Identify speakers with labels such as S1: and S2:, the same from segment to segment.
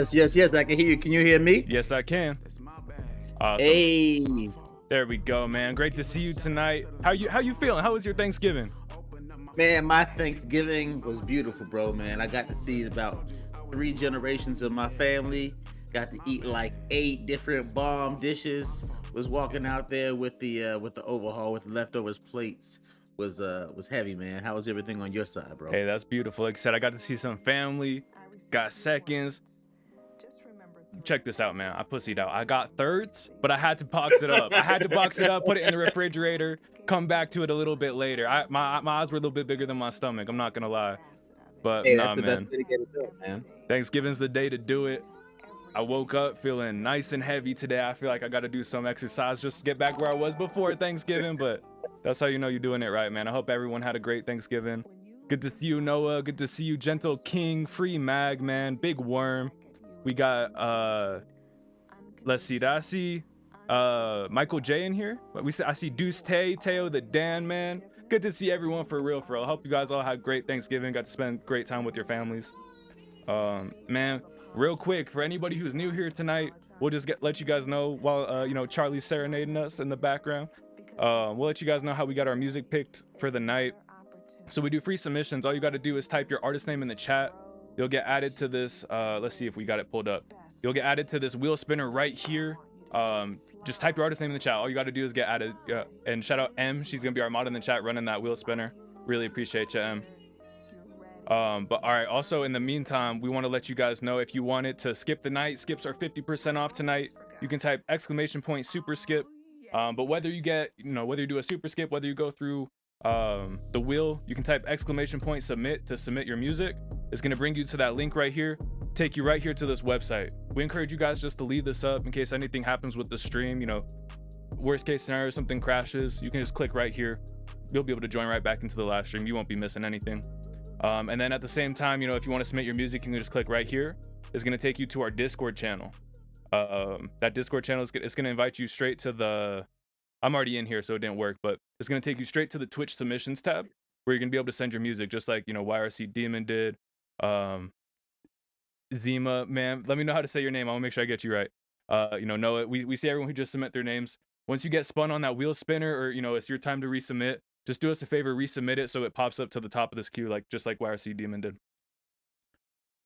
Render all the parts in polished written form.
S1: Yes, yes, yes. I can hear you. Can you hear me?
S2: Yes, I can. Awesome.
S1: Hey,
S2: There we go, man. Great to see you tonight. How you feeling? How was your Thanksgiving?
S1: man, my Thanksgiving was beautiful, bro. Man, I got to see about 3 generations of my family. Got to eat like 8 different bomb dishes. Was walking out there with the overhaul with the leftovers plates. Was heavy, man. How was everything on your side, bro?
S2: Hey, that's beautiful. Like I said, I got to see some family. Got seconds. Check this out, man. I pussied out. I got thirds, but I had to box it up. I had to box it up, put it in the refrigerator, come back to it a little bit later. My eyes were a little bit bigger than my stomach. I'm not gonna lie. But
S1: Hey, that's
S2: nah,
S1: the best
S2: man.
S1: way to get it done, man.
S2: Thanksgiving's the day to do it. I woke up feeling nice and heavy today. I feel like I got to do some exercise just to get back where I was before Thanksgiving, but that's how you know you're doing it right, man. I hope everyone had a great Thanksgiving. Good to see you, Noah. Good to see you, Gentle King, Free Mag, man. Big Worm. We got let's see, did I see Michael J in here? I see Deuce Tay, Teo the Dan, man. Good to see everyone for real, for real. I hope you guys all had great Thanksgiving, got to spend great time with your families. Man, real quick, for anybody who's new here tonight, we'll just let you guys know while Charlie's serenading us in the background. We'll let you guys know how we got our music picked for the night. So we do free submissions. All you got to do is type your artist name in the chat. You'll get added to this. Let's see if we got it pulled up. You'll get added to this wheel spinner right here. Just type your artist name in the chat. All you got to do is get added. And shout out M. She's gonna be our mod in the chat running that wheel spinner. Really appreciate you, M. But all right, also in the meantime, we want to let you guys know if you wanted to skip the night, skips are 50% off tonight. You can type ! super skip. But whether you whether you do a super skip, whether you go through the wheel, you can type ! submit to submit your music. It's going to bring you to that link right here, take you right here to this website. We encourage you guys just to leave this up in case anything happens with the stream. Worst case scenario, something crashes, you can just click right here. You'll be able to join right back into the live stream. You won't be missing anything. And then at the same time, if you want to submit your music, you can just click right here. It's going to take you to our Discord channel. That Discord channel is going to invite you straight to the... I'm already in here, so it didn't work, but it's going to take you straight to the Twitch submissions tab, where you're going to be able to send your music, just like, YRC Demon did. Zima, man, let me know how to say your name. I want to make sure I get you right. Noah, we see everyone who just submit their names. Once you get spun on that wheel spinner, or, it's your time to resubmit, just do us a favor, resubmit it so it pops up to the top of this queue, just like YRC Demon did.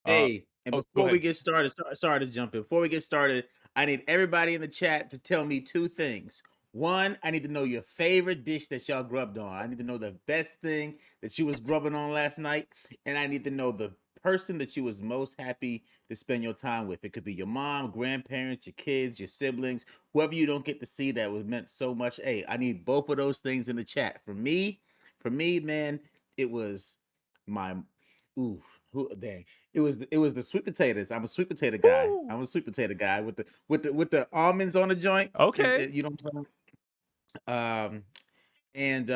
S1: Hey, and
S2: Go
S1: before we
S2: ahead.
S1: get started, sorry to jump in. Before we get started, I need everybody in the chat to tell me 2 things. One, I need to know your favorite dish that y'all grubbed on. I need to know the best thing that you was grubbing on last night, and I need to know the person that you was most happy to spend your time with. It could be your mom, grandparents, your kids, your siblings, whoever you don't get to see that was meant so much. Hey, I need both of those things in the chat. For me, man, it was my ooh, dang. It was the sweet potatoes. I'm a sweet potato guy.
S2: Woo!
S1: I'm a sweet potato guy with the almonds on the joint.
S2: Okay.
S1: You know what I'm saying? And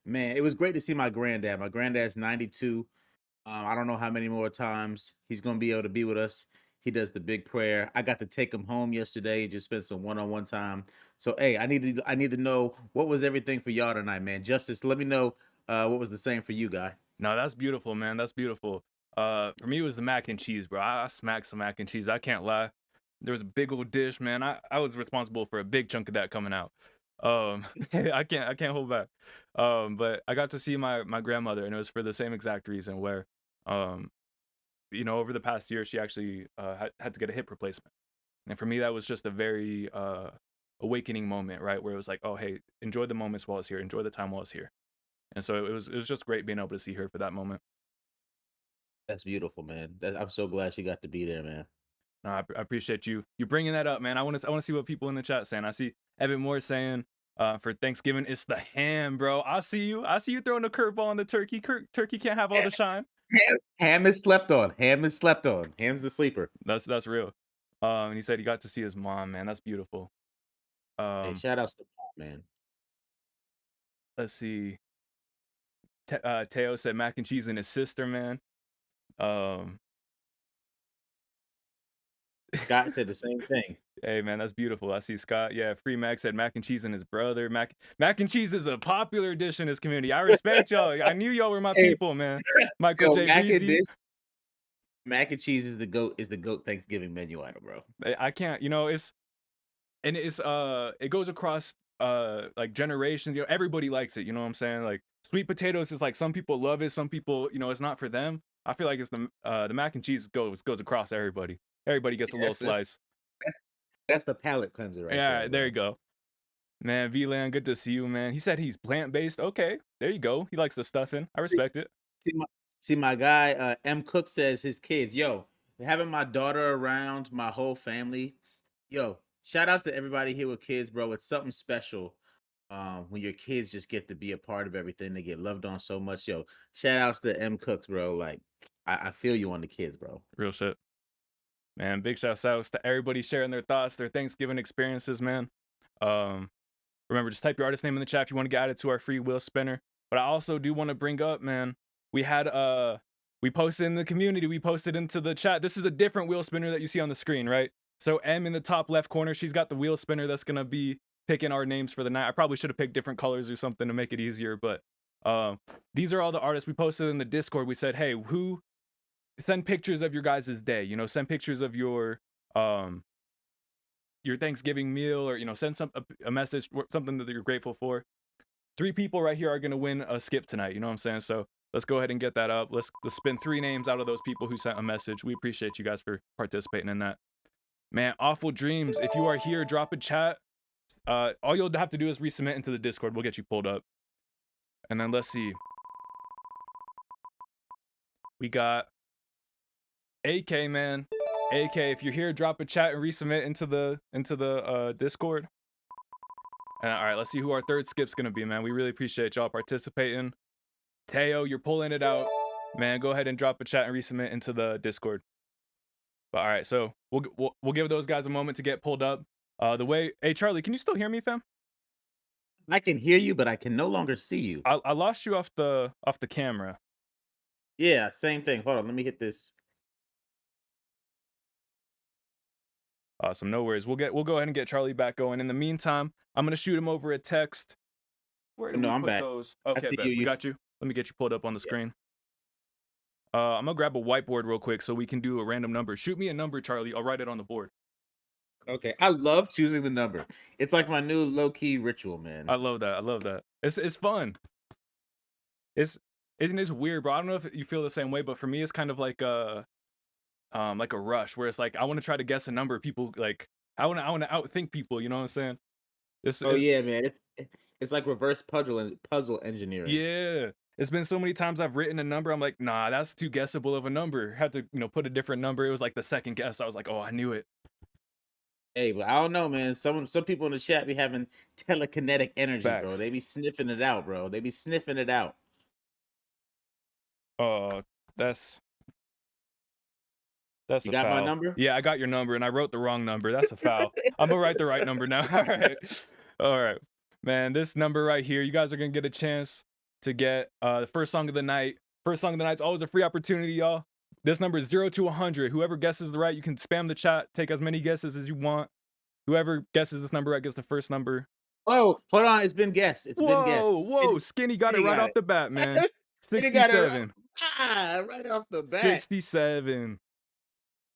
S1: man, it was great to see my granddad. My granddad's 92. I don't know how many more times he's gonna be able to be with us. He does the big prayer. I got to take him home yesterday and just spend some one-on-one time. So hey, I need to know what was everything for y'all tonight, man. Justice, let me know what was the same for you, guy.
S2: No, that's beautiful, man. That's beautiful. For me, it was the mac and cheese, bro. I smacked some mac and cheese. I can't lie. There was a big old dish, man. I was responsible for a big chunk of that coming out. I can't hold back. But I got to see my grandmother, and it was for the same exact reason where, um, over the past year, she actually had to get a hip replacement. And for me, that was just a very awakening moment, right? Where it was like, oh, hey, enjoy the moments while it's here. Enjoy the time while it's here. And so it was just great being able to see her for that moment.
S1: That's beautiful, man. I'm so glad she got to be there, man.
S2: No, I appreciate you bringing that up, man. I want to see what people in the chat saying. I see Evan Moore saying for Thanksgiving it's the ham, bro. I see you throwing a curveball on the turkey. Turkey can't have all the shine.
S1: Ham is slept on. Ham is slept on. Ham's the sleeper.
S2: That's real. And he said he got to see his mom, man. That's beautiful.
S1: Hey, shout outs to Mom, man.
S2: Let's see. Teo said mac and cheese and his sister, man.
S1: Scott said the same thing.
S2: Hey, man, that's beautiful. I see Scott. Yeah, Free Mac said mac and cheese and his brother. Mac and cheese is a popular dish in this community. I respect y'all. I knew y'all were my
S1: Hey,
S2: people, man. Michael
S1: yo,
S2: J.
S1: mac and
S2: Breezy.
S1: dish. Mac and cheese is the goat Thanksgiving menu item, bro.
S2: I can't, it goes across like generations. Everybody likes it, you know what I'm saying? Like sweet potatoes is like some people love it, some people, it's not for them. I feel like it's the mac and cheese goes across everybody. Everybody gets a
S1: Yeah,
S2: little slice.
S1: that's that's the palate cleanser right there,
S2: Yeah, there you
S1: bro.
S2: go. Man, VLAN, good to see you, man. He said he's plant-based. Okay, there you go. He likes the stuffing. I
S1: See
S2: respect it.
S1: see my see my guy, M. Cook says his kids, "Yo, having my daughter around my whole family, yo, shout outs to everybody here with kids, bro. It's something special, when your kids just get to be a part of everything. They get loved on so much. Yo, shout outs to M. Cooks, bro. Like, I feel you on the kids, bro.
S2: Real shit. Man, big shouts outs to everybody sharing their thoughts, their Thanksgiving experiences, man. Um, Remember, just type your artist name in the chat if you want to get added to our free wheel spinner. But I also do want to bring up, man, we had we posted in the community, we posted into the chat. This is a different wheel spinner that you see on the screen, right? So M in the top left corner, she's got the wheel spinner that's gonna be picking our names for the night. I probably should have picked different colors or something to make it easier, but these are all the artists we posted in the Discord. We said, hey, who send pictures of your guys' day, send pictures of your Thanksgiving meal, or send a message, something that you're grateful for. 3 people right here are gonna win a skip tonight. You know what I'm saying? So let's go ahead and get that up. Let's spin 3 names out of those people who sent a message. We appreciate you guys for participating in that. Man, awful dreams. If you are here, drop a chat. All you'll have to do is resubmit into the Discord. We'll get you pulled up. And then let's see. We got AK, man. AK, if you're here, drop a chat and resubmit into the Discord. And all right, let's see who our third skip's gonna be, man. We really appreciate y'all participating. Teo, you're pulling it out, man. Go ahead and drop a chat and resubmit into the Discord. But all right, so we'll give those guys a moment to get pulled up. Hey Charlie, can you still hear me, fam?
S1: I can hear you, but I can no longer see you.
S2: I lost you off the camera.
S1: Yeah, same thing. Hold on, let me hit this.
S2: Awesome, no worries. We'll go ahead and get Charlie back going. In the meantime, I'm gonna shoot him over a text. Where
S1: Oh,
S2: did
S1: no,
S2: we
S1: I'm
S2: put
S1: back.
S2: those?
S1: I
S2: Okay,
S1: see
S2: bet
S1: you.
S2: we got you. Let me get you pulled up on the
S1: Yeah.
S2: screen. I'm gonna grab a whiteboard real quick so we can do a random number. Shoot me a number, Charlie. I'll write it on the board.
S1: Okay, I love choosing the number. It's like my new low key ritual,
S2: I
S1: man.
S2: love that. I love that. It's fun. It's it's weird, bro. I don't know if you feel the same way, but for me, it's kind of like a rush where it's like I want to try to guess a number. People like I want to outthink people. You know what I'm saying? This
S1: Oh
S2: is
S1: yeah, man. It's like reverse puzzle engineering.
S2: Yeah. It's been so many times I've written a number. I'm like, nah, that's too guessable of a number. Had to put a different number. It was like the second guess. I was like, oh, I knew it.
S1: Hey, but I don't know, man. Some people in the chat be having telekinetic energy, bro.
S2: Facts.
S1: They be sniffing it out, bro. They be sniffing it out.
S2: Uh, that's That's
S1: You
S2: a
S1: got my
S2: foul.
S1: number?
S2: Yeah, I got your number and I wrote the wrong number. That's a foul. I'm gonna write the right number now. All right. All right. Man, this number right here, you guys are gonna get a chance to get the first song of the night. First song of the night's always a free opportunity, y'all. This number is 0 to 100. Whoever guesses the right, you can spam the chat, take as many guesses as you want. Whoever guesses this number right gets the first number.
S1: Oh, hold on. It's been guessed. It's been
S2: Whoa,
S1: guessed.
S2: whoa, Skinny got it
S1: Skinny
S2: right
S1: got
S2: off
S1: it.
S2: the bat, man.
S1: Skinny got it
S2: $67.
S1: right off the bat.
S2: $67.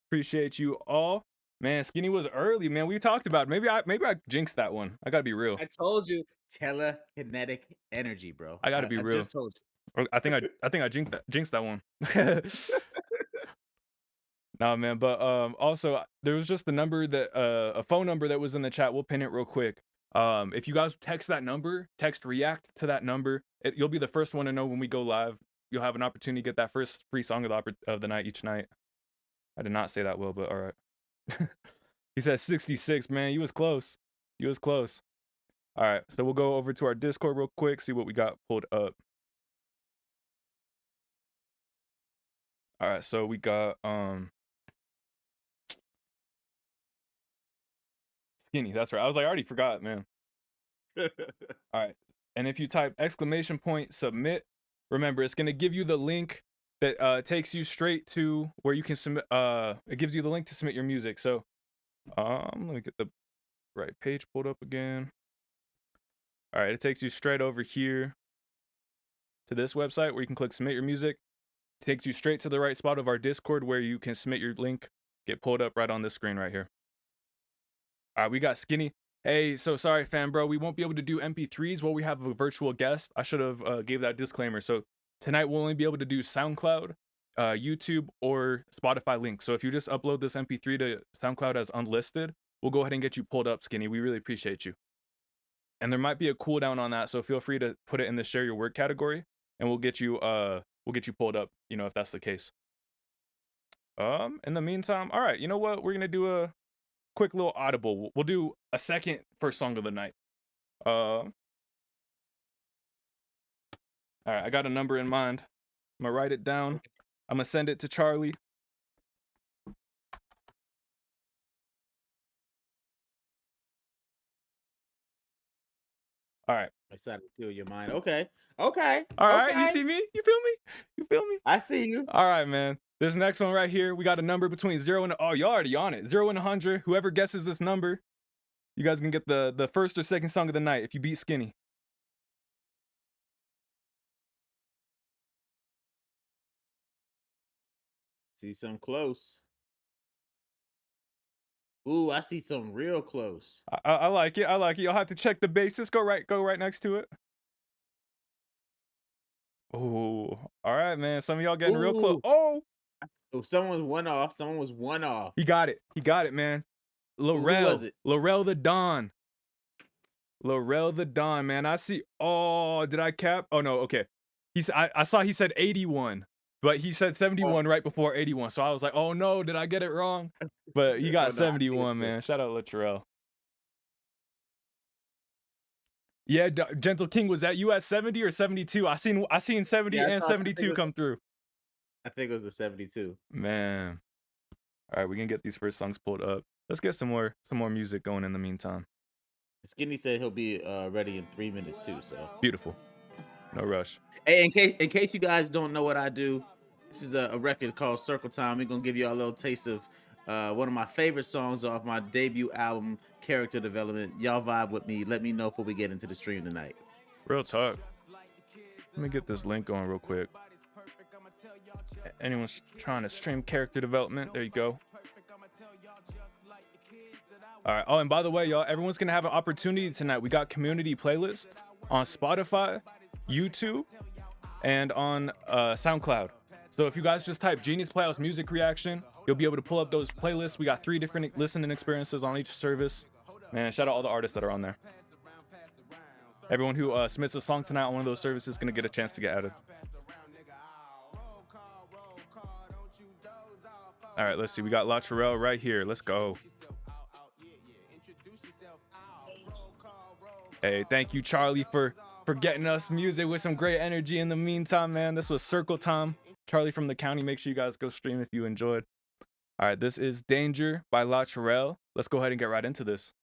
S2: Appreciate you all. Man, Skinny was early, man. We talked about it. Maybe I jinxed that one. I gotta be real.
S1: I told you, telekinetic energy, bro.
S2: I gotta be
S1: I
S2: real.
S1: just told you.
S2: I think I jinxed that one. Nah, man. But also there was just the number that a phone number that was in the chat. We'll pin it real quick. If you guys text that number, text react to that number, you'll be the first one to know when we go live. You'll have an opportunity to get that first free song of the night each night. I did not say that well, but all right. He said 66, man. You was close. You was close. All right, so we'll go over to our Discord real quick, see what we got pulled up. All right, so we got Skinny. That's right. I was like, I already forgot, man. All right, and if you type !submit, remember it's gonna give you the link that takes you straight to where you can submit. It gives you the link to submit your music. So let me get the right page pulled up again. All right, it takes you straight over here to this website where you can click submit your music. takes you straight to the right spot of our Discord where you can submit your link, get pulled up right on this screen right here. All right, we got Skinny. Hey, so sorry, fan bro, we won't be able to do MP3s while we have a virtual guest. I should have gave that disclaimer. So tonight we'll only be able to do SoundCloud, YouTube, or Spotify links. So if you just upload this MP3 to SoundCloud as unlisted, we'll go ahead and get you pulled up, Skinny. We really appreciate you. And there might be a cooldown on that, so feel free to put it in the share your work category, and we'll get you pulled up, you know, if that's the case. In the meantime, all right, you know what? We're gonna do a quick little audible. We'll do a second first song of the night. All right, I got a number in mind. I'm gonna write it down. I'm gonna send it to Charlie. All right.
S1: I decided to steal your mind. Okay. Okay.
S2: All right.
S1: Okay.
S2: You see me? You feel me? You feel me?
S1: I see you.
S2: All right, man. This next one right here, we got a number between 0 and y'all already on it. 0 and 100. Whoever guesses this number, you guys can get the first or second song of the night if you beat Skinny.
S1: See some close. Ooh, I see some real close.
S2: I like it. I like it. You'll have to check the basis. Go right next to it. Oh, all right, man. Some of y'all getting real close. Oh,
S1: someone was one off. Someone was one off.
S2: He got it. He got it, man. Laurel.
S1: Who was it?
S2: Laurel the Don. Laurel the Don, man. I see. Oh, did I cap? Oh no. Okay. I saw he said 81, but he said 71 right before 81. So I was like, oh no, did I get it wrong? But he got 71, man. Shout out Latrell. Yeah, Gentle King, was that you at 70 or 72? I seen 70 and 72 come through.
S1: I think it was the 72.
S2: Man. All right, we can get these first songs pulled up. Let's get some more music going in the meantime.
S1: Skinny said he'll be ready in 3 minutes too. So
S2: beautiful. No rush.
S1: Hey, in case you guys don't know what I do, this is a record called Circle Time. We're gonna give you a little taste of one of my favorite songs off my debut album, Character Development. Y'all vibe with me. Let me know before we get into the stream tonight.
S2: Real talk. Let me get this link going real quick. Anyone's trying to stream Character Development, there you go. All right. Oh, and by the way, y'all, everyone's gonna have an opportunity tonight. We got community playlists on Spotify, YouTube, and on SoundCloud. So if you guys just type Genius Playhouse Music Reaction, you'll be able to pull up those playlists. We got 3 different listening experiences on each service. Man, shout out all the artists that are on there. Everyone who submits a song tonight on one of those services is gonna get a chance to get added. All right, let's see. We got Latrell right here. Let's go. Hey, thank you, Charlie, for getting us music with some great energy in the meantime, man. This was Circle Time. Charlie from the Couny. Make sure you guys go stream if you enjoyed. All right, this is Danger by Latrell. Let's go ahead and get right into this.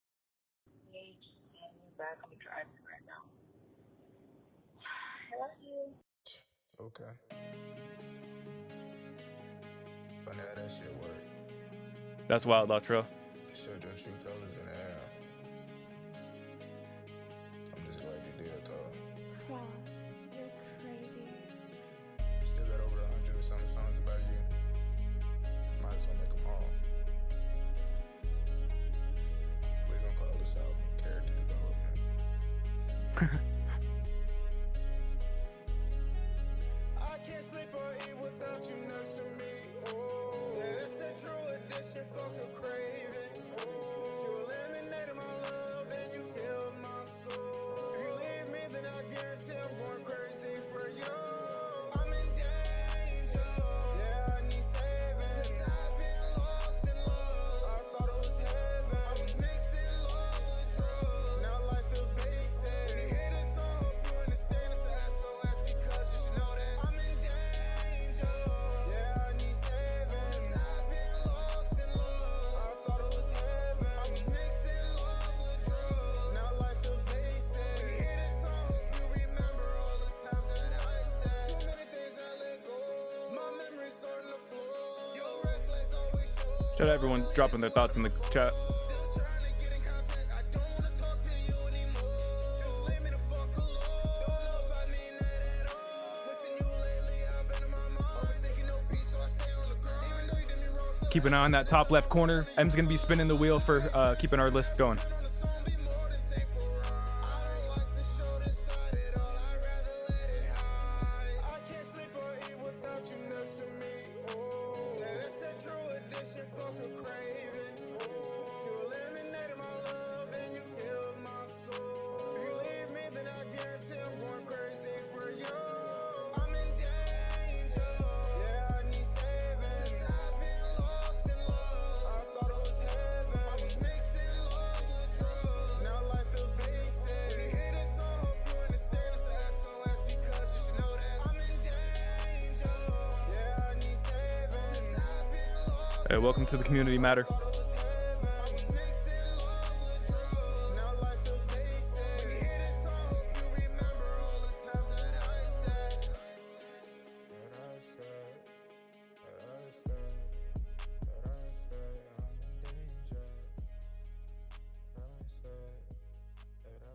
S3: Okay. Funny how that shit work.
S2: That's wild, Latrell.
S3: Showed your true colors in the air. I'm just glad you did, though.
S4: Cross, you're crazy.
S3: Still got over 100 or something songs about you. Might as well make them all. We're gonna call this album Character Development. I can't sleep or eat without you next to me. Oh, yeah, that's a true addiction, fuck a craving. Oh, you eliminated my love and you killed my soul. If you leave me, then I guarantee I'm going crazy for you. I'm in danger. Yeah, I need saving. 'Cause I've been lost in love. I thought it was heaven. I was mixing love with drugs. Now life feels basic. When you hear this song, hope you understand it's an SOS because you should know that I'm in danger. Yeah, I need saving. 'Cause I've been lost in love. I thought it was heaven. I was mixing love with drugs. Now life feels basic. When you hear this song, hope you remember all the times that I said too many things I let go. My memory's starting to flow. Your red flags always show.
S2: Shout out everyone dropping their thoughts in the chat.
S3: Still trying to get in contact. I don't wanna talk to you anymore. Just leave me the fuck alone. Don't know if I mean that at all. Missing you lately, I've been in my mind. Overthinking
S2: keep an eye on that top left corner. M's gonna be spinning the wheel for keeping our list going. Hey, welcome to the Community Matter.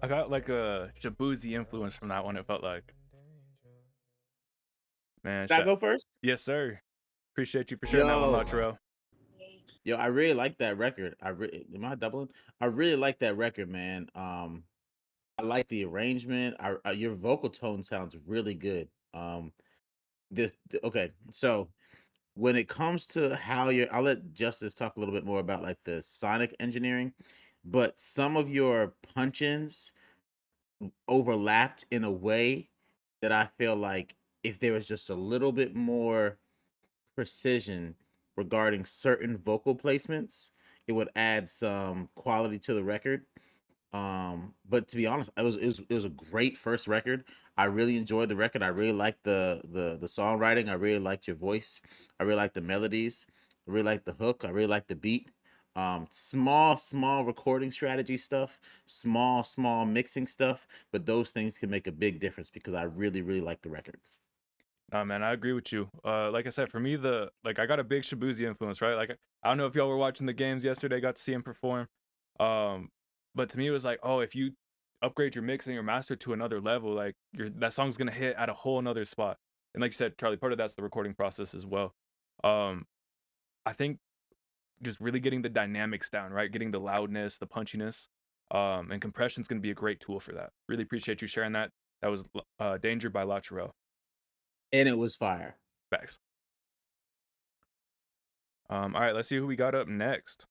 S2: I got like a Jabuzi influence from that one, it felt like. Man,
S1: Should I go first?
S2: Yes, sir. Appreciate you for sharing that one, Latrell.
S1: Yo, I really like that record. Am I doubling? I really like that record, man. I like the arrangement. Your vocal tone sounds really good. Okay, so when it comes to how I'll let Justus talk a little bit more about like the sonic engineering, but some of your punch-ins overlapped in a way that I feel like if there was just a little bit more precision regarding certain vocal placements, it would add some quality to the record. But to be honest, it was a great first record. I really enjoyed the record. I really liked the songwriting. I really liked your voice. I really liked the melodies. I really liked the hook. I really liked the beat. Small recording strategy stuff, small mixing stuff, but those things can make a big difference because I really like the record.
S2: Nah, man, I agree with you. Like I said, for me, I got a big Shabuzi influence, right? Like, I don't know if y'all were watching the games yesterday, got to see him perform. But to me, it was like, oh, if you upgrade your mix and your master to another level, like that song's gonna hit at a whole another spot. And like you said, Charlie, part of that's the recording process as well. I think just really getting the dynamics down, right? Getting the loudness, the punchiness, and compression's gonna be a great tool for that. Really appreciate you sharing that. That was Danger by Latrell.
S1: And it was fire.
S2: Facts. All right, let's see who we got up next.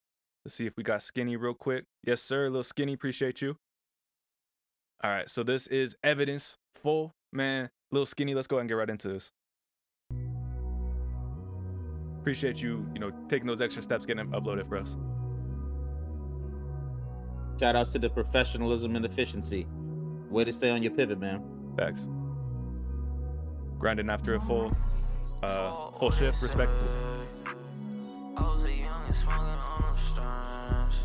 S2: Let's see if we got Skinny real quick. Yes, sir, little Skinny, appreciate you. All right, so this is Evidence Full. Man, little Skinny, let's go ahead and get right into this. Appreciate you, taking those extra steps, getting them uploaded for us.
S1: Shout outs to the professionalism and efficiency. Way to stay on your pivot, man.
S2: Facts. Grinding after a full shift, respectfully.
S3: I was a young and smoking on them strands.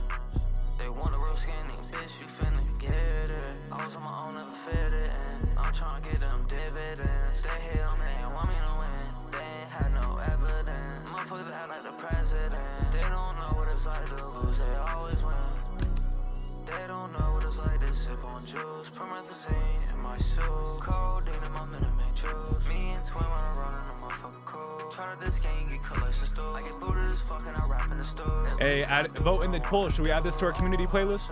S3: They want a real skinny bitch, you finna get it. I was on my own, never fit it in. I'm trying to get them dividends. They hate on me, they want me to win. They ain't had no evidence. Motherfuckers act like the president. They don't know what it's like to lose, they always win. They don't know what it's like to sip on juice. Promethazine in my suit. Codeine in my minute juice. Me and Twin wanna run in the motherfucking cool. Try to this game, get collection store. I get booted as fucking, I rap in the store.
S2: Hey, vote in the poll. Should we add this to our community playlist?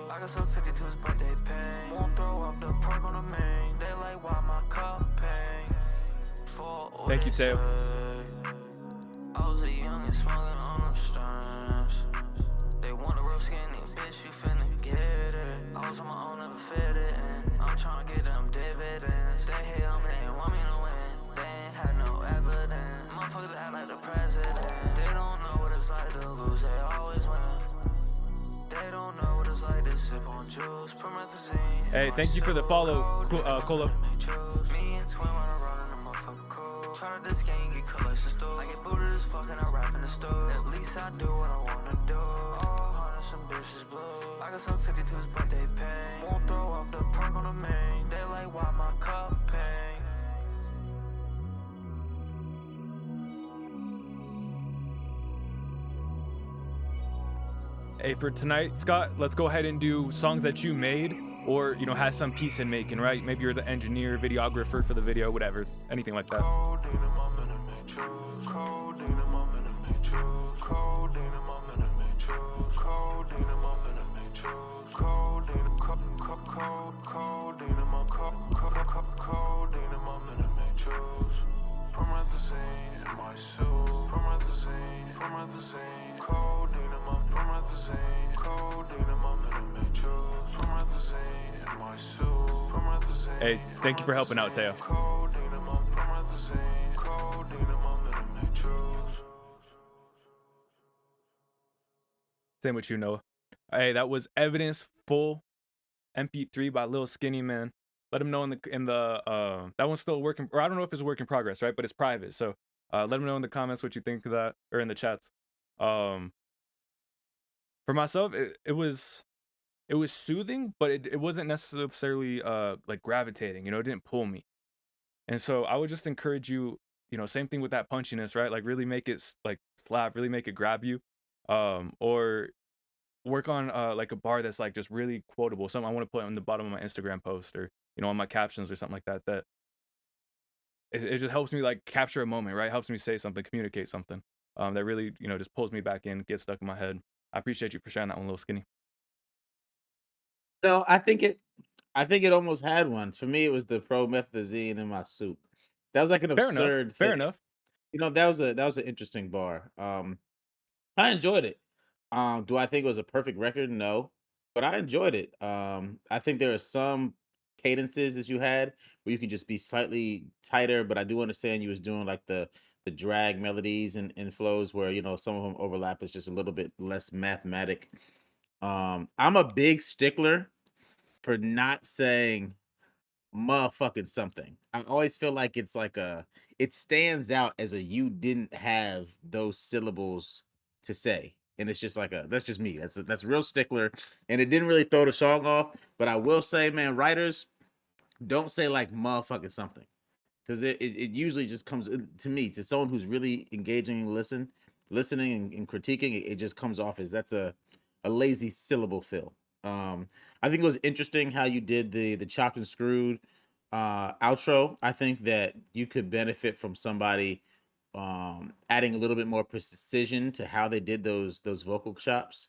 S3: I got some 52s, but they pain. Won't throw up the perk on the main. They like, why my cup pain?
S2: Thank you, Teo.
S3: I was a young and smoking on them strands. They want a real skinny bitch, you finna get it. I was on my own, never fit it in. I'm trying to get them dividends. They hate on me, they want me to win. They ain't had no evidence. Motherfuckers act like the president. They don't know what it's like to lose, they always win. They don't know what it's like to sip on juice. Promethazine.
S2: Hey, thank you for the follow, Cola.
S3: Me and Twin wanna run in the motherfucking cool. Try to this game, get collection store. I get booted as fucking, I rap in the store. At least I do what I wanna do. Some bitches blue. I got some 52s, but they pain. Won't throw up the perk on the main. They like, why my cup pain?
S2: Hey, for tonight, Scott, let's go ahead and do songs that you made or, has some piece in making, right? Maybe you're the engineer, videographer for the video, whatever, anything like that.
S3: matrix. Codeine in my minute matrix. Codeine in my minute matrix. Codeine in my codeine in my minute matrix. Promethazine in my suit. Promethazine. Codeine in my promethazine. Codeine in my minute matrix. Promethazine in my suit. Promethazine.
S2: Hey, thank you for helping out, Teo.
S3: Codeine in my promethazine. Codeine in my minute matrix.
S2: Same with you, Noah. Hey, that was Evidence full MP3 by Lil Skinny, man. Let him know in the that one's still working, or I don't know if it's a work in progress, right? But it's private, so let him know in the comments what you think of that, or in the chats. For myself, it was soothing, but it wasn't necessarily like gravitating. You know, it didn't pull me. And so I would just encourage you, you know, same thing with that punchiness, right? Like really make it like slap, really make it grab you. Or work on like a bar that's like just really quotable. Something I want to put on the bottom of my Instagram post, or you know, on my captions or something like that. That it just helps me like capture a moment, right? Helps me say something, communicate something. That really, you know, just pulls me back in, gets stuck in my head. I appreciate you for sharing that one, Little Skinny.
S1: No, I think it almost had one. For me, it was the promethazine in my soup. That was like an
S2: Fair enough.
S1: absurd
S2: Fair
S1: thing.
S2: enough.
S1: That was an interesting bar. I enjoyed it. Do I think it was a perfect record? No, but I enjoyed it. I think there are some cadences that you had where you could just be slightly tighter, but I do understand you was doing like the drag melodies and flows where some of them overlap. It's just a little bit less mathematic. I'm a big stickler for not saying motherfucking something. I always feel like it stands out as a you didn't have those syllables to say. And it's just like that's just me. That's real stickler. And it didn't really throw the song off. But I will say, man, writers don't say like motherfucking something. Because it usually just comes to me, to someone who's really engaging and listening and critiquing, it just comes off as that's a lazy syllable fill. I think it was interesting how you did the chopped and screwed outro. I think that you could benefit from somebody adding a little bit more precision to how they did those vocal chops.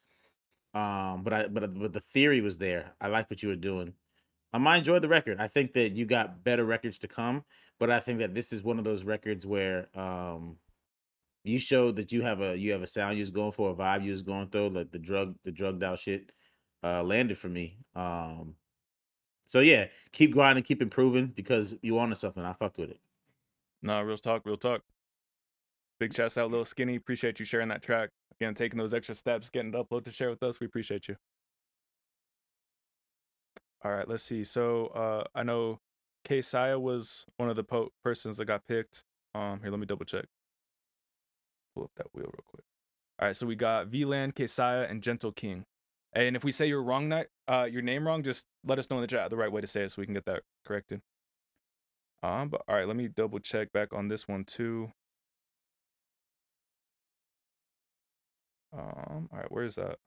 S1: But the theory was there. I like what you were doing. I enjoyed the record. I think that you got better records to come, but I think that this is one of those records where you showed that you have a sound you was going for, a vibe you was going through, like the drugged out shit landed for me. So yeah, keep grinding, keep improving because you wanted something. I fucked with it.
S2: Nah, real talk, real talk. Big shouts out, Little Skinny. Appreciate you sharing that track. Again, taking those extra steps, getting to upload to share with us. We appreciate you. All right, let's see. So I know Saya was one of the persons that got picked. Here, let me double check. Pull up that wheel real quick. All right, so we got VLAN, Saya, and Gentle King. And if we say your name wrong, just let us know in the chat the right way to say it so we can get that corrected. But all right, let me double check back on this one too. All right, where is that?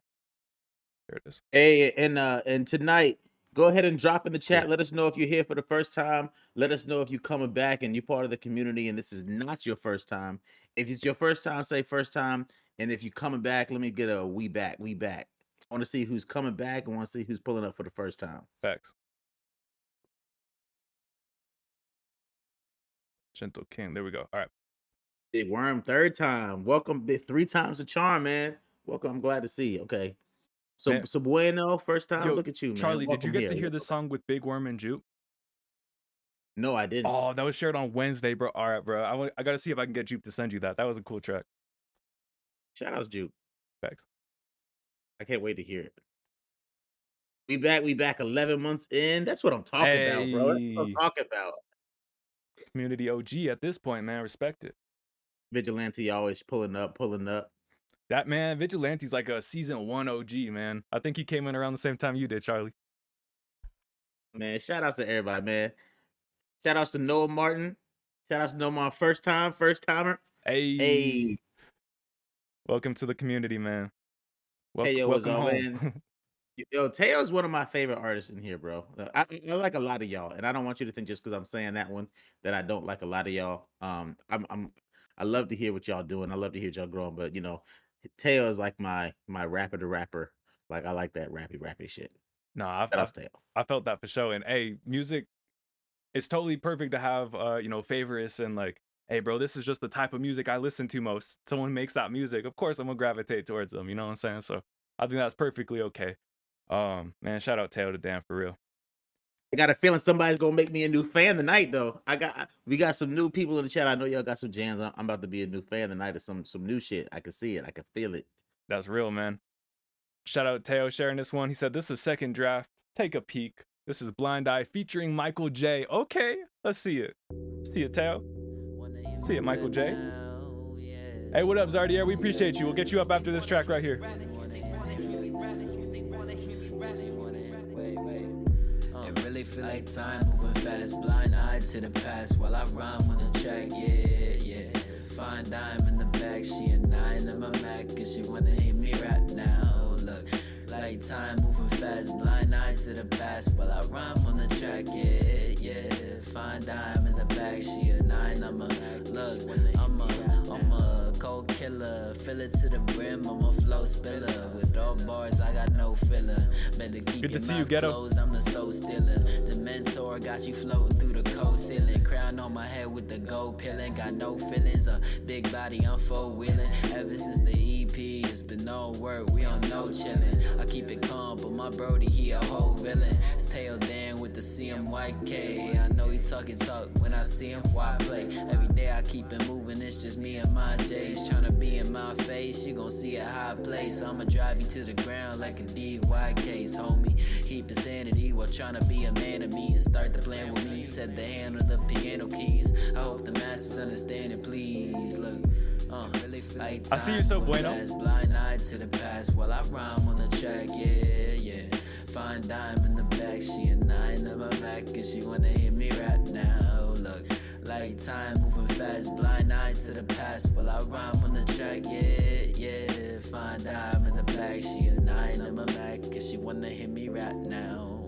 S2: There it is.
S1: Hey, and tonight, go ahead and drop in the chat.
S2: Yeah.
S1: Let us know if you're here for the first time. Let us know if you're coming back and you're part of the community and this is not your first time. If it's your first time, say first time. And if you're coming back, let me get a we back, we back. I want to see who's coming back. I want to see who's pulling up for the first time.
S2: Facts. Gentle King. There we go. All right.
S1: Big Worm, third time. Welcome, three times a charm, man. Welcome. I'm glad to see you. Okay. So,
S2: Man.
S1: so bueno, first time.
S2: Yo,
S1: Look at you, man.
S2: Charlie, did you
S1: Welcome
S2: get
S1: here.
S2: to hear this song with Big Worm and Jupe?
S1: No, I didn't.
S2: Oh, that was shared on Wednesday, bro. All right, bro. I got to see if I can get Jupe to send you that. That was a cool track.
S1: Shout outs, Juke.
S2: Facts.
S1: I can't wait to hear it. We back 11 months in. That's what I'm talking about, bro. That's what I'm
S2: Hey.
S1: talking about.
S2: Community OG at this point, man. Respect it.
S1: Vigilante always pulling up.
S2: That man, Vigilante's like a season 1 OG, man. I think he came in around the same time you did, Charlie.
S1: Man, shout outs to everybody, man. Shout outs to Noah Martin. Shout outs to Noah Martin, first timer.
S2: Hey.
S1: Hey.
S2: Welcome to the community, man.
S1: Teo was
S2: Welcome
S1: all
S2: home.
S1: in. Yo, Teo's one of my favorite artists in here, bro. I like a lot of y'all, and I don't want you to think just because I'm saying that one that I don't like a lot of y'all. I love to hear what y'all doing. I love to hear y'all growing. But Teo is like my rapper to rapper. Like I like that rappy shit.
S2: No,
S1: Shout out to Teo.
S2: I felt that for sure. And hey, music, it's totally perfect to have favorites and like, hey bro, this is just the type of music I listen to most. Someone makes that music, of course I'm gonna gravitate towards them, you know what I'm saying? So I think that's perfectly okay. Man, shout out Teo to Dan for real.
S1: I got a feeling somebody's gonna make me a new fan tonight, though. We got some new people in the chat. I know y'all got some jams. I'm about to be a new fan tonight of some new shit. I can see it. I can feel it.
S2: That's real, man. Shout out Teo sharing this one. He said this is second draft. Take a peek. This is Blind Eye featuring Michael J. Okay, let's see it. See it, Teo. See it, Michael J. Hey, what up, Zardier? We appreciate you. We'll get you up after this track right here.
S5: Really feel like time moving fast, blind eye to the past while I rhyme on the track, yeah. Fine dime in the back, she a 9 in my Mac, cause she wanna hear me rap now. Look, like time moving fast, blind eye to the past while I rhyme on the track, yeah. Fine dime in the back, she a 9, I'm a cold killer, fill it to the brim, I'm a flow spiller. With all bars, I got no filler. Better keep your mouth closed, I'm the soul stealer. The mentor got you floating through the cold ceiling. Crown on my head with the gold peeling. Got no feelings, a big body, I'm four-wheeling. Ever since the EP, it's been no work, we on no chilling. I keep it calm, but my brody, he a whole villain. It's Tail Dan with the CMYK. I know he talking talk when I see him, why play? Every day I keep it moving, it's just me and my J's. Tryna be in my face, you gon' see a high place. I'ma drive you to the ground like a DUI case, homie. Keep his sanity while tryna be a man of me and start the plan with me. Set the hand on the piano keys. I hope the masses understand it, please. Look, really feel like
S2: I see you, so bueno.
S5: Fast, blind eye to the past while I rhyme on the track, yeah. Fine dime in the back, she a 9 in my Mac, cause she wanna hear me rap now. Look, like time moving fast, blind eye to the past while I rhyme on the track, yeah. Fine dime in the back, she a 9 in my Mac, cause she wanna hear me rap now.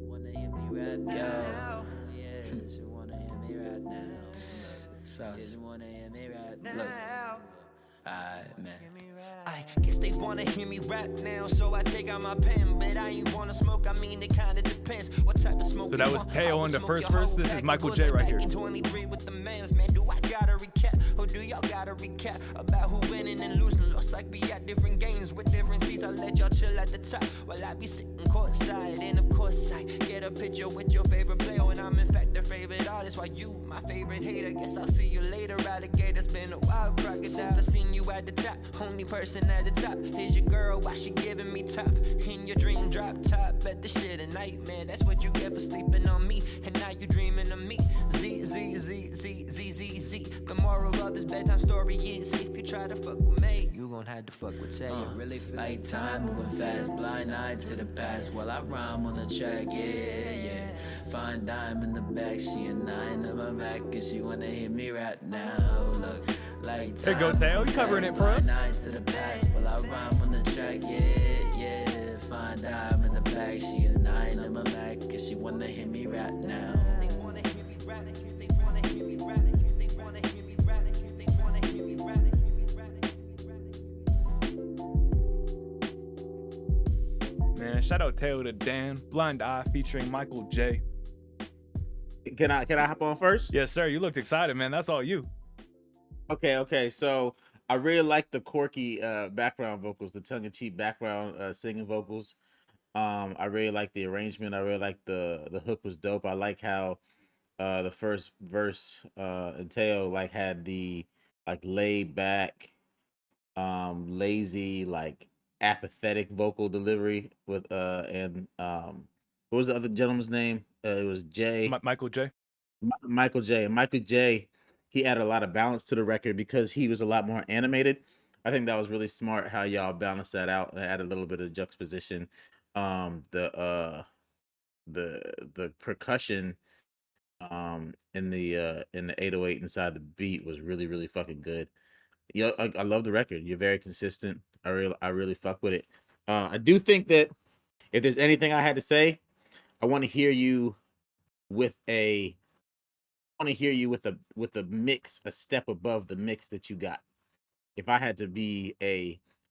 S5: Wanna hear me rap now. Yeah, she wanna hear me rap now. Sauce. Wanna hear me rap. Look. Alright, man.
S3: I guess they wanna hear me rap now, so I take out my pen, but I ain't wanna smoke. I mean, it kinda depends what type of smoke.
S2: So that was Teo on the first verse. This is Michael J right here.
S3: 23 with the mans, man. Do I gotta recap, or do y'all gotta recap about who winning and losing? Looks like we at different games with different seats. I let y'all chill at the top while I be sitting courtside, and of course I get a picture with your favorite player, and I'm in fact their favorite artist. While you, my favorite hater, guess I'll see you later. Alligator's been a wild crocodile since I've seen you at the top. Only person at the top is your girl. Why she giving me top in your dream drop top? Bet this shit a nightmare. That's what you get for sleeping on me, and now you dreaming of me. Z. The moral of this bedtime story is, if you try to fuck with me, you gon' have to fuck with Taylor.
S5: Really feel like time moving fast, blind eye to the past while I rhyme on the track, yeah. Fine dime in the back, she a 9 in my Mac, cause she wanna hear me rap now. Look, like
S2: Here you go, Teo. You covering it for us?
S5: blind eye to the past while I rhyme on the track, yeah. Fine dime in the back, she a 9 in my Mac, cause she wanna hear me rap now.
S3: They wanna hear me rap, cause they wanna hear me rap, cause they wanna hear me rap, cause they wanna hear me rap,
S2: Man, shout out Teo to Dan. Blind Eye featuring Michael J.
S1: Can I hop on first?
S2: Yes, sir. You looked excited, man. That's all you.
S1: Okay. So I really like the quirky background vocals, the tongue-in-cheek background singing vocals. I really like the arrangement. I really like the hook was dope. I like how the first verse and Teo like had the like laid back, lazy, like apathetic vocal delivery with and what was the other gentleman's name? It was Jay.
S2: Michael J.
S1: Michael J. And Michael J, he added a lot of balance to the record because he was a lot more animated. I think that was really smart how y'all balanced that out and added a little bit of juxtaposition. The percussion in the 808 inside the beat was really, really fucking good. Yeah, I love the record. You're very consistent. I really fuck with it. I do think that if there's anything I had to say, I want to hear you with a want to hear you with a mix a step above the mix that you got. If I had to be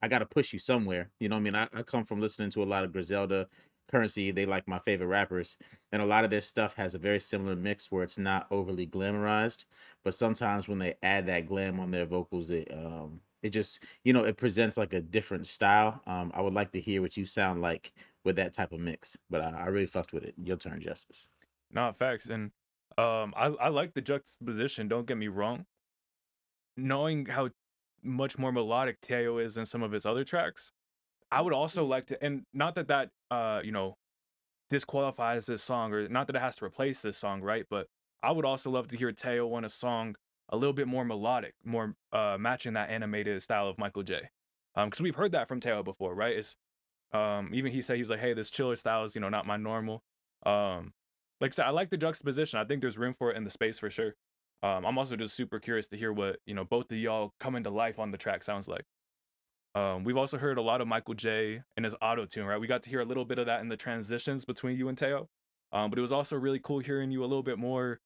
S1: I got to push you somewhere. You know what I mean? I come from listening to a lot of Griselda, Currency. They like my favorite rappers, and a lot of their stuff has a very similar mix where it's not overly glamorized, but sometimes when they add that glam on their vocals, it just, it presents like a different style. I would like to hear what you sound like with that type of mix, but I really fucked with it. Your turn, Justice.
S2: Not facts. And I like the juxtaposition, don't get me wrong. Knowing how much more melodic Teo is than some of his other tracks, I would also like to, and not that disqualifies this song, or not that it has to replace this song, right? But I would also love to hear Teo on a song a little bit more melodic, more matching that animated style of Michael J. Because we've heard that from Teo before, right? It's even he said, he was like, hey, this chiller style is, not my normal. Like I said, I like the juxtaposition. I think there's room for it in the space for sure. I'm also just super curious to hear what, both of y'all coming to life on the track sounds like. We've also heard a lot of Michael J and his auto tune, right? We got to hear a little bit of that in the transitions between you and Teo. But it was also really cool hearing you a little bit more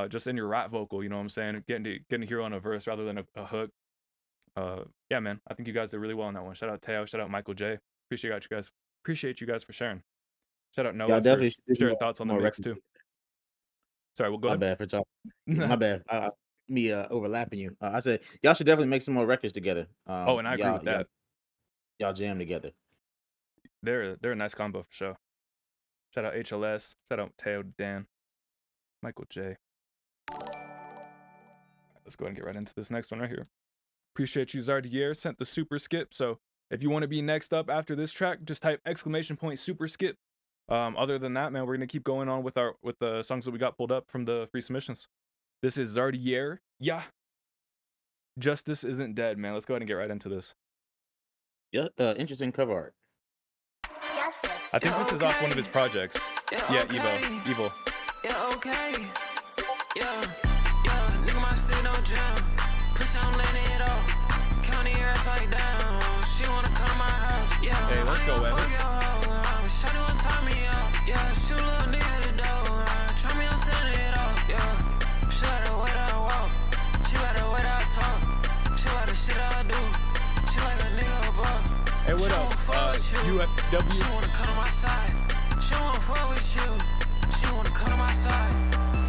S2: just in your rap vocal, you know what I'm saying? Getting to hear on a verse rather than a hook. Yeah, man, I think you guys did really well on that one. Shout out Teo, shout out Michael J. Appreciate you guys for sharing. Shout out Noah
S1: Y'all
S2: for
S1: definitely should do
S2: sharing thoughts on the
S1: more
S2: mix
S1: records.
S2: too. Sorry, we'll go
S1: My
S2: ahead.
S1: bad for talking. My bad. Me overlapping you. I said y'all should definitely make some more records together.
S2: And I agree with that.
S1: Y'all jam together.
S2: They're a nice combo for sure. Shout out HLS. Shout out Teo, Dan, Michael J. Let's go ahead and get right into this next one right here. Appreciate you, Zardier. Sent the super skip. So if you want to be next up after this track, just type !! super skip. Other than that, man, we're gonna keep going on with the songs that we got pulled up from the free submissions. This is Zardier. Yeah. Justus Isn't Dead, man. Let's go ahead and get right into this.
S1: Yeah, interesting cover art.
S2: I think this is off one of his projects. Yeah, Evil.
S3: Yeah, okay. Yeah, nigga, my shit don't jump. Push on letting it off. Couny her ass like down. She wanna come to my house. Yeah,
S2: hey, let's go, Evan.
S3: Shawty wanna tie me out. Yeah, shoot a little nigga at the door. Try me on sending it off. Yeah, she like the way that I walk. She like the way that I talk. She like the shit I do. She like a nigga above.
S2: Hey, what up, UFW?
S3: She wanna come to my side. She wanna fuck with you. She wanna come to my side.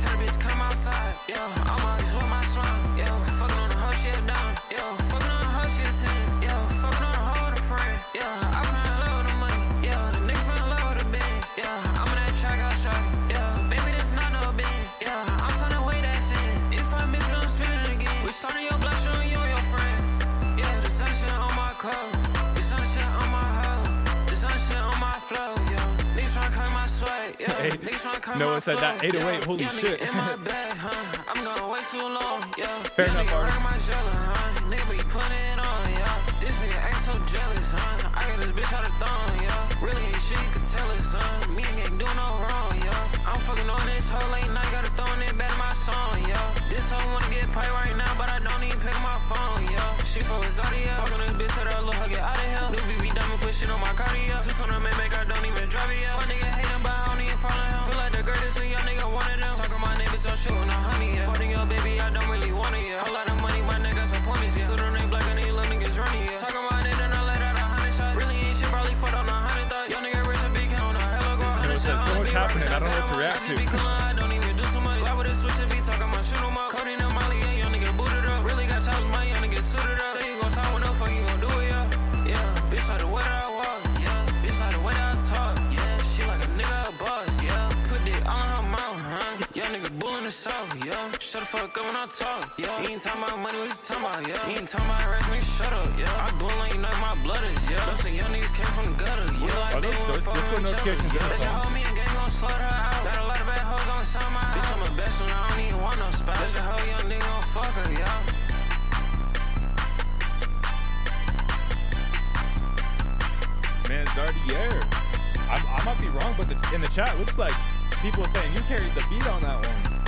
S3: Tell the bitch come outside. Yeah, I'm always with my slime. Yeah, fucking on the whole shit down. Yeah, fucking on the whole shit 10. Yeah, fucking on the whole with a friend. Yeah, I fell in love with the money. Yeah, the nigga fell in love with the bench. Yeah, I'm in that track out shot. Yeah, baby, that's not no bench. Yeah, I'm trying to weigh that fin. If I miss it, I'm spinning it again. We started your block, showing you and your friend. Yeah, the sun shit on my clothes. The sun shit on my hoe. The sun shit on my flow. Yeah, niggas tryna cut my sweat. Yeah, niggas tryna cut my
S2: Noah said that 808, holy shit.
S3: In my bed, huh? I'm gonna wait too long. Yeah,
S2: fair enough, artist.
S3: My jelly, huh? Nigga be putting it on. Yeah, this nigga ain't so jealous, huh? I got this bitch out of thong. Yeah, really ain't shit you can tell us, huh? Me ain't do no wrong. Yeah, I'm fucking on this whole late night, gotta throw it back in my song. Yeah, this hoe wanna get paid right now, but I don't even pick up my phone. Yeah, she for his audio. Fucking this bitch, tell her look, get out of here. New VV diamond pushing on my cardio. 200 make I don't even drive it. Yeah, fuck nigga hate him, but I don't even follow him. Feel like the greatest, a young nigga one of them. Talking my neighbors, I'm shooting a honey. Yeah, fucking your baby, I don't really want it. Yeah, whole lot of money, my nigga some points. Yeah, suit on they black and these little niggas running. Yeah, talking about it, then I let out 100 shots. Really ain't shit, probably fucked on 100 thoughts. Young nigga rich and big, on a hella go.
S2: So much happening, I don't know what to react to.
S3: I don't even do too much. Why would it switch and be talking about shoot 'em up? Cody and Molly, yeah, young nigga booted up. Really got chops, my young nigga suited up. Say you gon' talk, what the fuck you gon' do it, yeah? Yeah, bitch like the way that I walk, yeah. Bitch like the way that I talk, yeah. She like a nigga a boss, yeah. Put it all in her mouth, huh? Young nigga bull in the south, yeah. Shut the fuck up when I talk, yeah. You ain't talking about money, what you talking about, yeah. You ain't talking about racks, nigga, shut up, yeah. I do it like you know my blood is, yeah. Those young niggas came from the gutter, yeah. Like they wanna fuck with each other, yeah. That your homie and gang gon' slaughter her out. Got a lot of bad hoes on the side of my house. Bitch, I'm a best one, I don't even want no spouse. That's your whole young nigga gon' fuck her, yeah.
S2: Man, Zardier. I might be wrong, but in the chat looks like people saying you carried the beat on that one.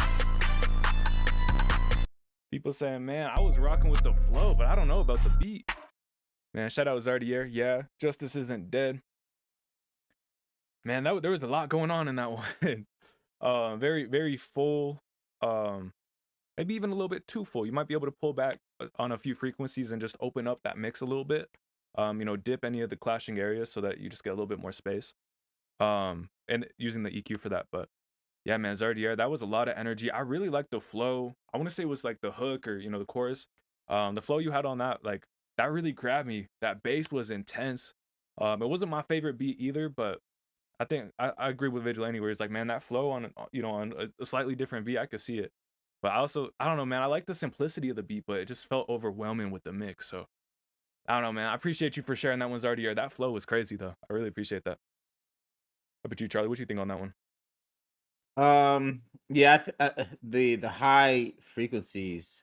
S2: People saying, man, I was rocking with the flow, but I don't know about the beat. Man, shout out Zardier. Yeah, Justus Isn't Dead. Man, there was a lot going on in that one. Very, very full, maybe even a little bit too full. You might be able to pull back on a few frequencies and just open up that mix a little bit. Dip any of the clashing areas so that you just get a little bit more space. And using the EQ for that. But yeah, man, Zardier, that was a lot of energy. I really like the flow. I want to say it was like the hook or the chorus. The flow you had on that, like that really grabbed me. That bass was intense. It wasn't my favorite beat either, but I think I agree with Vigilante where it's like, man, that flow on a slightly different beat, I could see it. But I don't know, man, I like the simplicity of the beat, but it just felt overwhelming with the mix. So I don't know, man. I appreciate you for sharing that one, Zardier. That flow was crazy though. I really appreciate that. How about you, Charlie? What you think on that one?
S1: Yeah, the high frequencies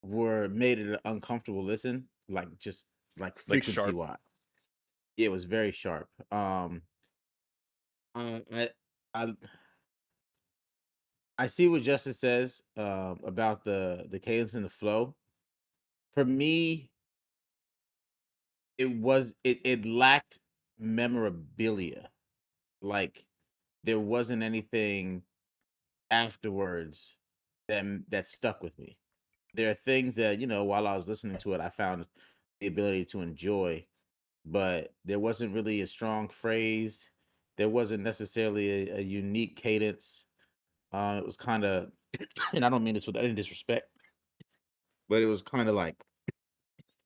S1: made it an uncomfortable listen, like just like frequency
S2: sharp.
S1: wise. Yeah, it was very sharp. I I see what Justice says about the cadence and the flow. For me, it lacked memorabilia. Like there wasn't anything afterwards that stuck with me. There are things that, while I was listening to it, I found the ability to enjoy, but there wasn't really a strong phrase. There wasn't necessarily a unique cadence. It was kind of, and I don't mean this with any disrespect, but it was kind of like,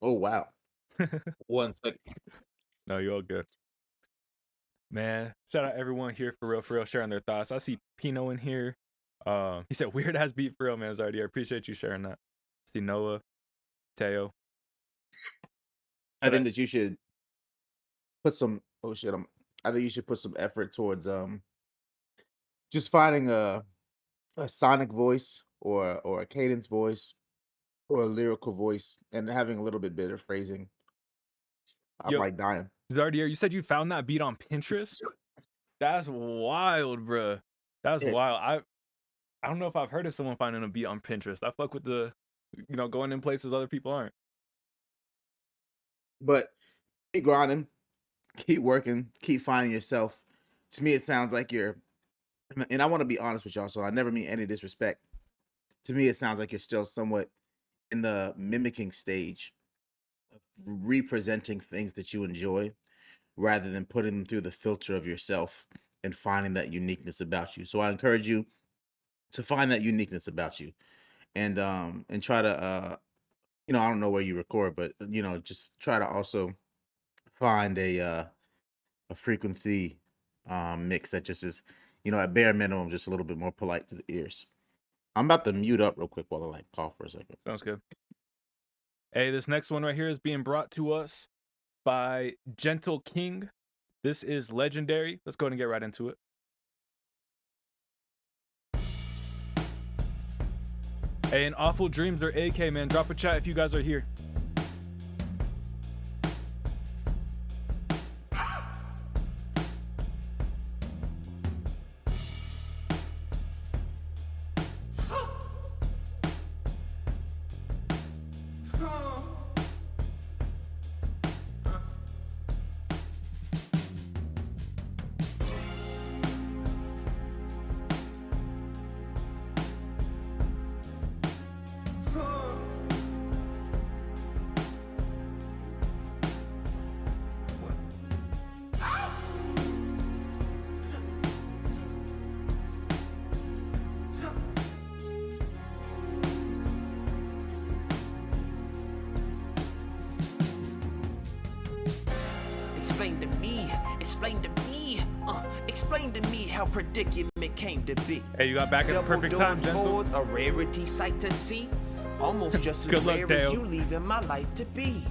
S1: oh wow, one second.
S2: No, you're all good. Man, shout out everyone here for real, sharing their thoughts. I see Pino in here. He said weird ass beat for real, man. Zardy, I appreciate you sharing that. See Noah, Teo.
S1: I think that you should put some. Oh shit! I think you should put some effort towards just finding a sonic voice or a cadence voice or a lyrical voice and having a little bit better phrasing. I'm like dying.
S2: Zardier, you said you found that beat on Pinterest? That's wild, bruh. That's wild. I don't know if I've heard of someone finding a beat on Pinterest. I fuck with the, going in places other people aren't.
S1: But keep grinding, keep working, keep finding yourself. To me, it sounds like you're, and I want to be honest with y'all, so I never mean any disrespect. To me, it sounds like you're still somewhat in the mimicking stage of representing things that you enjoy rather than putting them through the filter of yourself and finding that uniqueness about you. So I encourage you to find that uniqueness about you and try to I don't know where you record, but just try to also find a frequency mix that just is, at bare minimum, just a little bit more polite to the ears. I'm about to mute up real quick while I cough for a second.
S2: Sounds good. Hey, this next one right here is being brought to us by Gentle King. This is Legendary. Let's go ahead and get right into it. Hey, and Awful Dreams or AK, man, drop a chat if you guys are here.
S6: Explain to me how predicament came to be.
S2: Hey, you got back at the perfect time, Gentle.
S6: Fords, a rarity sight to see. Almost just as rare as you leaving my life to be.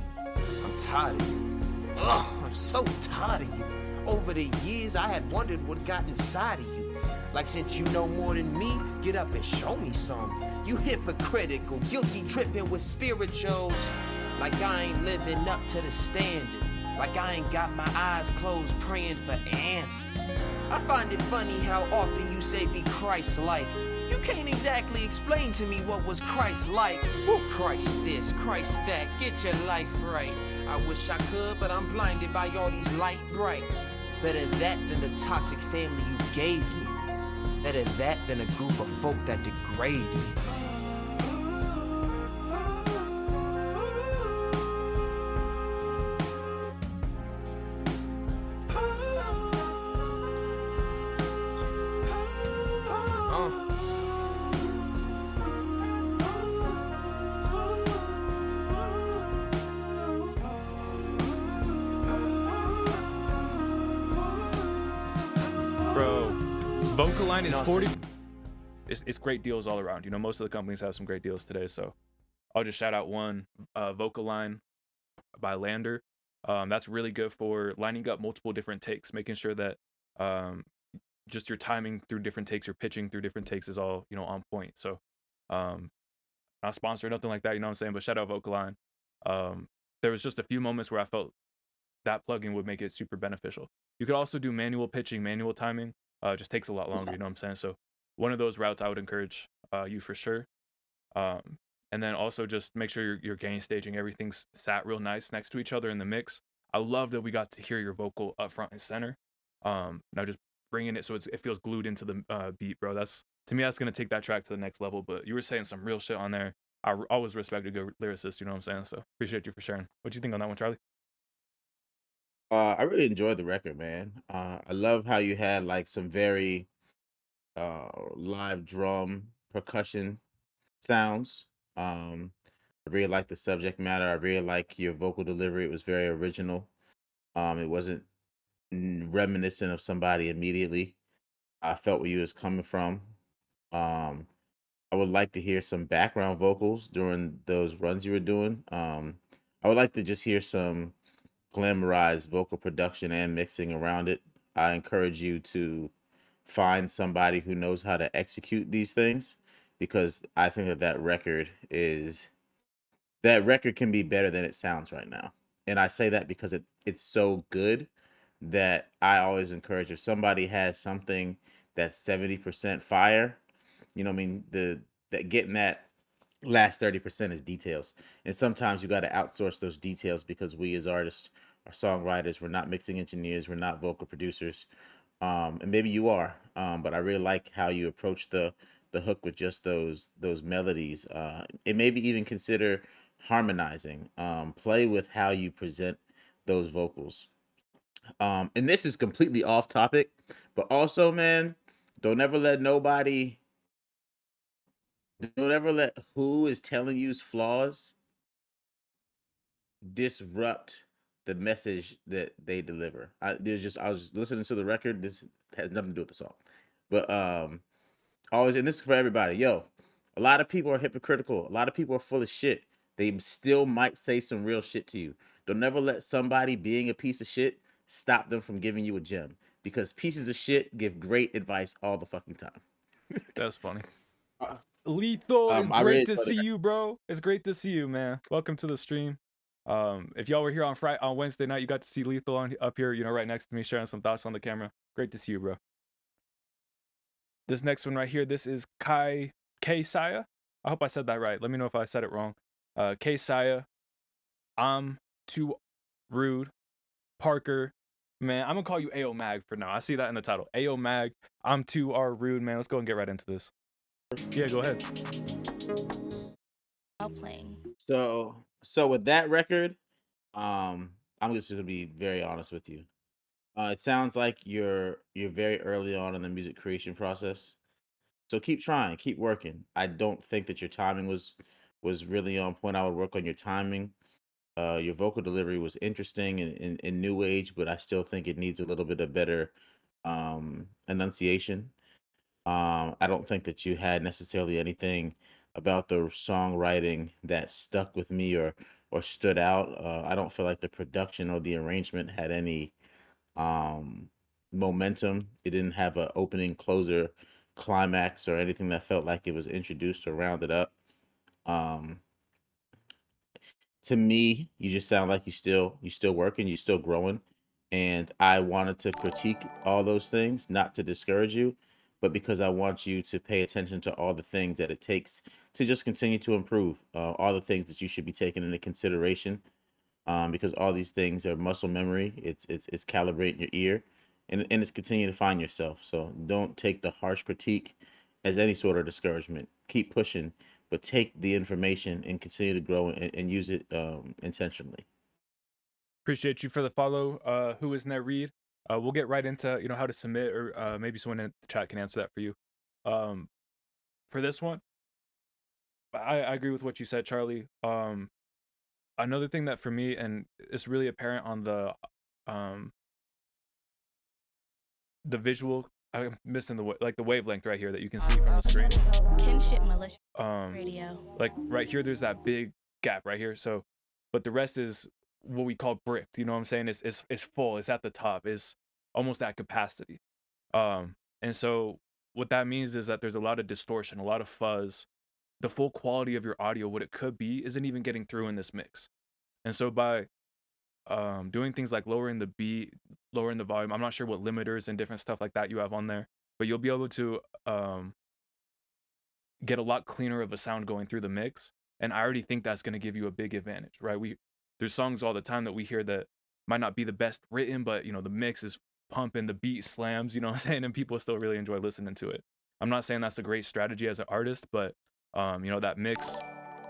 S6: I'm tired of you. Ugh, I'm so tired of you. Over the years, I had wondered what got inside of you. Like, since you know more than me, get up and show me some. You hypocritical, guilty tripping with spirituals. Like I ain't living up to the standard. Like I ain't got my eyes closed praying for answers. I find it funny how often you say be Christ-like. You can't exactly explain to me what was Christ-like. Well, Christ this, Christ that, get your life right. I wish I could, but I'm blinded by all these light brights. Better that than the toxic family you gave me. Better that than a group of folk that degrade me.
S2: vocal line is
S6: No,
S2: 40. It's great deals all around. You know, most of the companies have some great deals today. So I'll just shout out one, vocal line by Lander. That's really good for lining up multiple different takes, making sure that just your timing through different takes, your pitching through different takes is all, you know, on point. So not sponsored, nothing like that, you know what I'm saying? But shout out vocal line. There was just a few moments where I felt that plugin would make it super beneficial. You could also do manual pitching, manual timing. Just takes a lot longer, you know what I'm saying? So one of those routes I would encourage you for sure. And then also just make sure your gain staging, everything's sat real nice next to each other in the mix. I love that we got to hear your vocal up front and center. Now just bringing it so it feels glued into the beat, bro. That's, to me, that's gonna take that track to the next level. But you were saying some real shit on there. I always respect a good lyricist, you know what I'm saying? So appreciate you for sharing. What do you think on that one, Charlie?
S1: I really enjoyed the record, man. I love how you had like some very live drum percussion sounds. I really like the subject matter. I really like your vocal delivery. It was very original. It wasn't reminiscent of somebody immediately. I felt where you was coming from. Um, I would like to hear some background vocals during those runs you were doing. I would like to just hear some glamorized vocal production and mixing around it. I encourage you to find somebody who knows how to execute these things, because I think that record can be better than it sounds right now. And I say that because it's so good that I always encourage, if somebody has something that's 70% fire, you know what I mean, that getting that last 30% is details. And sometimes you got to outsource those details, because we as artists are songwriters, we're not mixing engineers, we're not vocal producers. And maybe you are, but I really like how you approach the hook with just those melodies. And maybe even consider harmonizing. Play with how you present those vocals. And this is completely off topic, but also, man, don't ever let nobody, don't ever let who is telling you's flaws disrupt the message that they deliver. I was just listening to the record. This has nothing to do with the song, but always, and this is for everybody. Yo, a lot of people are hypocritical. A lot of people are full of shit. They still might say some real shit to you. Don't never let somebody being a piece of shit stop them from giving you a gem, because pieces of shit give great advice all the fucking time.
S2: That's funny.
S1: Uh,
S2: Lethal, it's
S1: I really
S2: great to
S1: enjoyed
S2: see
S1: it.
S2: you, bro. It's great to see you, man. Welcome to the stream. If y'all were here on Wednesday night, you got to see Lethal up here, you know, right next to me, sharing some thoughts on the camera. Great to see you, bro. This next one right here, this is K Saya. I hope I said that right. Let me know if I said it wrong. K Saya, I'm too rude. Parker, man, I'm gonna call you AO Mag for now. I see that in the title. AO Mag, I'm too rude, man. Let's go and get right into this. Yeah, go ahead.
S4: Playing.
S1: So with that record, I'm just gonna be very honest with you. It sounds like you're very early on in the music creation process. So keep trying, keep working. I don't think that your timing was really on point. I would work on your timing. Your vocal delivery was interesting and new age, but I still think it needs a little bit of better enunciation. I don't think that you had necessarily anything about the songwriting that stuck with me or stood out. I don't feel like the production or the arrangement had any um momentum. It didn't have a opening, closer, climax, or anything that felt like it was introduced or rounded up. Um to me, you just sound like you still working, you still growing. And I wanted to critique all those things, not to discourage you, but because I want you to pay attention to all the things that it takes to just continue to improve, all the things that you should be taking into consideration, because all these things are muscle memory. It's calibrating your ear, and it's continuing to find yourself. So don't take the harsh critique as any sort of discouragement. Keep pushing, but take the information and continue to grow and use it intentionally.
S2: Appreciate you for the follow. Who is that read? We'll get right into, you know, how to submit, or maybe someone in the chat can answer that for you. For this one, I agree with what you said, Charlie. Another thing that for me, and it's really apparent on the visual I'm missing the wavelength right here that you can see from the screen.
S7: Kinship Militia
S2: Um,
S7: Radio.
S2: like right here, there's that big gap right here. So, but the rest is what we call bricked. You know what I'm saying? It's full. It's at the top. It's almost at capacity. And so what that means is that there's a lot of distortion, a lot of fuzz. The full quality of your audio, what it could be, isn't even getting through in this mix. And so by doing things like lowering the beat, lowering the volume, I'm not sure what limiters and different stuff like that you have on there, but you'll be able to get a lot cleaner of a sound going through the mix. And I already think that's going to give you a big advantage, right? There's songs all the time that we hear that might not be the best written, but the mix is pumping, the beat slams, you know what I'm saying? And people still really enjoy listening to it. I'm not saying that's a great strategy as an artist, but that mix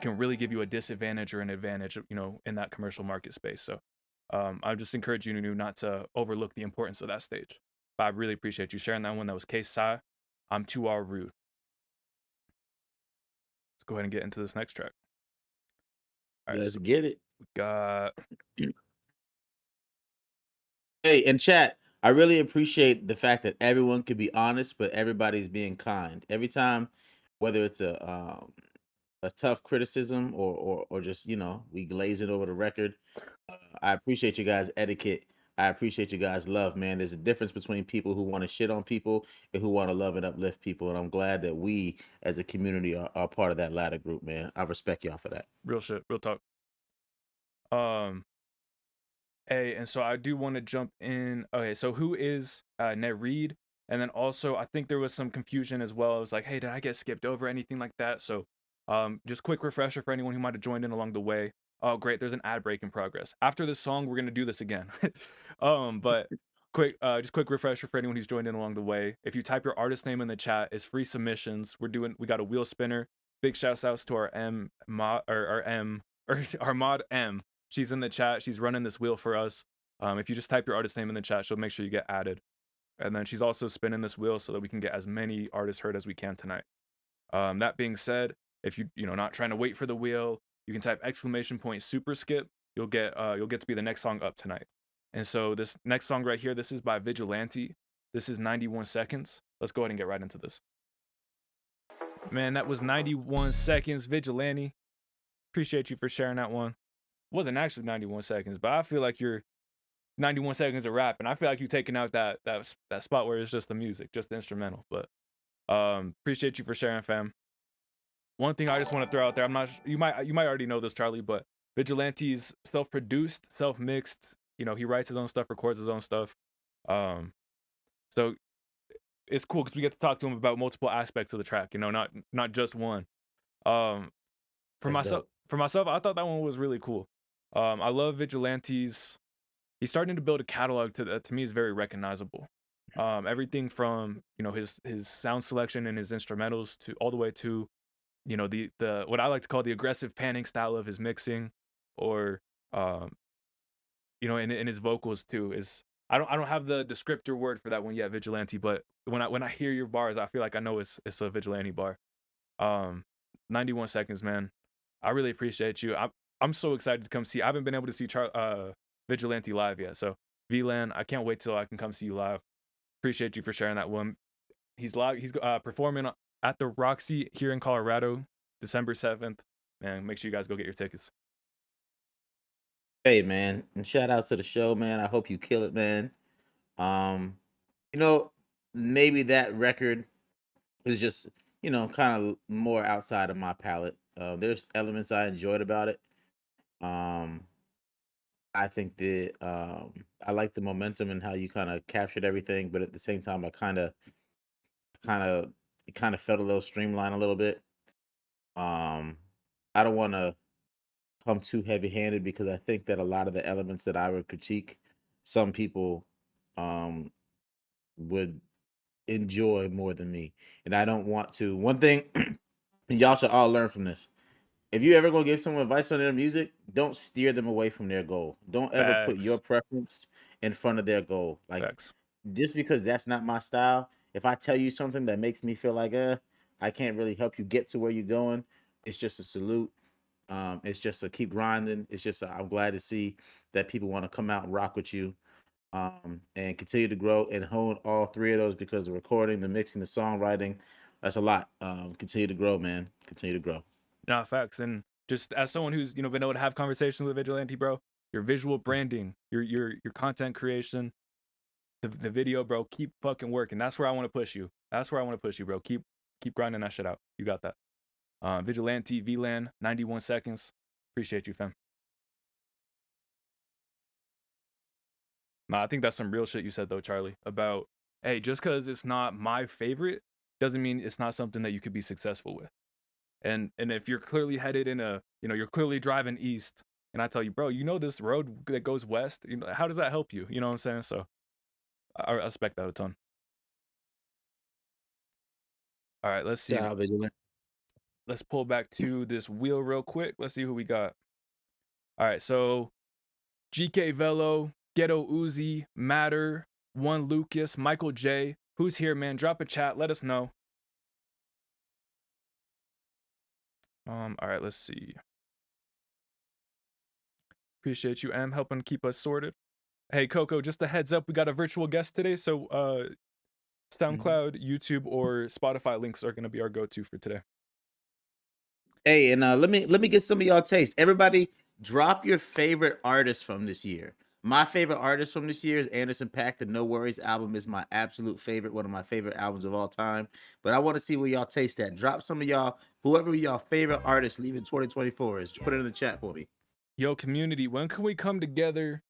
S2: can really give you a disadvantage or an advantage, in that commercial market space. So I just encourage you not to overlook the importance of that stage. But I really appreciate you sharing that one. That was Case Sai. I'm 2R Rude. Let's go ahead and get into this next track. All right,
S1: Let's get it.
S2: we got
S1: Hey, in chat, I really appreciate the fact that everyone can be honest, but everybody's being kind. Every time, whether it's a tough criticism or just we glaze it over the record. I appreciate you guys' etiquette. I appreciate you guys' love, man. There's a difference between people who want to shit on people and who want to love and uplift people, and I'm glad that we, as a community, are part of that latter group, man. I respect y'all for that.
S2: real shit, real talk. Hey, and so I do want to jump in. Okay, so who is Ned Reed? And then also, I think there was some confusion as well. I was like, hey, did I get skipped over anything like that? So just quick refresher for anyone who might have joined in along the way. Oh, great, there's an ad break in progress. After this song, we're gonna do this again. But just quick refresher for anyone who's joined in along the way. If you type your artist name in the chat, it's free submissions. We got a wheel spinner. Big shouts outs to our mod M. She's in the chat. She's running this wheel for us. If you just type your artist name in the chat, she'll make sure you get added. And then she's also spinning this wheel so that we can get as many artists heard as we can tonight. That being said, if you're not trying to wait for the wheel, you can type !super skip. You'll get to be the next song up tonight. And so this next song right here, this is by Vigilante. This is 91 seconds. Let's go ahead and get right into this. Man, that was 91 seconds, Vigilante. Appreciate you for sharing that one. Wasn't actually 91 seconds, but I feel like you're 91 seconds of rap, and I feel like you're taking out that spot where it's just the music, just the instrumental. But appreciate you for sharing, fam. One thing I just want to throw out there, you might already know this, Charlie, but Vigilante's self-produced, self-mixed. He writes his own stuff, records his own stuff. So it's cool because we get to talk to him about multiple aspects of the track. Not just one. For myself, I thought that one was really cool. I love Vigilante's. He's starting to build a catalog that to me is very recognizable. Everything from his sound selection and his instrumentals to all the way to the what I like to call the aggressive panning style of his mixing, or in his vocals too. Is I don't have the descriptor word for that one yet, Vigilante, but when I hear your bars, I feel like I know it's a Vigilante bar. 91 seconds, man. I really appreciate you. I'm so excited to come see. I haven't been able to see Vigilante live yet, so VLAN, I can't wait till I can come see you live. Appreciate you for sharing that one. He's live. He's performing at the Roxy here in Colorado, December 7th. Man, make sure you guys go get your tickets.
S1: Hey, man, and shout out to the show, man. I hope you kill it, man. Maybe that record is just kind of more outside of my palette. There's elements I enjoyed about it. I think that I like the momentum and how you kind of captured everything, but at the same time, it kind of felt a little streamlined a little bit. I don't want to come too heavy-handed because I think that a lot of the elements that I would critique, some people would enjoy more than me, and I don't want to. One thing, y'all should all learn from this. If you ever gonna give someone advice on their music, don't steer them away from their goal. Don't ever put your preference in front of their goal. Like, just because that's not my style, if I tell you something that makes me feel like I can't really help you get to where you're going, it's just a salute. It's just a keep grinding. It's just I'm glad to see that people want to come out and rock with you. and continue to grow and hone all three of those, because the recording, the mixing, the songwriting, that's a lot. Continue to grow, man. Continue to grow.
S2: Nah, facts. And just as someone who's been able to have conversations with Vigilante, bro, your visual branding, your content creation, the video, bro, keep fucking working. That's where I want to push you. That's where I want to push you, bro. Keep grinding that shit out. You got that. Vigilante VLAN 91 seconds. Appreciate you, fam. Nah, I think that's some real shit you said though, Charlie, about, hey, just because it's not my favorite doesn't mean it's not something that you could be successful with. And if you're clearly headed in you're clearly driving east, and I tell you, bro, this road that goes west, how does that help you? You know what I'm saying? So I respect that a ton. All right, let's see.
S1: Yeah,
S2: Let's pull back to this wheel real quick. Let's see who we got. All right, so GK Velo, Ghetto Uzi, Matter, One Lucas, Michael J. Who's here, man? Drop a chat. Let us know. All right, let's see. Appreciate you, M, helping keep us sorted. Hey, Coco, just a heads up, we got a virtual guest today, so SoundCloud, YouTube, or Spotify links are going to be our go-to for today.
S1: Hey, and let me get some of y'all taste. Everybody, drop your favorite artist from this year. My favorite artist from this year is Anderson .Paak. The No Worries album is my absolute favorite, one of my favorite albums of all time. But I want to see where y'all taste that. Drop some of y'all, whoever y'all favorite artist leaving 2024 is. Put it in the chat for me.
S2: Yo, community, when can we come together?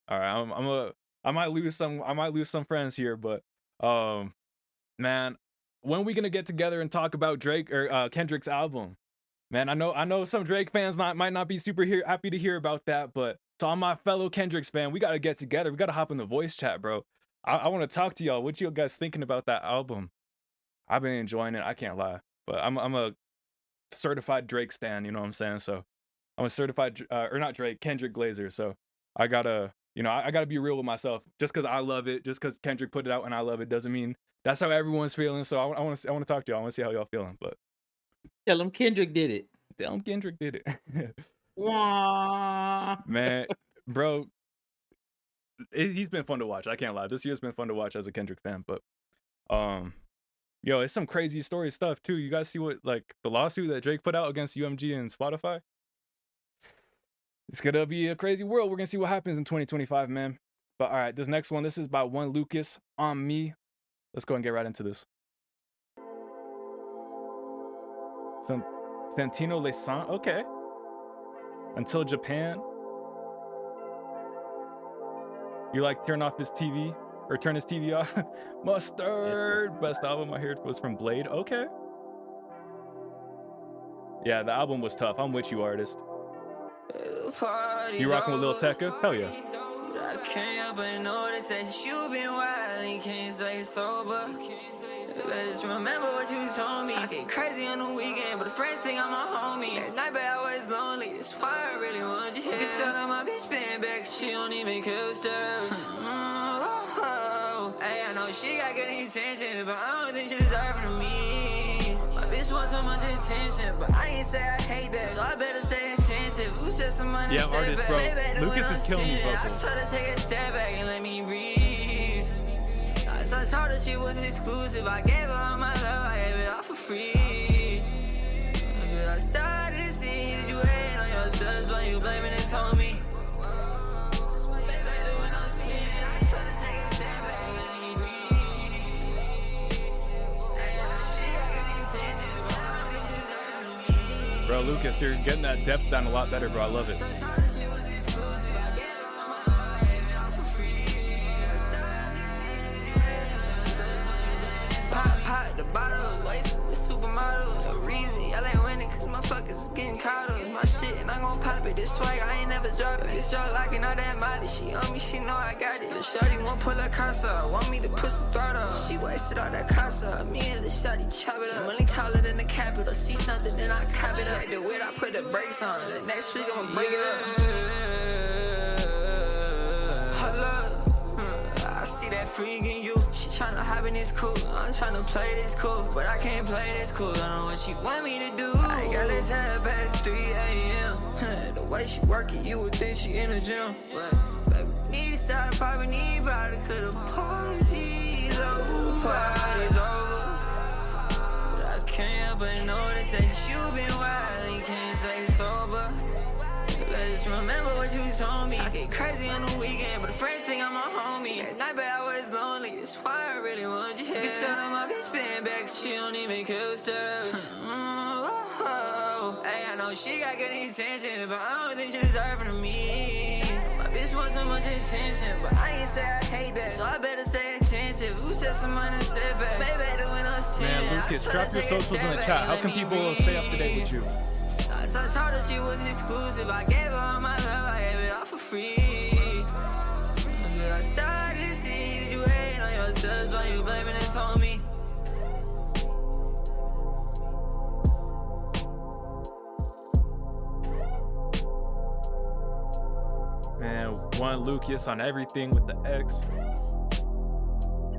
S2: All right, I might lose some friends here, but man, when are we gonna get together and talk about Drake or Kendrick's album? Man, I know some Drake fans might not be super happy to hear about that, but to all my fellow Kendrick's fan, we gotta get together. We gotta hop in the voice chat, bro. I want to talk to y'all. What you guys thinking about that album? I've been enjoying it. I can't lie, but I'm a certified Drake stan. You know what I'm saying? So I'm a certified or not Drake, Kendrick Glazer. So I gotta be real with myself. Just because I love it, just because Kendrick put it out and I love it, doesn't mean that's how everyone's feeling. So I want to talk to y'all. I want to see how y'all feeling. But
S1: tell them Kendrick did it.
S2: Tell him Kendrick did it.
S1: Wah.
S2: Man, bro, he's been fun to watch. I can't lie. This year's been fun to watch as a Kendrick fan. But yo, it's some crazy story stuff too. You guys see what, like, the lawsuit that Drake put out against UMG and Spotify? It's gonna be a crazy world. We're gonna see what happens in 2025, man. But all right, this next one, this is by One Lucas, On Me. Let's go and get right into this. Santino Lesan, okay. Until Japan. You like turn off his TV or turn his TV off? Mustard. Best album I heard was from Blade. Okay. Yeah, the album was tough. I'm with you, artist. You rocking with Lil Tecca? Hell yeah.
S3: I can't help but notice that you been wild and can't stay sober. Just remember what you told me. I get crazy on the weekend, but the friends think I'm a homie. At night, but I was lonely. That's why I really want you here. You can tell that my bitch been back, she don't even kill steps. Hey, I know she got good intentions, but I don't think she deserving of me. My bitch wants so much attention, but I ain't say I hate that, so I better stay attentive. Who's just some money?
S2: Yeah, artist, bro. Lucas is killing me, bro.
S3: I told her to take a step back and let me breathe. I told her she was exclusive. I gave her all my love, I gave it all for free. But I started to see that you hating on yourselves while you blaming this on me.
S2: Bro, Lucas, you're getting that depth down a lot better, bro. I love it.
S3: Pop the bottle, waste with supermodels. A reason y'all ain't winning, cause motherfuckers getting caught up. My shit, and I'm gon' pop it. This swag, I ain't never drop it. This drop locking all that molly. She on me, she know I got it. The shorty won't pull her casa. Want me to push the throttle. She wasted all that casa. Me and the shorty chop it up. I'm only taller than the capital. See something, then I cop it up. The wit, I put the brakes on. The next week, I'ma bring it up. Hold up. I see that freak in you. She tryna hop in this cool. I'm tryna play this cool, but I can't play this cool. I don't know what she want me to do. I got this half past 3 a.m. The way she work it, you would think she in the gym. But baby, need to stop popping these bottles. 'cause the party's over, party's over. But I can't help but notice that you been wild and you can't stay sober. Just remember what you told me. I get crazy on the weekend, but the friends think I'm a homie. At night, but I was lonely. That's why I really want you here. You can tell them my bitch been back, she don't even kill steps. Hey, I know she got good intentions, but I don't think she deserving of me. My bitch wants so much attention, but I ain't say I hate that, so I better stay attentive. It was just a minor setback. Maybe doing no sin.
S2: Man, Lucas, drop your socials in the chat. How can people stay up to date with you?
S3: I told her she was exclusive. I gave her all my love, I gave it all for free. I started to see that you hate on yourselves while you blaming this on me.
S2: Man, one Lucas on everything with the X.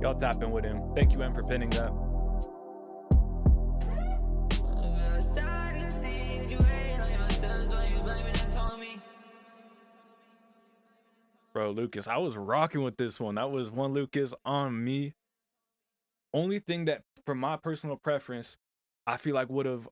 S2: Y'all tapping with him. Thank you, M, for pinning that.
S3: I started to see that you hate on yourselves while you blaming this on me.
S2: Bro, Lucas, I was rocking with this one. That was one Lucas on me. Only thing that, from my personal preference, I feel like would have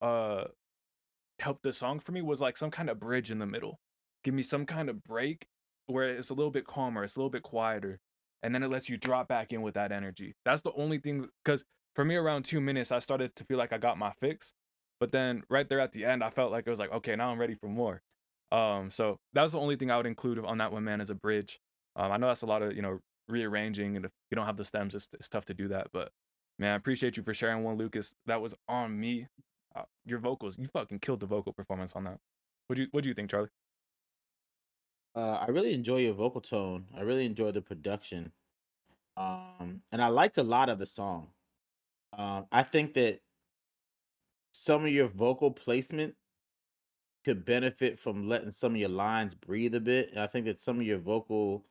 S2: helped the song for me was like some kind of bridge in the middle. Give me some kind of break where it's a little bit calmer, it's a little bit quieter, and then it lets you drop back in with that energy. That's the only thing, because for me around 2 minutes, I started to feel like I got my fix. But then right there at the end, I felt like it was like, okay, now I'm ready for more. So that was the only thing I would include on that one, man, as a bridge. I know that's a lot of, rearranging, and if you don't have the stems, it's tough to do that. But man, I appreciate you for sharing one, Lucas. That was on me. Your vocals, you fucking killed the vocal performance on that. What do you think, Charlie?
S1: I really enjoy your vocal tone. I really enjoy the production. And I liked a lot of the song. I think that some of your vocal placement could benefit from letting some of your lines breathe a bit. I think that some of your vocal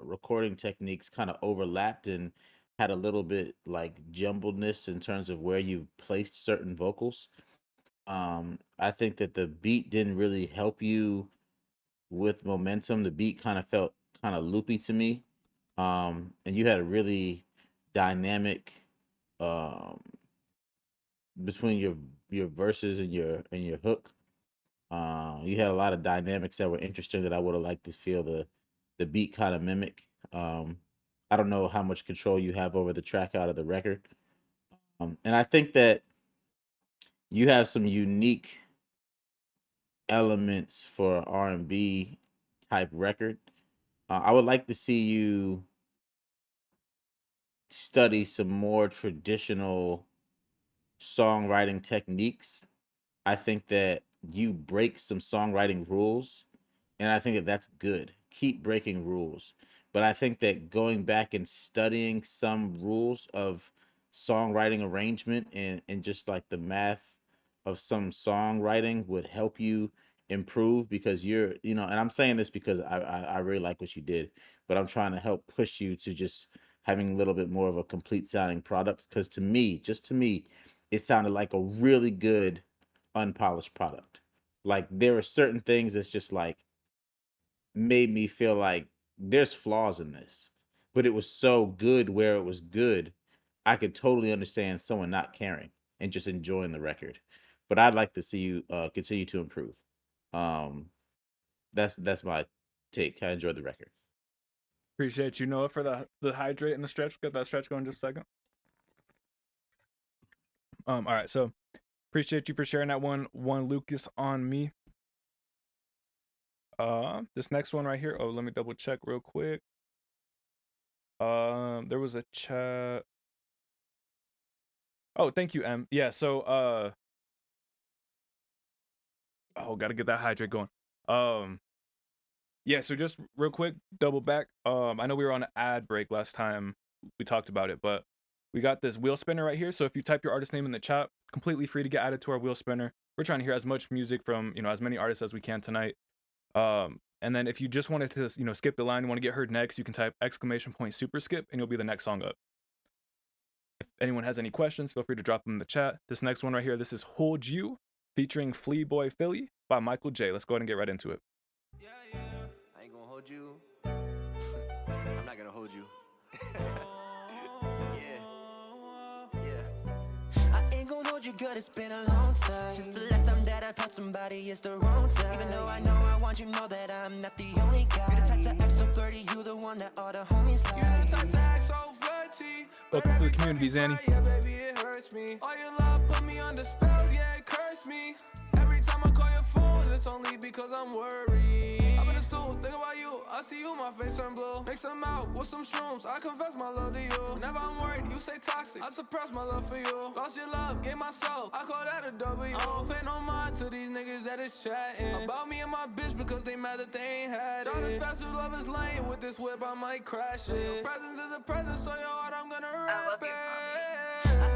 S1: recording techniques kind of overlapped and had a little bit like jumbledness in terms of where you placed certain vocals. I think that the beat didn't really help you with momentum. The beat kind of felt kind of loopy to me. And you had a really dynamic um between your verses and your hook. You had a lot of dynamics that were interesting that I would have liked to feel the beat kind of mimic. I don't know how much control you have over the track out of the record. And I think that you have some unique elements for R&B type record. I would like to see you study some more traditional songwriting techniques. I think that you break some songwriting rules, and I think that that's good. Keep breaking rules. But I think that going back and studying some rules of songwriting arrangement and just like the math of some songwriting would help you improve, because and I'm saying this because I really like what you did, but I'm trying to help push you to just having a little bit more of a complete sounding product, because to me, just to me, it sounded like a really good unpolished product. Like there are certain things that's just like made me feel like there's flaws in this, but it was so good where it was good. I could totally understand someone not caring and just enjoying the record. But I'd like to see you continue to improve. Um, that's my take. I enjoyed the record.
S2: Appreciate you, Noah, for the hydrate and the stretch. Get that stretch going just a second. All right, so appreciate you for sharing that one Lucas on me. This next one right here. Oh, let me double check real quick. There was a chat. Oh, thank you, M. Yeah, so gotta get that hydrate going. Yeah, so just real quick, double back. I know we were on an ad break last time we talked about it, but we got this wheel spinner right here. So if you type your artist name in the chat, completely free to get added to our wheel spinner. We're trying to hear as much music from, as many artists as we can tonight. And then if you just wanted to, skip the line, you want to get heard next, you can type !super skip and you'll be the next song up. If anyone has any questions, feel free to drop them in the chat. This next one right here, this is Hold You, featuring Flea Boy Philly by Michael J. Let's go ahead and get right into it.
S6: I ain't gonna hold you. gotta hold you. Yeah.
S3: I ain't gon' hold you, girl, it's been a long time since the last time that I've had somebody, it's the wrong time. Even though I know I want you, know that I'm not the only guy. You the type to act so flirty, you the one that all the homies like.
S6: You the type to act so flirty.
S2: Welcome to the community, Zanny.
S6: Yeah, baby, it hurts me. All your love put me under spells, yeah, it curse me. Every time I call your phone, it's only because I'm worried. I'm in the stool, think about you. I see you, my face turn blue. Mix them out with some shrooms. I confess my love to you. Whenever I'm worried, you say toxic. I suppress my love for you. Lost your love, gave myself. I call that a W. I don't pay no mind to these niggas that is chatting about me and my bitch because they mad that they ain't had it. Driving fast through love is lame. With this whip, I might crash it. Your presence is a present, so your heart, I'm gonna wrap it.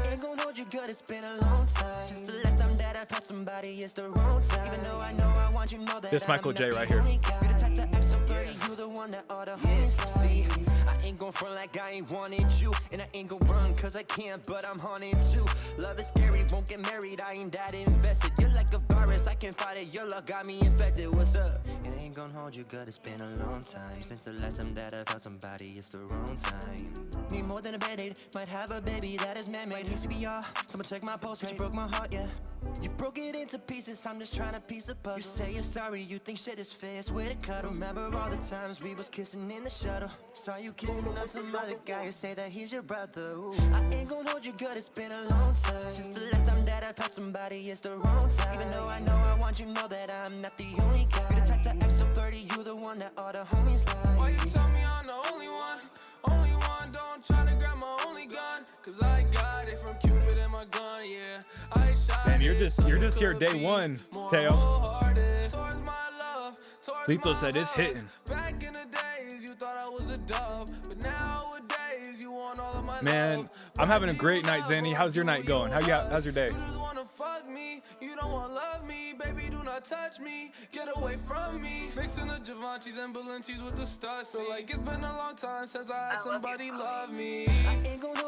S3: I ain't gon' hold you, girl, it's been a long time since the last time that I've had somebody, it's the wrong time. Even though I know I want you, know that
S2: This Michael
S3: I'm
S2: J
S3: not
S2: right
S3: the
S2: here.
S3: only guy. You the type to act so flirty, you the one that all the homies like.
S6: See, I ain't gon' front like I ain't wanted you. And I ain't gon' run cause I can't, but I'm haunted too. Love is scary, won't get married, I ain't that invested. You're like a virus, I can't fight it, your luck got me infected, what's up?
S3: It ain't gon' hold you, girl, it's been a long time since the last time that I've had somebody, it's the wrong time. Need more than a band-aid, might have a baby that is man-made. Needs to be all, someone check my pulse, cause you broke my heart, yeah. You broke it into pieces, I'm just trying to piece the puzzle. You say you're sorry, you think shit is fair, swear to cuddle. Remember all the times we was kissing in the shuttle. Saw you kissing on some other guy, you say that he's your brother. Ooh. I ain't gon' hold you, girl, it's been a long time since the last time that I've had somebody, it's the wrong time. Even though I know I want you, know that I'm not the only guy. You the type to act so flirty, you the one that all the homies like.
S6: Why you tell me I'm the only one? Only one, don't try to grab my only gun. Cause I got it from Cupid and my gun, yeah. I shot
S2: Man, you're
S6: it,
S2: just
S6: so
S2: you're
S6: it
S2: just here
S6: could
S2: day
S6: be
S2: one,
S6: more
S2: Teo.
S6: wholehearted. Towards my love, towards
S2: Lito
S6: my
S2: said it's
S6: hugs.
S2: hitting.
S6: Back in the days, you thought I was a dove. But nowadays, you want all of my
S2: Man,
S6: love.
S2: I'm having a
S6: But
S2: great
S6: do you
S2: night,
S6: love
S2: Zanny.
S6: or
S2: How's your
S6: do
S2: night going?
S6: you
S2: How's your day?
S6: You just wanna fuck me, you don't wanna love me. Baby, do not touch me, get away from me. Mixing the Givenchy's and Balenci's with the stars. So like, it's been a long time since I had somebody love me.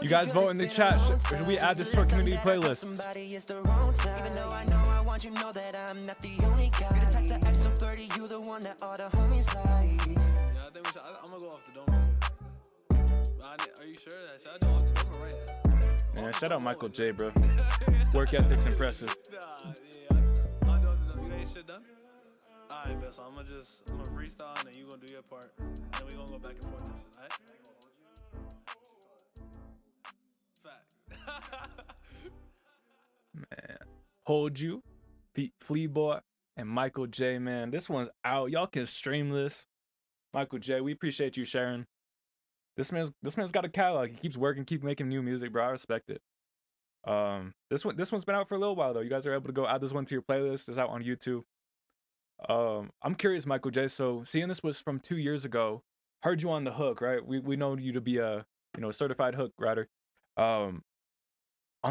S2: You guys vote in the chat. Should we add this to our community playlist?
S3: Somebody, it's the wrong time. Even though I know I want you, know that I'm not the only guy. You the type to act so flirty, you the one that all the homies like.
S6: Yeah, I think we should, I'm gonna go off the dome. Are you sure that should I go off the dome or right?
S2: Man, shout out Michael J, bro. Work ethic's impressive.
S6: Nah, yeah, I'll do off the dome. You ain't shit done? Alright, bet, so I'm gonna freestyle and then you gonna do your part. And then we gonna go back and forth and shit, alright? Fact.
S2: Man, Hold You, Flea Boy, and Michael J. Man, this one's out. Y'all can stream this. Michael J, we appreciate you sharing. This man's got a catalog. He keeps working, keep making new music, bro. I respect it. This one's been out for a little while though. You guys are able to go add this one to your playlist. It's out on YouTube. I'm curious, Michael J. So seeing this was from 2 years ago. Heard you on the hook, right? We know you to be a certified hook writer. On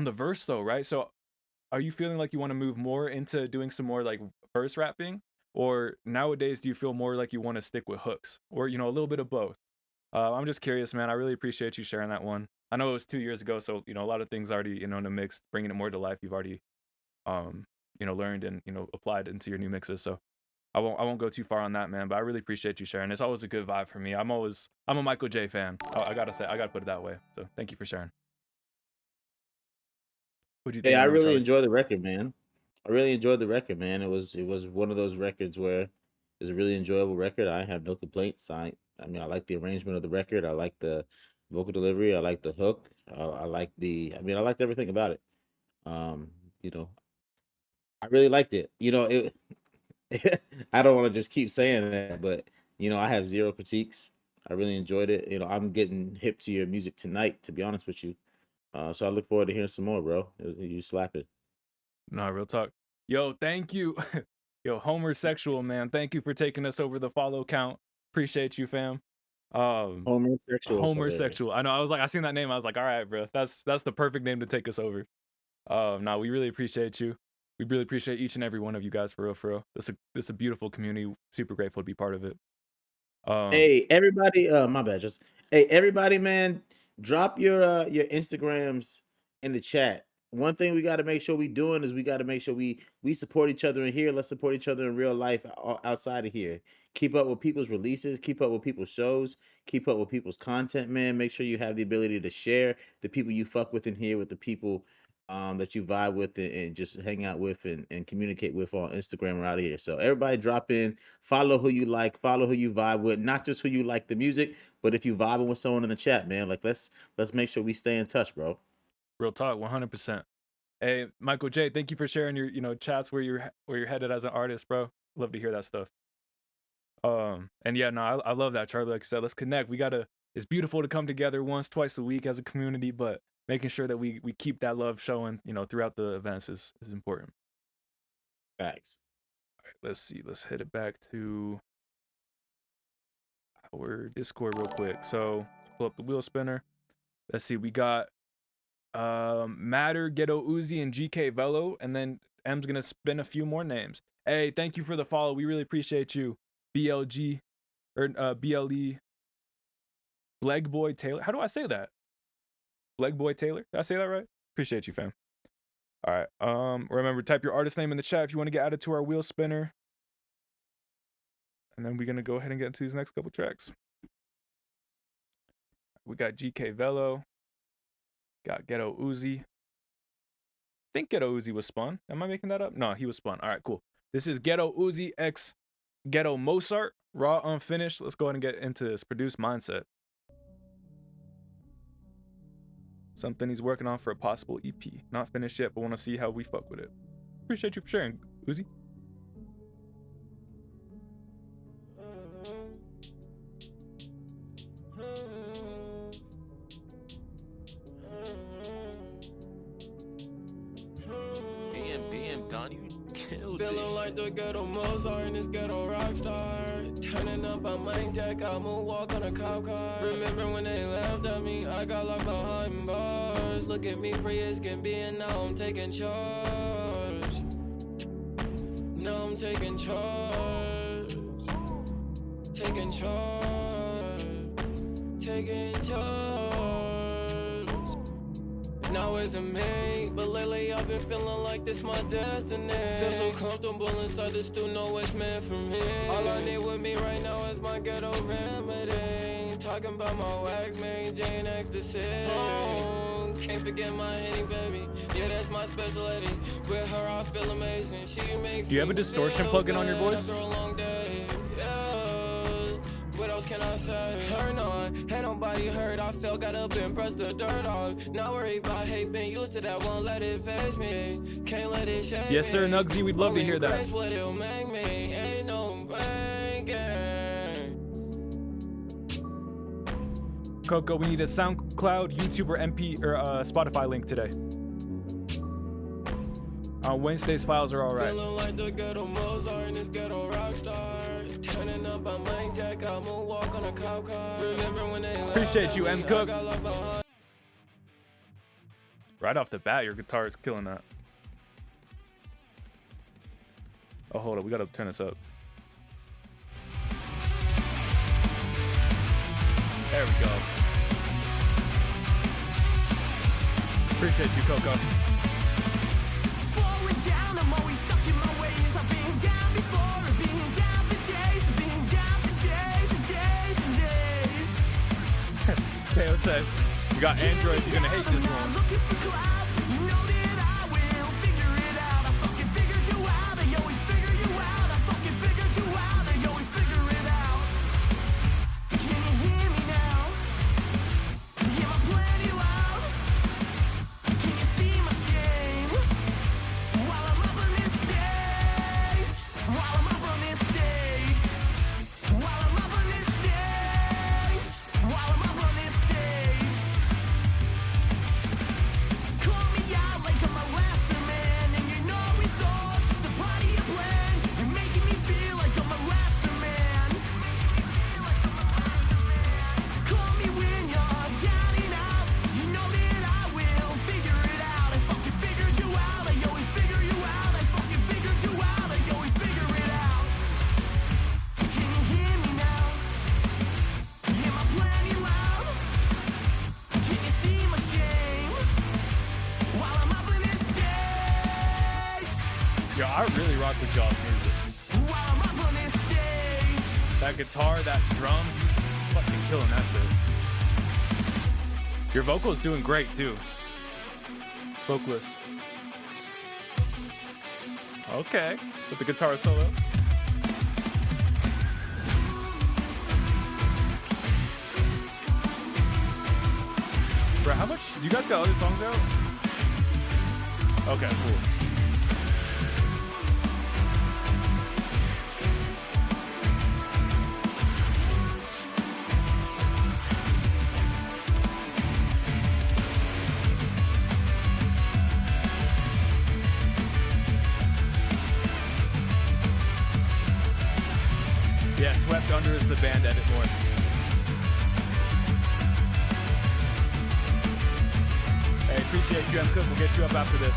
S2: the verse though, right? So are you feeling like you want to move more into doing some more like verse rapping, or nowadays do you feel more like you want to stick with hooks, or a little bit of both? I'm just curious, man. I really appreciate you sharing that one. I know it was 2 years ago, so a lot of things already in the mix, bringing it more to life. You've already learned and applied into your new mixes. So I won't go too far on that, man. But I really appreciate you sharing. It's always a good vibe for me. I'm a Michael J fan. I gotta put it that way. So thank you for sharing. What'd you think?
S1: Hey, I really
S2: Charlie?
S1: enjoyed the record, man. I really enjoyed the record, man. It was one of those records where it's a really enjoyable record. I have no complaints. I mean, I like the arrangement of the record. I like the vocal delivery. I like the hook. I liked everything about it. I really liked it. I don't want to just keep saying that, but I have zero critiques. I really enjoyed it. I'm getting hip to your music tonight, to be honest with you. So I look forward to hearing some more, bro. You slap it.
S2: No, real talk. Yo, thank you. Yo, Homer Sexual, man. Thank you for taking us over the follow count. Appreciate you, fam.
S1: Homer Sexual.
S2: Homer Sexual. I know. I seen that name. I was like, all right, bro. That's the perfect name to take us over. No, we really appreciate you. We really appreciate each and every one of you guys, for real, for real. This is a beautiful community. Super grateful to be part of it.
S1: Hey, everybody, my bad. Hey, everybody, man, drop your Instagrams in the chat. One thing we got to make sure we doing is we got to make sure we support each other in here. Let's support each other in real life outside of here. Keep up with people's releases, keep up with people's shows, keep up with people's content, man. Make sure you have the ability to share the people you fuck with in here with the people that you vibe with and just hang out with and communicate with on Instagram or out here. So everybody drop in, follow who you like, follow who you vibe with, not just who you like the music, but if you vibing with someone in the chat, man, like let's make sure we stay in touch, bro.
S2: Real talk, 100%. Hey, Michael J, thank you for sharing your, chats where you're headed as an artist, bro. Love to hear that stuff. And yeah, no, I love that, Charlie. Like I said, let's connect. It's beautiful to come together once, twice a week as a community, but making sure that we keep that love showing, throughout the events is important.
S1: Facts.
S2: All right, let's see. Let's head it back to our Discord real quick. So pull up the wheel spinner. Let's see. We got Matter, Ghetto Uzi, and GK Velo, and then M's gonna spin a few more names. Hey, thank you for the follow. We really appreciate you. BLG or BLE Bleg Boy Taylor. How do I say that? Bleg Boy Taylor. Did I say that right? Appreciate you, fam. All right. Remember, type your artist name in the chat if you want to get added to our wheel spinner. And then we're gonna go ahead and get into these next couple tracks. We got GK Velo. Got Ghetto Uzi. I think Ghetto Uzi was spun. Am I making that up? No, he was spun. All right, cool. This is Ghetto Uzi X Ghetto Mozart, raw unfinished. Let's go ahead and get into this. Produced Mindset. Something he's working on for a possible EP. Not finished yet, but want to see how we fuck with it. Appreciate you for sharing, Uzi.
S6: Damn, Don, you killed
S3: Feeling
S6: it.
S3: like the ghetto Mozart and this ghetto rock star. Turning up on my jack, I moonwalk on a cop car. Remember when they laughed at me, I got locked behind bars. Look at me free as can be and now I'm taking charge. Now I'm taking charge. Taking charge. Taking charge. Now it's a me, but lately I've been feeling like this my destiny. Feel so comfortable inside this still know what's meant for me. All I need with me right now is my ghetto remedy. Talking about my wax, Mary Jane ecstasy. Oh, can't forget my Henny baby. Yeah, that's my special lady. With her I feel amazing. She makes.
S2: Do you have a distortion plug-in on your voice?
S3: After a long day, yeah. What else can I say? Heard on, had nobody heard. I felt got up and brushed the dirt off. Not worried about hate, been used to that, won't let it phase me. Can't let it shake me.
S2: Yes, sir, Nugsy, we'd love to hear that.
S3: Grace, what it'll make me. Ain't no banking.
S2: Coco, we need a SoundCloud, YouTube, or MP or Spotify link today. On Wednesdays, files are all right.
S3: Feeling like the ghetto Mozart and this ghetto rock star. Turning up on my jack, I moonwalk on a cop car. Remember when they
S2: Appreciate you, M. Cook. Right off the bat, your guitar is killing that. Oh, hold up. We got to turn this up. There we go. Appreciate you, Coco. Teo says, you got Android, you're gonna hate this one. Yo, I really rock with y'all's music. That guitar, that drums, fucking killing that shit. Your vocal is doing great too. Vocalist. Okay, with the guitar solo. Bro, how much? You guys got other songs out? Okay, cool. Yeah, Swept Under is the band edit more. Hey, appreciate you, M. Cook. We'll get you up after this.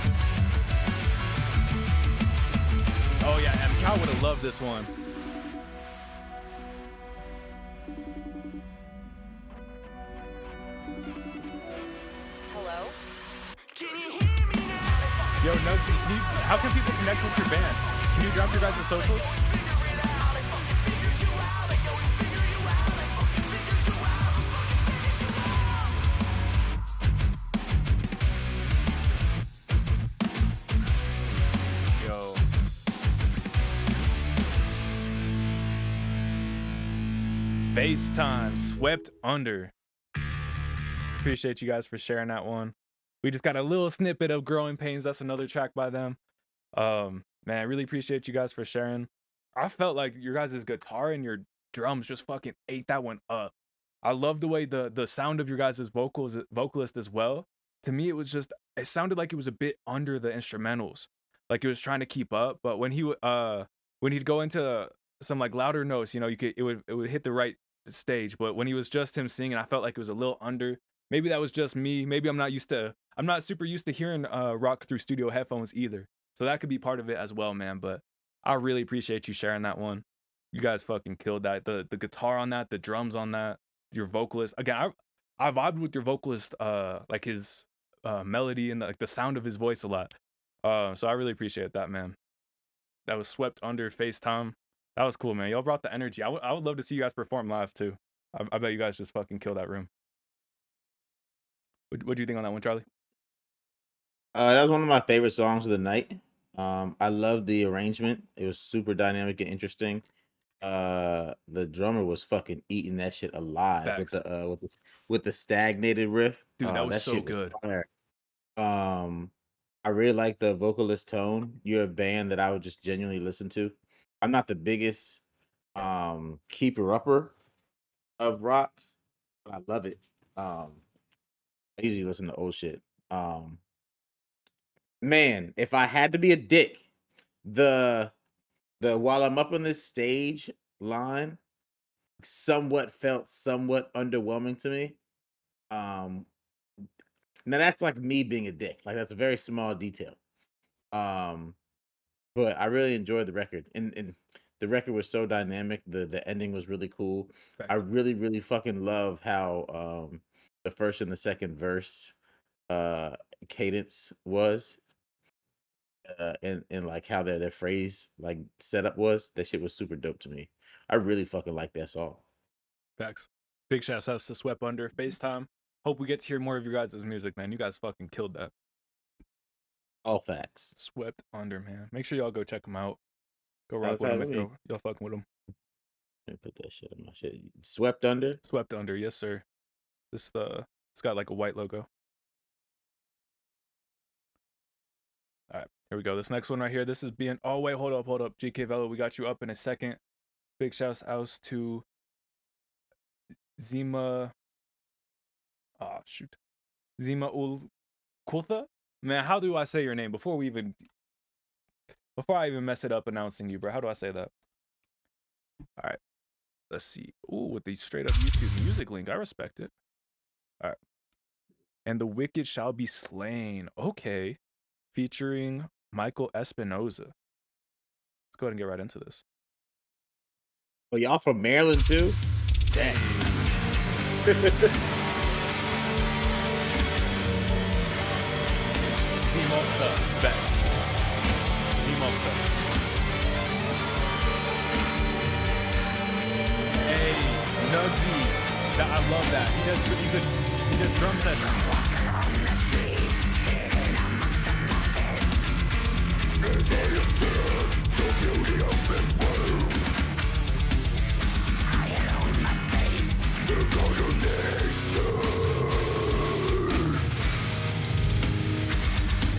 S2: Oh yeah, M. Cow would have loved this one.
S7: Hello?
S2: Yo, Nugsy, how can people connect with your band? Can you drop your guys' socials? Yo. FaceTime, Swept Under. Appreciate you guys for sharing that one. We just got a little snippet of Growing Pains. That's another track by them. Man, I really appreciate you guys for sharing. I felt like your guys' guitar and your drums just fucking ate that one up. I love the way the sound of your guys' vocalist as well. To me, it sounded like it was a bit under the instrumentals. Like it was trying to keep up, but when he'd go into some like louder notes, you know, it would hit the right stage. But when he was just him singing, I felt like it was a little under. Maybe that was just me. Maybe I'm not super used to hearing rock through studio headphones either. So that could be part of it as well, man. But I really appreciate you sharing that one. You guys fucking killed that. The guitar on that, the drums on that, your vocalist. Again, I vibed with your vocalist, like his melody and the sound of his voice a lot. So I really appreciate that, man. That was Swept Under, FaceTime. That was cool, man. Y'all brought the energy. I would love to see you guys perform live too. I bet you guys just fucking kill that room. What do you think on that one, Charlie?
S1: That was one of my favorite songs of the night. I love the arrangement. It was super dynamic and interesting. The drummer was fucking eating that shit alive.
S2: Facts.
S1: With the stagnated riff.
S2: Dude, that was so
S1: shit
S2: good.
S1: Fire. I really like the vocalist tone. You're a band that I would just genuinely listen to. I'm not the biggest keeper-upper of rock, but I love it. I usually listen to old shit. Man, if I had to be a dick, the while I'm up on this stage line felt somewhat underwhelming to me. Now that's like me being a dick. Like that's a very small detail. But I really enjoyed the record. And the record was so dynamic. The ending was really cool.
S2: Facts.
S1: I really, really fucking love how the first and the second verse cadence was. And like how their phrase like setup was. That shit was super dope to me. I really fucking like that song.
S2: Facts. Big shouts out to Swept Under, FaceTime. Hope we get to hear more of your guys' music, man. You guys fucking killed that.
S1: All facts.
S2: Swept Under, man. Make sure y'all go check them out. Go rock with them if y'all fucking with them.
S1: Let me put that shit on my shit. Swept Under?
S2: Swept Under, yes, sir. It's got like a white logo. All right, here we go. This next one right here. This is being. Oh wait, hold up. GK Velo, we got you up in a second. Big shouts out to Zima. Oh shoot, Zima Ul Kultha. Man, how do I say your name before I even mess it up announcing you, bro? How do I say that? All right, let's see. Ooh, with the straight up YouTube music link, I respect it. All right, and the wicked shall be slain. Okay. Featuring Michael Espinoza. Let's go ahead and get right into this.
S1: Oh, y'all from Maryland too? Dang.
S2: Nugsy. I love that. He does drum sessions.
S3: As I observe the beauty of this world, I alone must face the condemnation.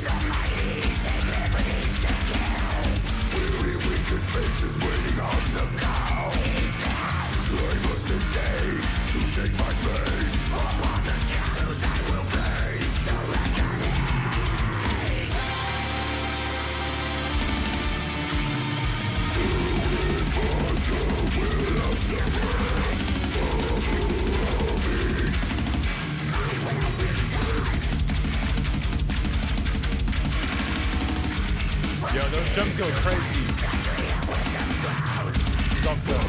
S3: The mighty take liberties to kill. Weary, wicked faces waiting on the call. I must engage to take my place. Upon the gallows I will face the reckoning.
S2: Yo, those jumps go crazy. Jump up.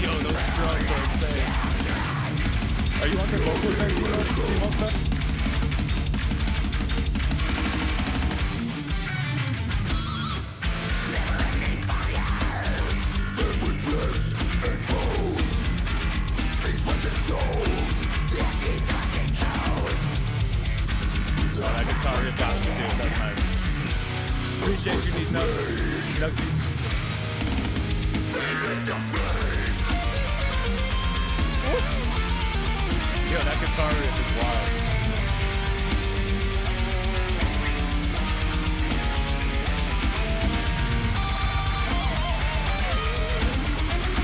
S2: Yo, those drums are insane. Are you on the vocals there, Timo? Oh, that guitar riff got me too. That's nice. Appreciate you, these nuts. Yo, that guitar riff is wild.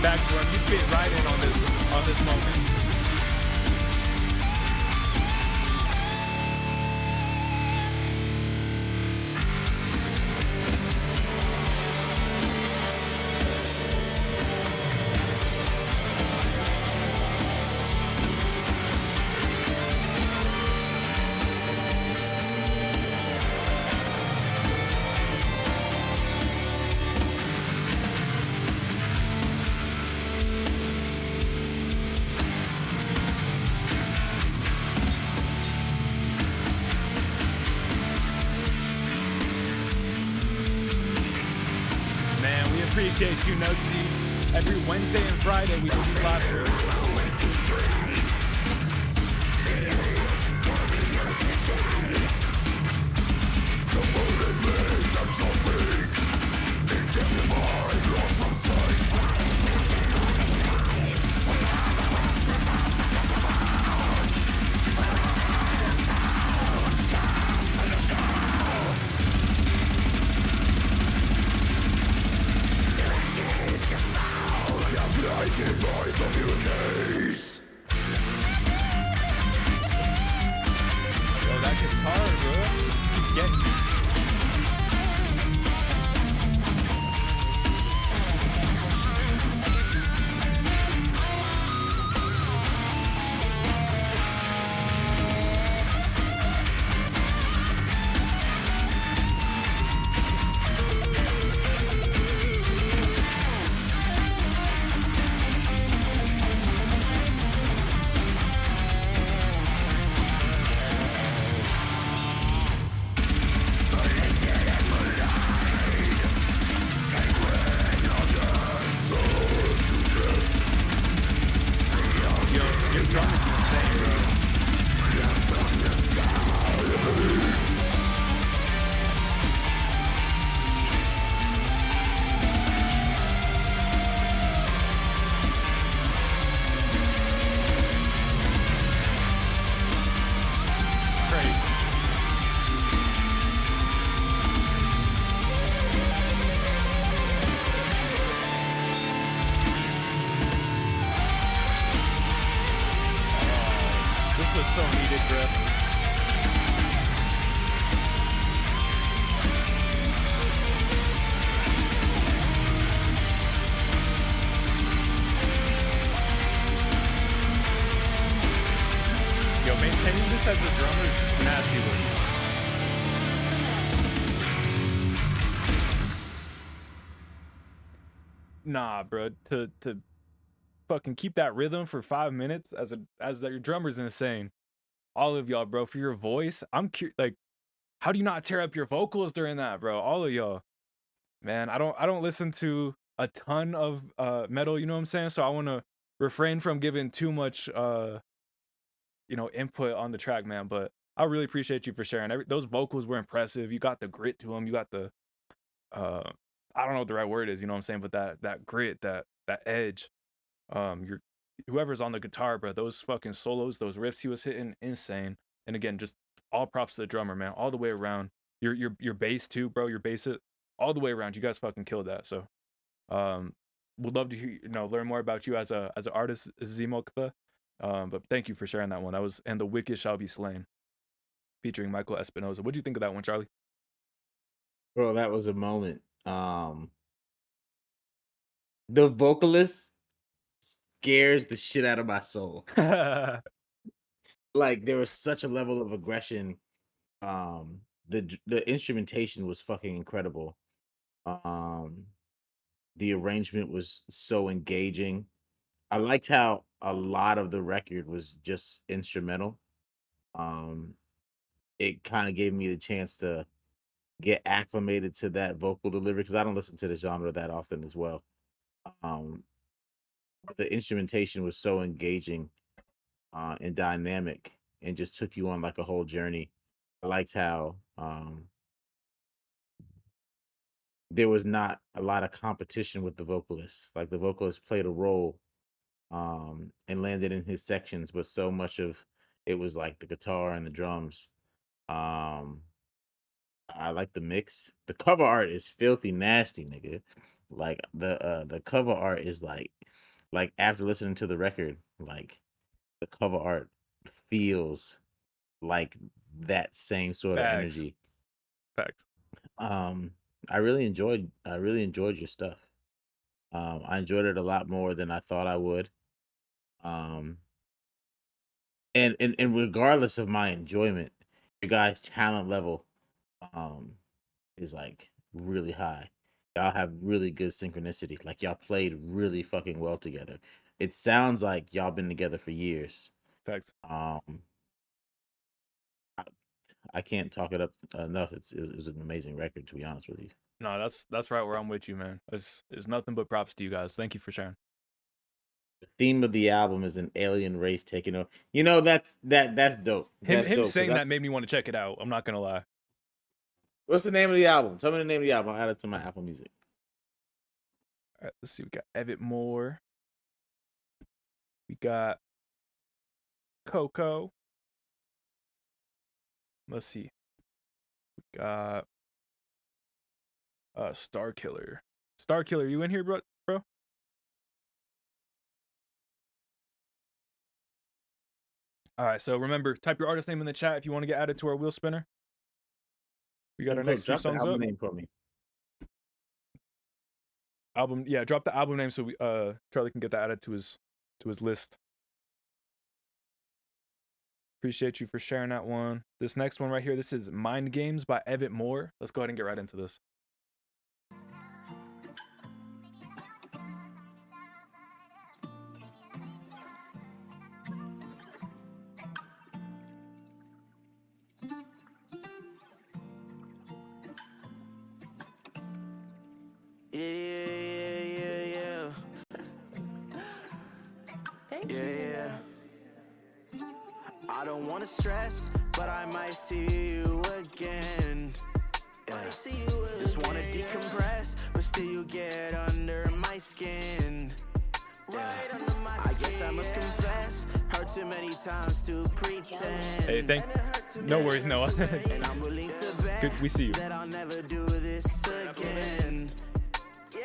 S2: Backstorm, you fit right in on this moment. Appreciate you, Nugsy. Every Wednesday and Friday we do these live streams. as a drummer is nasty work. Nah, bro. To fucking keep that rhythm for 5 minutes as your drummer's insane. All of y'all, bro, for your voice. I'm like, how do you not tear up your vocals during that, bro? All of y'all. Man, I don't listen to a ton of metal, you know what I'm saying? So I want to refrain from giving too much input on the track, man, but I really appreciate you for sharing. Those vocals were impressive. You got the grit to them. You got the I don't know what the right word is, you know what I'm saying, but that grit, that edge. Whoever's on the guitar, bro, those fucking solos, those riffs he was hitting, insane. And again, just all props to the drummer, man, all the way around. Your bass too, bro. Your bass, all the way around. You guys fucking killed that. So, would love to hear, learn more about you as an artist, Zimokta. But thank you for sharing that one. That was "And the Wicked Shall Be Slain," featuring Michael Espinosa. What'd you think of that one, Charlie?
S1: Bro, that was a moment. The vocalist scares the shit out of my soul. Like, there was such a level of aggression. The instrumentation was fucking incredible. The arrangement was so engaging. I liked how a lot of the record was just instrumental. It kind of gave me the chance to get acclimated to that vocal delivery because I don't listen to the genre that often as well. The instrumentation was so engaging and dynamic and just took you on like a whole journey. I liked how there was not a lot of competition with the vocalist. Like, the vocalist played a role and landed in his sections, but so much of it was like the guitar and the drums. I like the mix. The cover art is filthy nasty, nigga. Like, the cover art is like after listening to the record, like, the cover art feels like that same sort of energy.
S2: Facts.
S1: I really enjoyed your stuff. I enjoyed it a lot more than I thought I would. And regardless of my enjoyment, your guys' talent level is like really high. Y'all have really good synchronicity. Like, y'all played really fucking well together. It sounds like y'all been together for years.
S2: Facts.
S1: I can't talk it up enough. It was an amazing record, to be honest with you.
S2: No, that's right where I'm with you, man. It's nothing but props to you guys. Thank you for sharing.
S1: The theme of the album is an alien race taking over. That's dope. That's
S2: Him
S1: dope,
S2: saying that made me want to check it out. I'm not gonna lie.
S1: What's the name of the album? Tell me the name of the album. I'll add it to my Apple Music.
S2: All right, let's see. We got Evit Moore. We got Coco. Let's see. We got Star Killer. Star Killer, you in here, bro? All right, so remember, type your artist name in the chat if you want to get added to our wheel spinner. We got our next two songs up.
S1: Name for me.
S2: Drop the album name so we Charlie can get that added to his list. Appreciate you for sharing that one. This next one right here, this is Mind Games by Evit Moore. Let's go ahead and get right into this.
S6: Yeah.
S4: Thank you.
S6: Yeah. I don't wanna stress, but I might see you again. Yeah. Just wanna decompress, but still you get under my skin. Yeah. I guess I must confess, hurt too many times to pretend.
S2: Hey, no worries, Noah.
S6: And I'm willing to bet
S2: Good, we see you.
S6: that I'll never do this again. Yeah.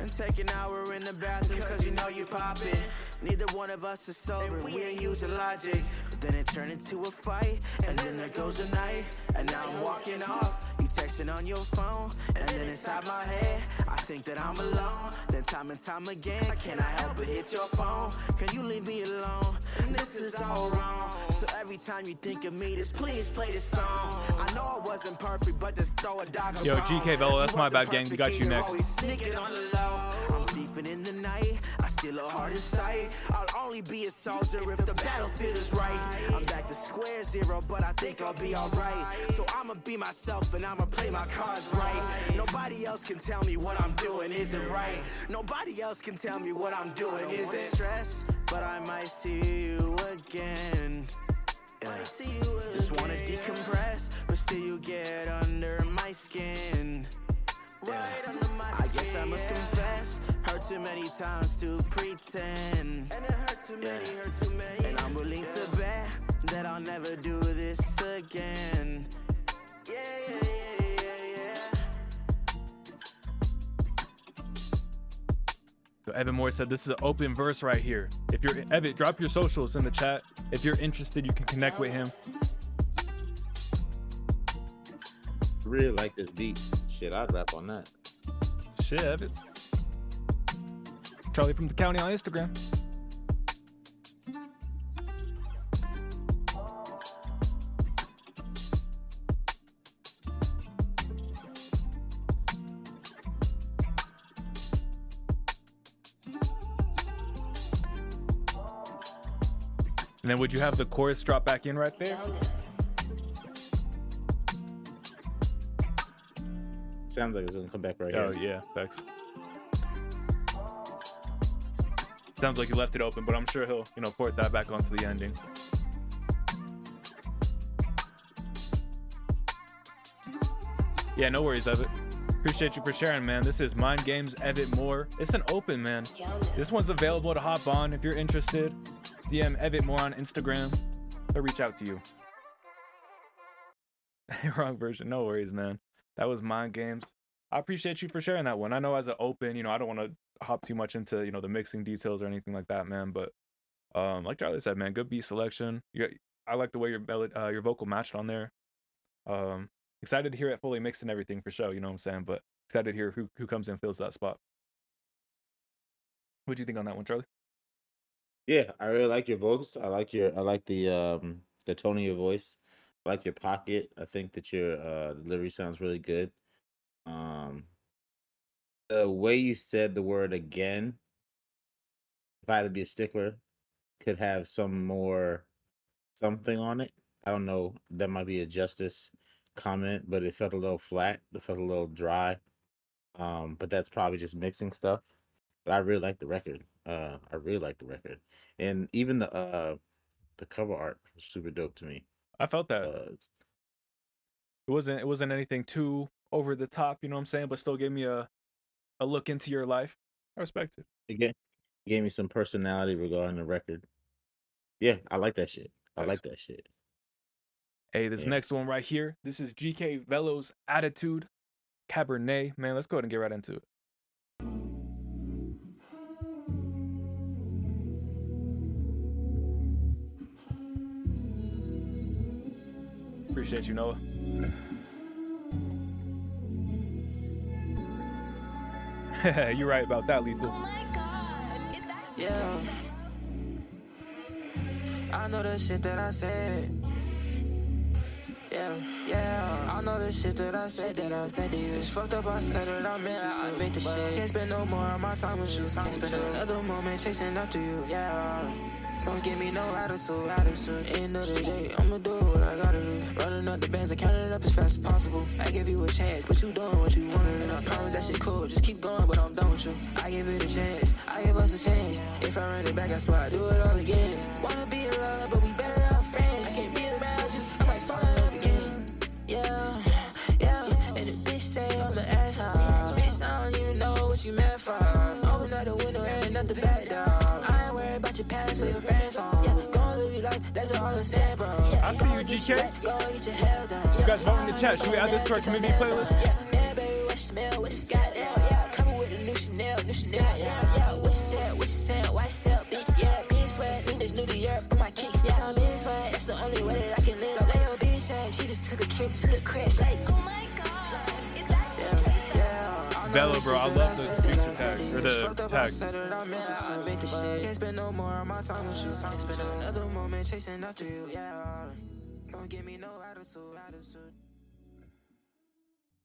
S6: And take an hour in the bathroom cause you know you poppin'. Neither one of us is sober, we ain't using logic. But then it turned into a fight, and then there goes a night. And now I'm walking off, you texting on your phone. And then inside my head, I think that I'm alone. Then time and time again, can I help but hit your phone? Can you leave me alone? And this is all wrong. So every time you think of me, just please play this song. I know I wasn't perfect, but just throw a dog.
S2: Yo, GK Velo, that's my bad, gang. We got you next.
S6: Sneaking on the low. I'm sleeping in the night. I still a heart in sight. I'll only be a soldier if the battlefield is right. I'm back to square zero, but I think I'll be alright. So I'ma be myself and I'ma play my cards right. Nobody else can tell me what I'm doing isn't right. Nobody else can tell me what I'm doing isn't stress, but I might see you again. Yeah. Just wanna decompress, but still you get under my skin. Yeah. I guess I must confess, hurt too many times to pretend. And it hurt too many, hurt too many. And I'm willing to bet that I'll never do this again. Yeah, yeah, yeah, yeah, yeah.
S2: So Evan Moore said this is an open verse right here. If you're Evan, drop your socials in the chat. If you're interested, you can connect with him.
S1: Really like this beat. Shit, I'd rap on that.
S2: Shit, Evan. Charlie from the Couny on Instagram. And then would you have the chorus drop back in right there?
S1: Sounds like it's gonna come back right
S2: Oh
S1: here.
S2: yeah, thanks. Sounds like he left it open, but I'm sure he'll, port that back onto the ending. Yeah, no worries, Evan. Appreciate you for sharing, man. This is Mind Games, Evan Moore. It's an open, man. This one's available to hop on if you're interested. DM Evan Moore on Instagram. They'll reach out to you. Wrong version. No worries, man. That was Mind Games. I appreciate you for sharing that one. I know as an open, I don't want to hop too much into, the mixing details or anything like that, man. But like Charlie said, man, good beat selection. I like the way your vocal matched on there. Excited to hear it fully mixed and everything for sure, you know what I'm saying? But excited to hear who comes in and fills that spot. What do you think on that one, Charlie?
S1: Yeah, I really like your voice. I like the tone of your voice. I like your pocket. I think that your delivery sounds really good. The way you said the word again, if I had to be a stickler, could have some more something on it. I don't know. That might be a Justus comment, but it felt a little flat. It felt a little dry. But that's probably just mixing stuff. But I really like the record. I really like the record, and even the cover art was super dope to me.
S2: I felt that it wasn't anything too over the top, you know what I'm saying, but still gave me a look into your life. I respect it.
S1: It gave me some personality regarding the record. Yeah, I like that shit. I like that shit.
S2: Hey, this next one right here, this is GK Velo's Attitude, Cabernet. Man, let's go ahead and get right into it. Appreciate you, Noah. You're right about that, Lethal.
S4: Oh my god, is that
S6: Yeah. I know the shit that I said. Yeah, I know the shit that I said to you. It's fucked up, I said it, I meant it to. I made the shit. Can't spend no more of my time with you. Can't spend another moment chasing after you. Yeah. Don't give me no attitude. End of the day, I'ma do what I gotta do. Running up the bands, I count it up as fast as possible. I give you a chance, but you doing what you wanted. And I promise that shit cool, just keep going, but I'm done with you. I give it a chance, I give us a chance. If I run it back, I swear I do it all again. Wanna be in love, but we better off friends. Can't be around you, I might fall in love again. Yeah. And the bitch say I'm an asshole. Bitch, I don't even know what you meant for. Open up the window, airing up the back door. I ain't worried about your past or your friends home. Yeah, gon' live your life, that's all I'm saying, bro.
S2: I see you, GK.
S6: Go get your hell done.
S2: You guys vote in the chat. Should we add this to our community playlist?
S6: Yeah, baby, what you smell, what you got there? Yeah, cover with a new Chanel. Yeah, what you said, why sell, bitch? Yeah, bitch, sweat, this new to Europe, but my kicks, yeah, I'm in sweat. That's the only way that I can live. So lay your bitch ass, she just took a trip to the crash, like,
S4: oh my god, is that
S6: yeah, I
S2: Bello, bro. I love the feature tag or the tag.
S3: Can't spend no more of my time with you. Can't spend another moment chasing after you. Yeah, don't give me no attitude.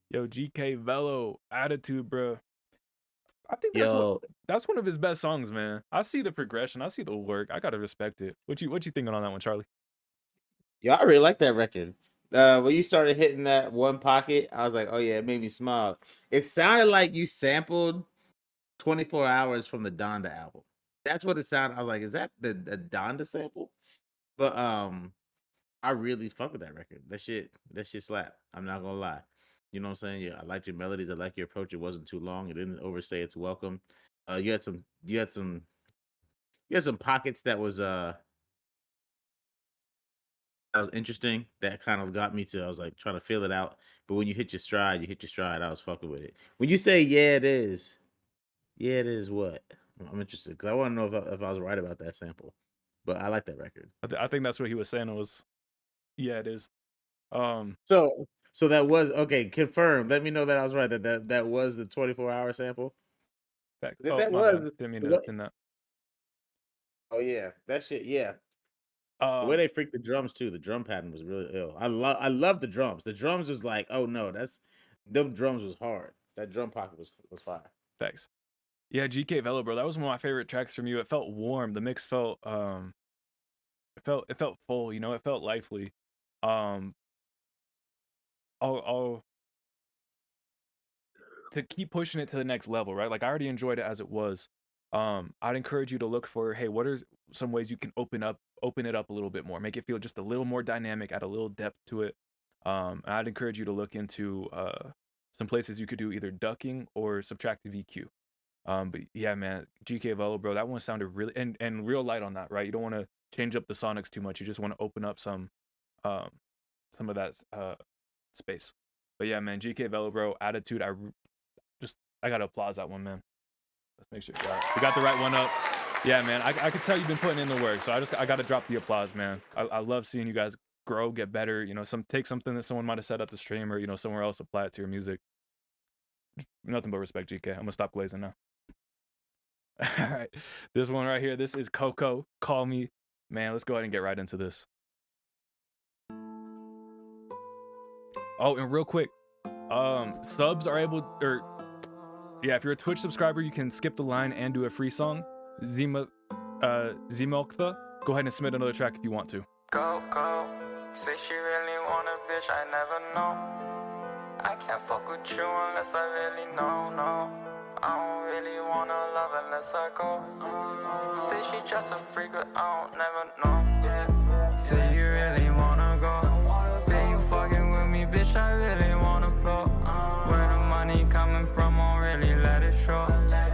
S2: Yo, GK Velo, Attitude, bro. I think
S1: Yo,
S2: that's one of his best songs, man. I see the progression, I see the work. I gotta respect it. What you thinking on that one, Charlie?
S1: I really like that record. When you started hitting that one pocket, I was like, oh yeah, it made me smile. It sounded like you sampled 24 Hours from the Donda album. That's what it sounded. I was like, is that the Donda sample? But I really fuck with that record. That shit slap. I'm not gonna lie. You know what I'm saying? Yeah, I liked your melodies. I like your approach. It wasn't too long. It didn't overstay its welcome. You had some pockets that was interesting. That kind of got me to. I was like trying to feel it out. But when you hit your stride, I was fucking with it. When you say yeah, it is what? I'm interested because I want to know if I was right about that sample. But I like that record.
S2: I think that's what he was saying. It was, yeah, it is.
S1: So that was okay. Confirmed. Let me know that I was right. That was the 24-hour sample.
S2: Facts.
S1: That
S2: Oh, my
S1: was
S2: bad. Didn't mean to in that.
S1: Oh yeah, that shit. Yeah. The way they freaked the drums too. The drum pattern was really ill. I love the drums. The drums was like, oh no, them drums was hard. That drum pocket was fire.
S2: Thanks. Yeah, GK Velo, bro. That was one of my favorite tracks from you. It felt warm. The mix felt it felt full, you know, it felt lively. I'll to keep pushing it to the next level, right? Like I already enjoyed it as it was. I'd encourage you to look for, hey, what are some ways you can open it up a little bit more, make it feel just a little more dynamic, add a little depth to it. I'd encourage you to look into some places you could do either ducking or subtractive EQ. But yeah, man, GK Velo, bro, that one sounded really and real light on that, right? You don't want to change up the sonics too much. You just want to open up some of that space. But yeah, man, GK Velo, bro, Attitude. I gotta applause that one, man. Let's make sure we got the right one up. Yeah, man, I could tell you've been putting in the work, so I gotta drop the applause, man. I love seeing you guys grow, get better. You know, take something that someone might have said at the stream or, you know, somewhere else, apply it to your music. Nothing but respect, GK. I'm gonna stop glazing now. All right, this one right here. This is Coco. Call Me, man. Let's go ahead and get right into this. Oh, and real quick, subs are able, or yeah, if you're a Twitch subscriber, you can skip the line and do a free song. Zimokta, go ahead and submit another track if you want to.
S3: Go, say she really want a bitch I never know. I can't fuck with you unless I really know, no. I don't really wanna love unless I go. Say she just a freak, but I don't never know. Say you really wanna go. Say you fucking with me, bitch, I really wanna flow. Where the money coming from, won't really let it show.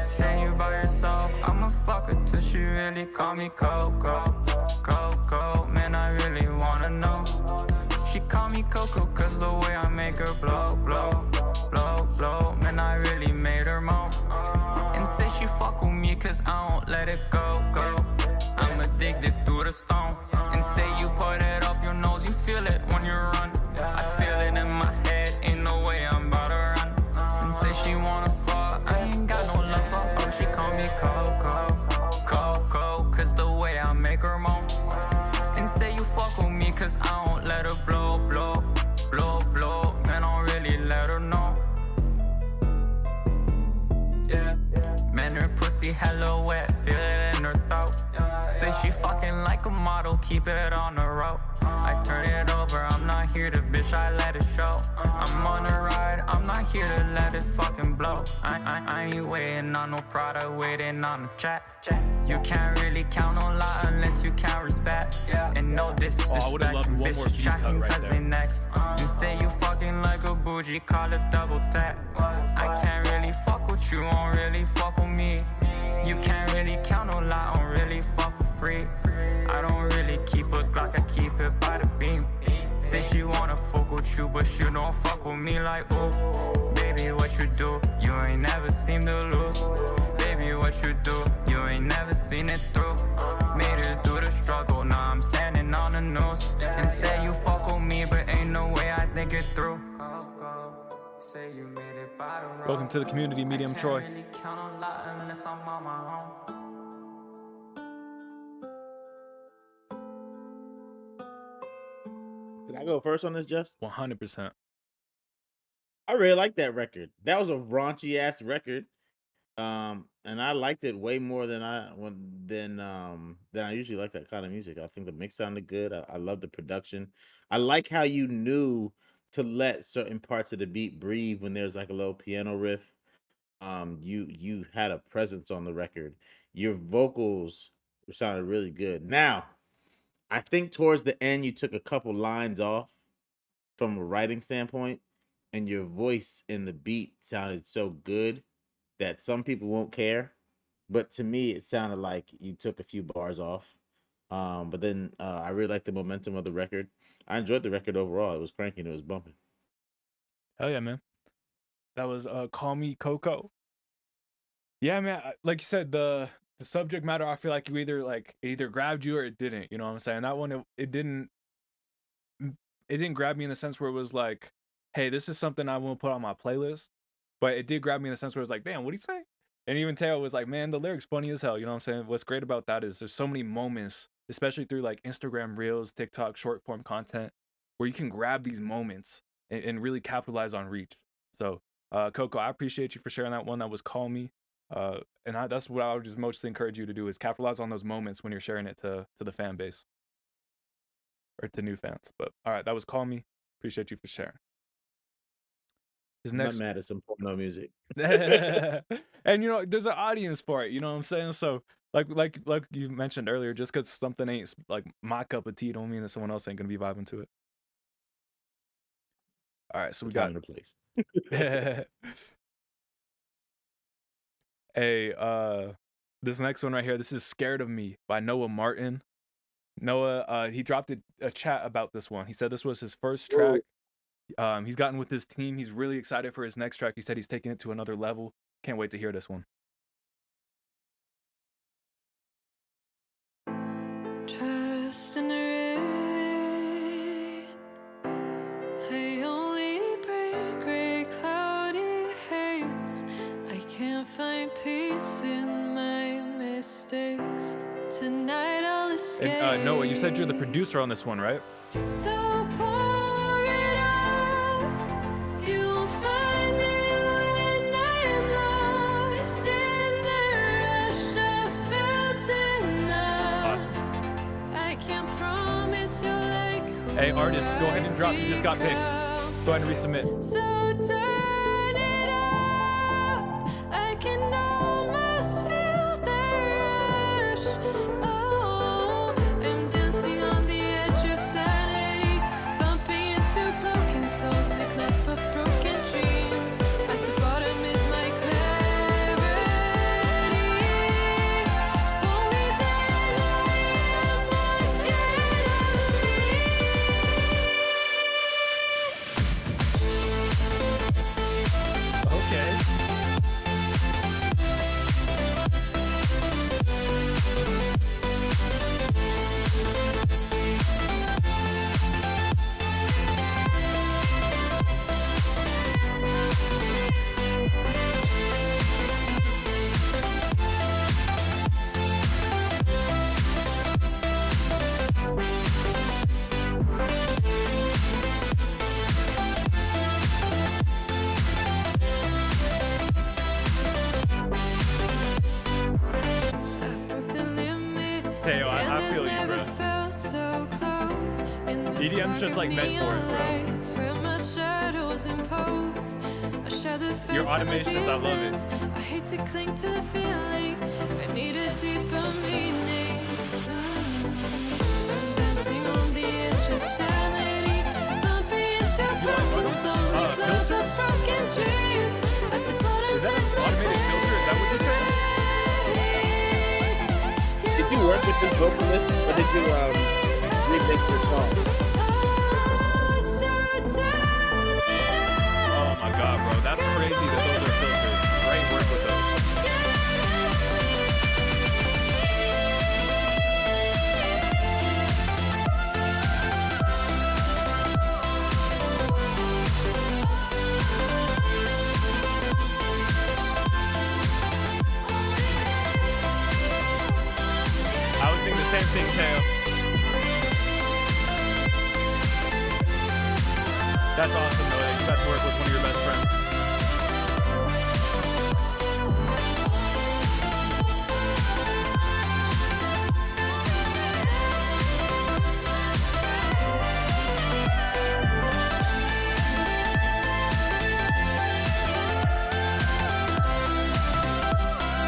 S3: Say you by yourself, I'ma fuck her till she really call me Coco. Coco, man, I really wanna know. She call me Coco cause the way I make her blow, blow, blow, blow. Man, I really made her moan. And say she fuck with me cause I don't let it go, go. I'm addicted through the stone. And say you put it up your nose, you feel it when you run. I feel it in my head, ain't no way I'm about to run. And say she wanna fuck, I ain't got no love for her. She call me Coco, Coco, cause the way I make her moan. And say you fuck with me cause I don't let her blow, blow, blow, blow. Man, I don't really let her know. Yeah, man, her pussy hella wet, feel it in her throat. Say she fucking like a model, keep it on the road. I turn it over, I'm not here to bitch, I let it show. I'm on a ride, I'm not here to let it fucking blow. I ain't waiting on no product, waiting on the chat. You can't really count on lot unless you can't respect. And no disrespect, bitches tracking cause they next. And say you fucking like a bougie, call it double tap. I can't really fuck with you, won't really fuck with me. You can't really count on lot, don't really fuck for free. I don't really keep a Glock, I keep it by the beam. Say she wanna fuck with you, but she don't fuck with me like, ooh. Baby, what you do? You ain't never seem to lose. Baby, what you do? You ain't never seen it through. Made it through the struggle, now I'm standing on the news. And say you fuck with me, but ain't no way I think it through.
S2: Welcome to the community, Medium Troy.
S1: Can I go first on this, Just?
S2: 100%.
S1: I really like that record. That was a raunchy ass record. And I liked it way more than I usually like that kind of music. I think the mix sounded good. I love the production. I like how you knew to let certain parts of the beat breathe when there's like a little piano riff. You had a presence on the record. Your vocals sounded really good. Now, I think towards the end you took a couple lines off from a writing standpoint, and your voice in the beat sounded so good that some people won't care. But to me, it sounded like you took a few bars off. But then I really liked the momentum of the record. I enjoyed the record overall. It was cranking. It was bumping.
S2: Hell yeah, man. That was Call Me Coco. Yeah, man. Like you said, the subject matter, I feel like it either grabbed you or it didn't. You know what I'm saying? That one, it didn't grab me in the sense where it was like, hey, this is something I want to put on my playlist. But it did grab me in the sense where it was like, damn, what'd he say? And even Teo was like, man, the lyrics funny as hell. You know what I'm saying? What's great about that is there's so many moments, especially through like Instagram Reels, TikTok, short form content, where you can grab these moments and really capitalize on reach. So, Coco, I appreciate you for sharing that one. That was Call Me. That's what I would just mostly encourage you to do is capitalize on those moments when you're sharing it to the fan base or to new fans. But all right, that was Call Me. Appreciate you for sharing.
S1: I'm not mad at some porno music.
S2: And you know, there's an audience for it, you know what I'm saying? So like you mentioned earlier, just because something ain't like my cup of tea don't mean that someone else ain't gonna be vibing to it. All right, so we got
S1: the place.
S2: Hey, this next one right here, this is Scared of Me by Noah Martin. Noah, he dropped a chat about this one. He said this was his first track. He's gotten with his team. He's really excited for his next track. He said he's taking it to another level. Can't wait to hear this one.
S8: Trust in the rain. I only break gray, cloudy haze. I can't find peace in my mistakes. Tonight I'll escape.
S2: And Noah, you said you're the producer on this one, right?
S8: So pour it out. You'll find me when I'm lost in the rush of fountain now.
S2: Awesome.
S8: I can't promise you'll like who
S2: Hey, artist, go ahead and drop. You just got picked. Go ahead and resubmit.
S8: So turn it up. I can almost feel the rush. Oh, I'm dancing on the edge of sanity, bumping into broken souls in a club of broken dreams. At the bottom is my clarity. Only then I am more scared of me.
S2: Okay. Teo, I feel you, bro. EDM's just like meant for it, bro. Your automations, I love it.
S8: I hate to cling to the feeling. I need a deeper meaning. I'm dancing on the edge of sanity, bumping into broken souls in clubs of broken dreams. At the bottom
S2: Is that an automated filter? Is that what you're saying?
S1: Did you work with this vocalist, or did you remix your song?
S2: Oh my god, bro. That's crazy that those are filters. Great work with those. That's awesome, though, that you got to work with one of your best friends.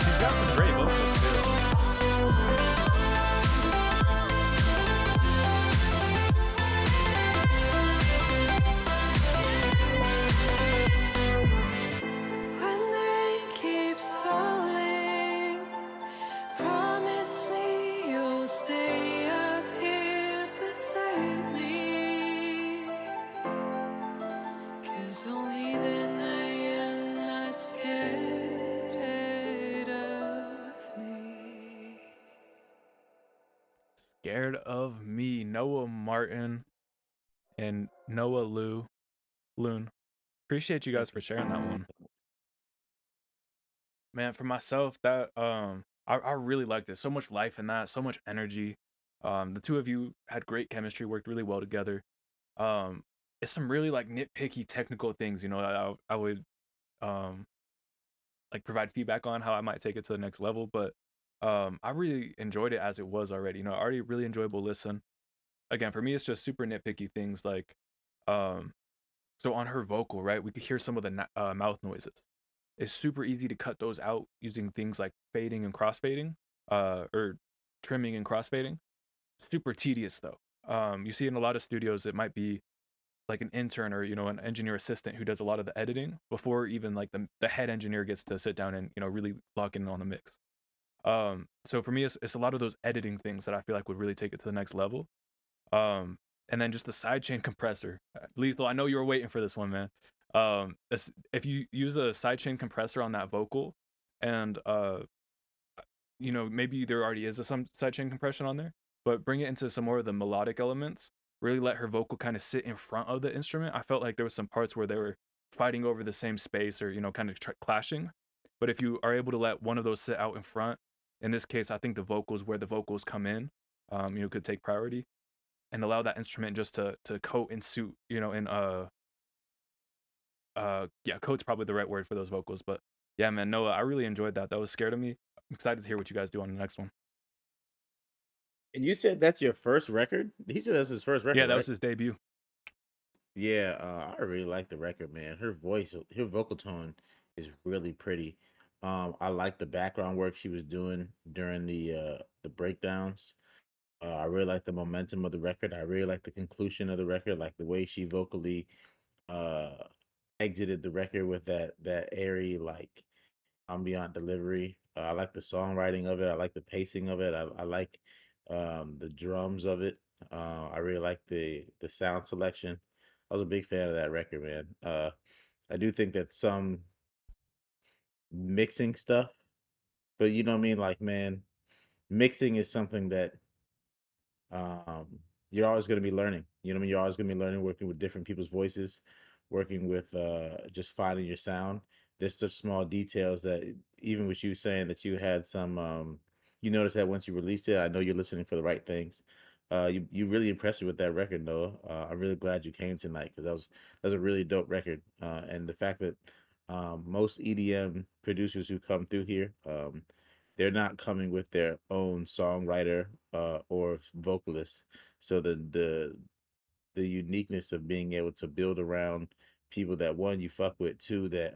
S2: She's got some great vocals, too.
S8: When the rain keeps falling, promise me you'll stay up here beside me. 'Cause only then I am not scared of me.
S2: Scared of Me, Noah Martin and Noah Loon. Appreciate you guys for sharing that one. Man, for myself, that I really liked it. So much life in that, so much energy. The two of you had great chemistry, worked really well together. Um, it's some really like nitpicky technical things, you know, I would um like provide feedback on how I might take it to the next level, but I really enjoyed it as it was already. You know, already really enjoyable listen. Again, for me, it's just super nitpicky things like um so on her vocal, right, we could hear some of the mouth noises. It's super easy to cut those out using things like fading and crossfading, or trimming and crossfading. Super tedious though. You see in a lot of studios, it might be like an intern or an engineer assistant who does a lot of the editing before even like the head engineer gets to sit down and really lock in on the mix. So for me, it's a lot of those editing things that I feel like would really take it to the next level. And then just the sidechain compressor. Lethal, I know you were waiting for this one, man. If you use a sidechain compressor on that vocal, and maybe there already is some sidechain compression on there, but bring it into some more of the melodic elements. Really let her vocal kind of sit in front of the instrument. I felt like there was some parts where they were fighting over the same space or kind of clashing. But if you are able to let one of those sit out in front, in this case, I think the vocals where the vocals come in, could take priority and allow that instrument just to coat and suit, in yeah, coat's probably the right word for those vocals. But yeah, man, Noah, I really enjoyed that. That was Scared of Me. I'm excited to hear what you guys do on the next one.
S1: And you said that's your first record? He said that's his first
S2: Yeah,
S1: record,
S2: that
S1: right?
S2: was his debut.
S1: Yeah, I really like the record, man. Her voice, her vocal tone is really pretty. I like the background work she was doing during the breakdowns. I really like the momentum of the record. I really like the conclusion of the record, like the way she vocally uh exited the record with that airy like ambient delivery. I like the songwriting of it. I like the pacing of it. I like the drums of it. I really like the sound selection. I was a big fan of that record, man. I do think that some mixing stuff, but you know what I mean? Like, man, mixing is something that um, you're always going to be learning. You know what I mean? You're always going to be learning, working with different people's voices, working with just finding your sound. There's such small details that even with you saying that you had some, you notice that once you released it, I know you're listening for the right things. You really impressed me with that record, Noah. I'm really glad you came tonight because that was a really dope record. And the fact that most EDM producers who come through here, they're not coming with their own songwriter or vocalist. So the uniqueness of being able to build around people that one you fuck with, two that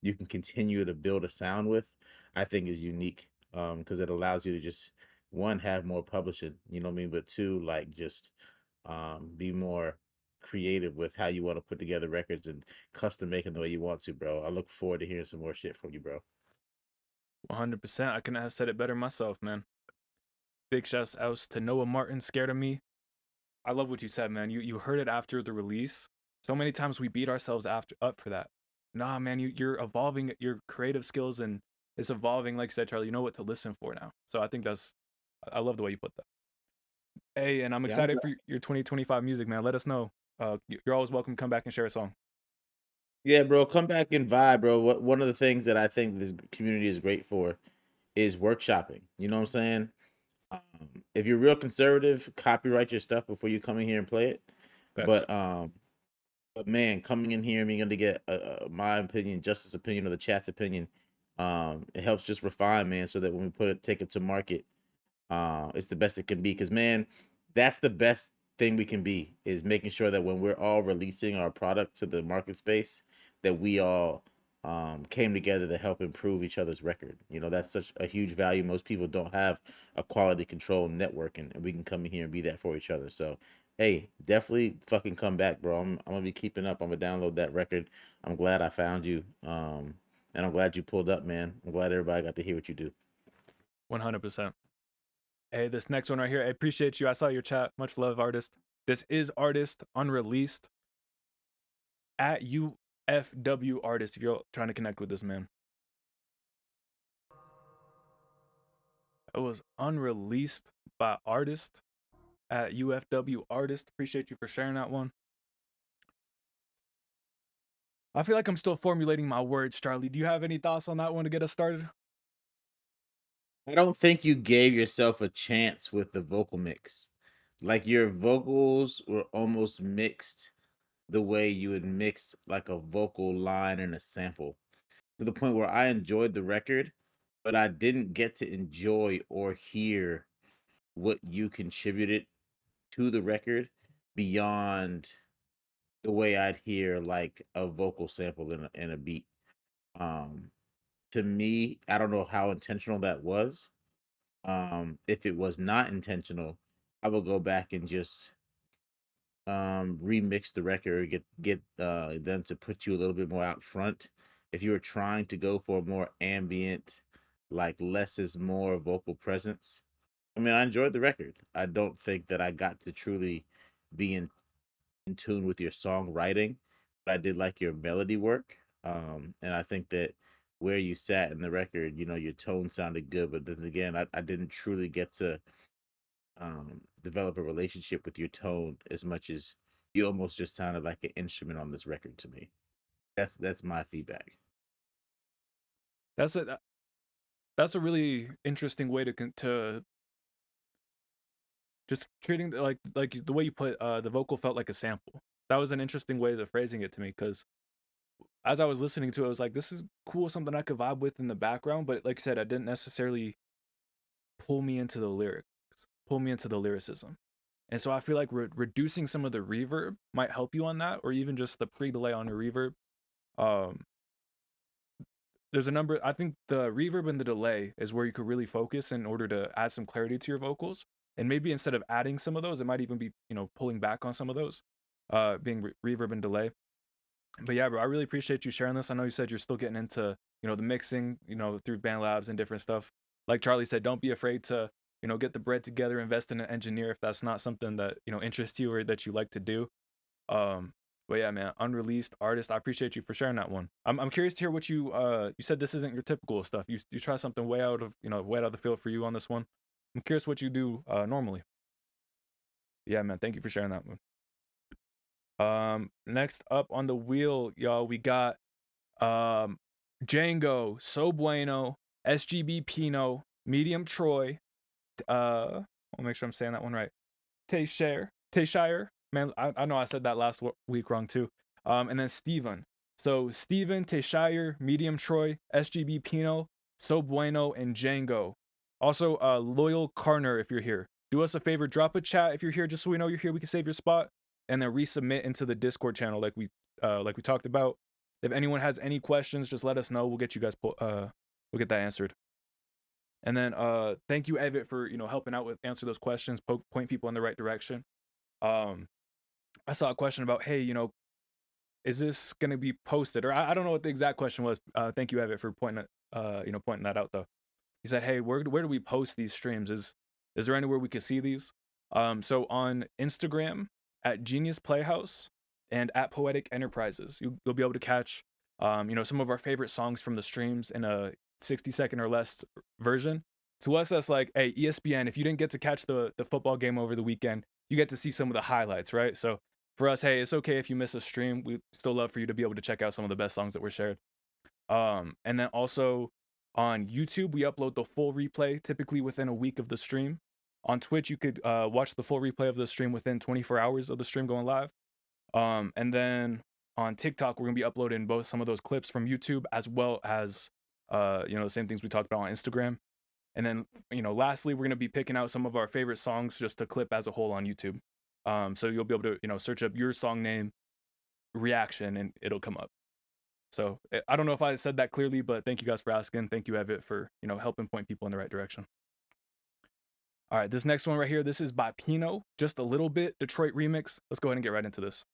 S1: you can continue to build a sound with, I think is unique. Because it allows you to just one have more publishing, you know what I mean, but two like just be more creative with how you want to put together records and custom making the way you want to, bro. I look forward to hearing some more shit from you, bro.
S2: 100%. I couldn't have said it better myself, man. Big shouts out to Noah Martin, Scared of Me. I love what you said, man. You heard it after the release. So many times we beat ourselves up for that. Nah, man, you're evolving your creative skills and it's evolving. Like you said, Charlie, you know what to listen for now. So I think I love the way you put that. Hey, and I'm
S1: Yeah, I'm
S2: excited for your 2025 music, man. Let us know. You're always welcome to come back and share a song.
S1: Yeah, bro, come back and vibe, bro. One of the things that I think this community is great for is workshopping. You know what I'm saying? If you're real conservative, copyright your stuff before you come in here and play it.
S2: Facts.
S1: But But man, coming in here and being able to get my opinion, Justice' opinion, or the chat's opinion, it helps just refine, man, so that when we take it to market, it's the best it can be. Because man, that's the best thing we can be, is making sure that when we're all releasing our product to the market space, that we all came together to help improve each other's record. You know, that's such a huge value. Most people don't have a quality control network, and we can come in here and be that for each other. So hey, definitely fucking come back, bro. I'm gonna be keeping up. I'm gonna download that record. I'm glad I found you. And I'm glad you pulled up, man. I'm glad everybody got to hear what you do.
S2: 100%. Hey, this next one right here, I appreciate you. I saw your chat. Much love, artist. This is artist unreleased at UFW artist if you're trying to connect with this man. It was unreleased by artist at UFW artist. Appreciate you for sharing that one. I feel like I'm still formulating my words, Charlie. Do you have any thoughts on that one to get us started?
S1: I don't think you gave yourself a chance with the vocal mix. Like your vocals were almost mixed the way you would mix like a vocal line and a sample, to the point where I enjoyed the record, but I didn't get to enjoy or hear what you contributed to the record beyond the way I'd hear like a vocal sample in a beat. Um, to me, I don't know how intentional that was. If it was not intentional, I will go back and just remix the record, get them to put you a little bit more out front. If you were trying to go for a more ambient, like less is more vocal presence, I mean, I enjoyed the record. I don't think that I got to truly be in tune with your songwriting, but I did like your melody work. And I think that where you sat in the record, you know, your tone sounded good, but then again, I didn't truly get to develop a relationship with your tone as much as you almost just sounded like an instrument on this record to me. That's my feedback.
S2: That's a really interesting way to just treating like the way you put the vocal felt like a sample. That was an interesting way of phrasing it to me, because as I was listening to it, I was like, this is cool, something I could vibe with in the background, but like you said, I didn't necessarily pull me into the lyrics, pull me into the lyricism. And so I feel like reducing some of the reverb might help you on that, or even just the pre-delay on the reverb. Um, there's a number, I think the reverb and the delay is where you could really focus in order to add some clarity to your vocals. And maybe instead of adding some of those, it might even be, pulling back on some of those, being reverb and delay. But yeah, bro, I really appreciate you sharing this. I know you said you're still getting into, the mixing, through band labs and different stuff. Like Charlie said, don't be afraid to, get the bread together, invest in an engineer if that's not something that, interests you or that you like to do. But yeah, man, unreleased artist. I appreciate you for sharing that one. I'm curious to hear what you said this isn't your typical stuff. You try something way out of the field for you on this one. I'm curious what you do normally. Yeah, man, thank you for sharing that one. Next up on the wheel, y'all, we got Django, So Bueno, SGB Pino, Medium Troy, I'll make sure I'm saying that one right. Tayshire, man, I know I said that last week wrong too. And then Steven. So Steven, Tayshire, Medium Troy, SGB Pino, So Bueno, and Django. Also, Loyal Carner, if you're here. Do us a favor, drop a chat if you're here, just so we know you're here. We can save your spot, and then resubmit into the Discord channel like we talked about. If anyone has any questions, just let us know. We'll get you guys we'll get that answered. And then thank you, Evit, for helping out with answer those questions, point people in the right direction. I saw a question about, hey, is this gonna be posted? Or I don't know what the exact question was. Thank you, Evit, for pointing that out though. He said, hey, where do we post these streams? Is there anywhere we could see these? So on Instagram at Genius Playhouse and at Poetic Enterprises, you'll be able to catch some of our favorite songs from the streams in a 60-second or less version. To us, that's like, hey, ESPN, if you didn't get to catch the football game over the weekend, you get to see some of the highlights, right? So for us, hey, it's okay if you miss a stream. We still love for you to be able to check out some of the best songs that were shared. And then also on YouTube, we upload the full replay typically within a week of the stream. On Twitch, you could watch the full replay of the stream within 24 hours of the stream going live. And then on TikTok, we're gonna be uploading both some of those clips from YouTube as well as the same things we talked about on Instagram. And then, lastly, we're gonna be picking out some of our favorite songs just to clip as a whole on YouTube. So you'll be able to, search up your song name, reaction, and it'll come up. So I don't know if I said that clearly, but thank you guys for asking. Thank you, Evit, for, helping point people in the right direction. All right, this next one right here, this is by Pino, Just a Little Bit, Detroit remix. Let's go ahead and get right into this.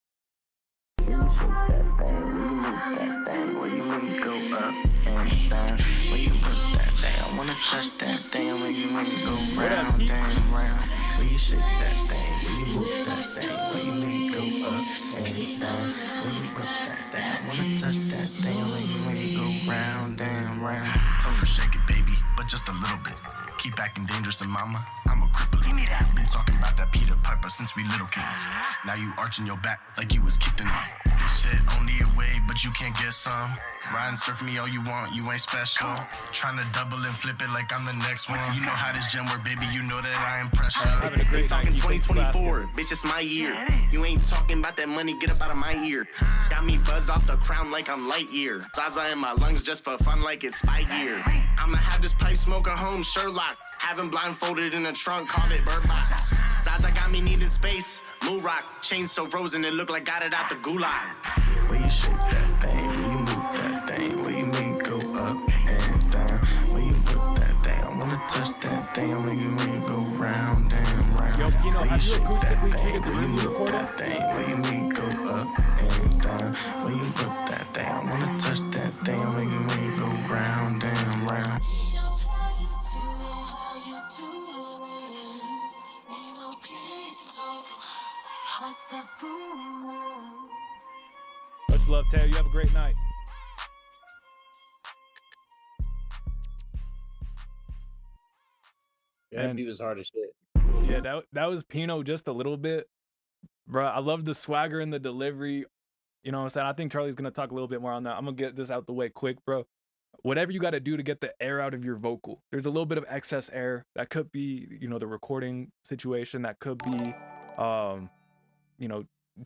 S9: You shake that thing, when you move that thing, when you make it go up and down, when you put that thing, I wanna touch that thing, when you make it go round and round, when you shake that thing, when you move that thing, when you make it go up and down, when you put that thing, I wanna touch that thing, when you make it go round and round.
S10: Told her shake it, baby, but just a little bit. Keep acting dangerous, and mama, I'm a cripple. Been talking about that Peter Piper since we little kids. Now you arching your back like you was kicked in it. This shit only a way, but you can't get some. Ride and surf me all you want, you ain't special. Trying to double and flip it like I'm the next one. You know how this gym work, baby, you know that I am pressure.
S2: Great
S10: talking
S2: night.
S10: 2024, bitch, it's my year. You ain't talking about that money, get up out of my ear. Got me buzzed off the crown like I'm Lightyear. Zaza in my lungs just for fun like it's Spy Year. I'ma have this pipe smoker home, Sherlock. Having blindfolded in the trunk, called it Bird Box. Zaza got me needing space. Moon rock, chain so frozen it look like got it out the gulag.
S9: When you shake that thing, when you move that thing, when you make it go up and down, when you put that thing, I wanna touch that thing, when you make it go round and round.
S2: Yo, Pino,
S9: when you
S2: have you
S9: shake that
S2: acoustically
S9: thing,
S2: treated the
S9: when you
S2: room you
S9: move
S2: recorded?
S9: that thing, when you make it go up and down, when you put that thing, I wanna touch that thing, when you make it go round and round.
S2: Much love, Taylor. You have a great night.
S1: That beat was hard as shit.
S2: Yeah, that was Pino just a little bit. Bro, I love the swagger and the delivery. You know what I'm saying? I think Charlie's going to talk a little bit more on that. I'm going to get this out the way quick, bro. Whatever you got to do to get the air out of your vocal. There's a little bit of excess air. That could be, the recording situation. That could be,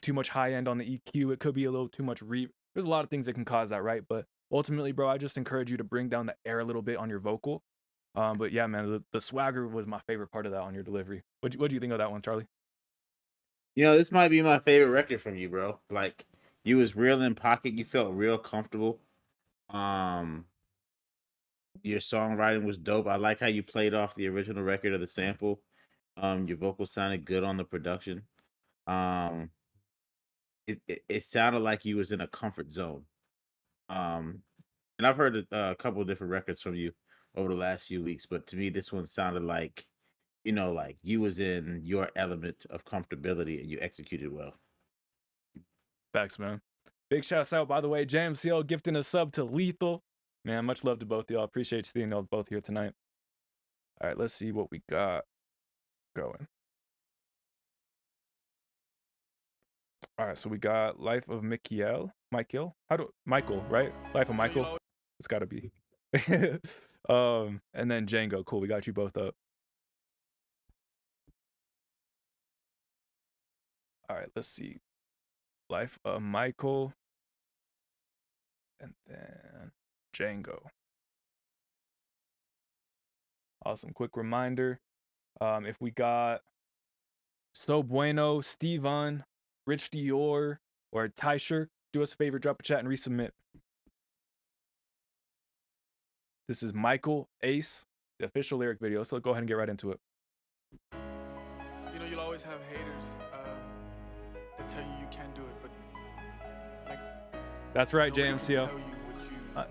S2: too much high end on the EQ. It could be a little too much reverb. There's a lot of things that can cause that, right? But ultimately, bro, I just encourage you to bring down the air a little bit on your vocal. But yeah, man, the swagger was my favorite part of that on your delivery. What do you think of that one, Charlie?
S1: This might be my favorite record from you, bro. Like, you was real in pocket. You felt real comfortable. Your songwriting was dope. I like how you played off the original record of the sample. Your vocals sounded good on the production. It sounded like you was in a comfort zone. And I've heard a couple of different records from you over the last few weeks, but to me, this one sounded like, like you was in your element of comfortability and you executed well.
S2: Facts, man. Big shouts out, by the way, JMCL gifting a sub to Lethal. Man, much love to both of y'all. Appreciate you seeing y'all both here tonight. All right, let's see what we got going. All right, so we got Life of Michael, right? Life of Michael. It's got to be. And then Django. Cool, we got you both up. All right, let's see. Life of Michael. And then Django. Awesome. Quick reminder. If we got So Bueno, Stevan, Rich Dior, or Tysher, do us a favor, drop a chat and resubmit. This is Michael Ace, the official lyric video. So go ahead and get right into it.
S11: You'll always have haters that tell you can't do it, but
S2: that's right, JMCO.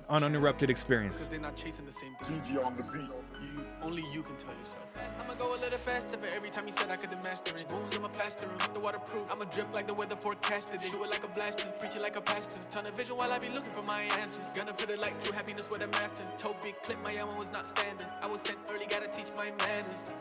S2: Uninterrupted experience.
S11: Because they're not chasing the same thing.
S3: TG on the beat.
S11: Only you can tell yourself. I'ma go a little faster for every time you said I could master it. Moves, I'ma plaster them, the waterproof. I'ma drip like the weather forecasted. Do it like a blaster, preach it like a pastor. Ton of vision while I be looking for my answers. Gonna fit it like true happiness with I'm after. Told big clip, my ammo was not standard. I was sent early, gotta teach my manners.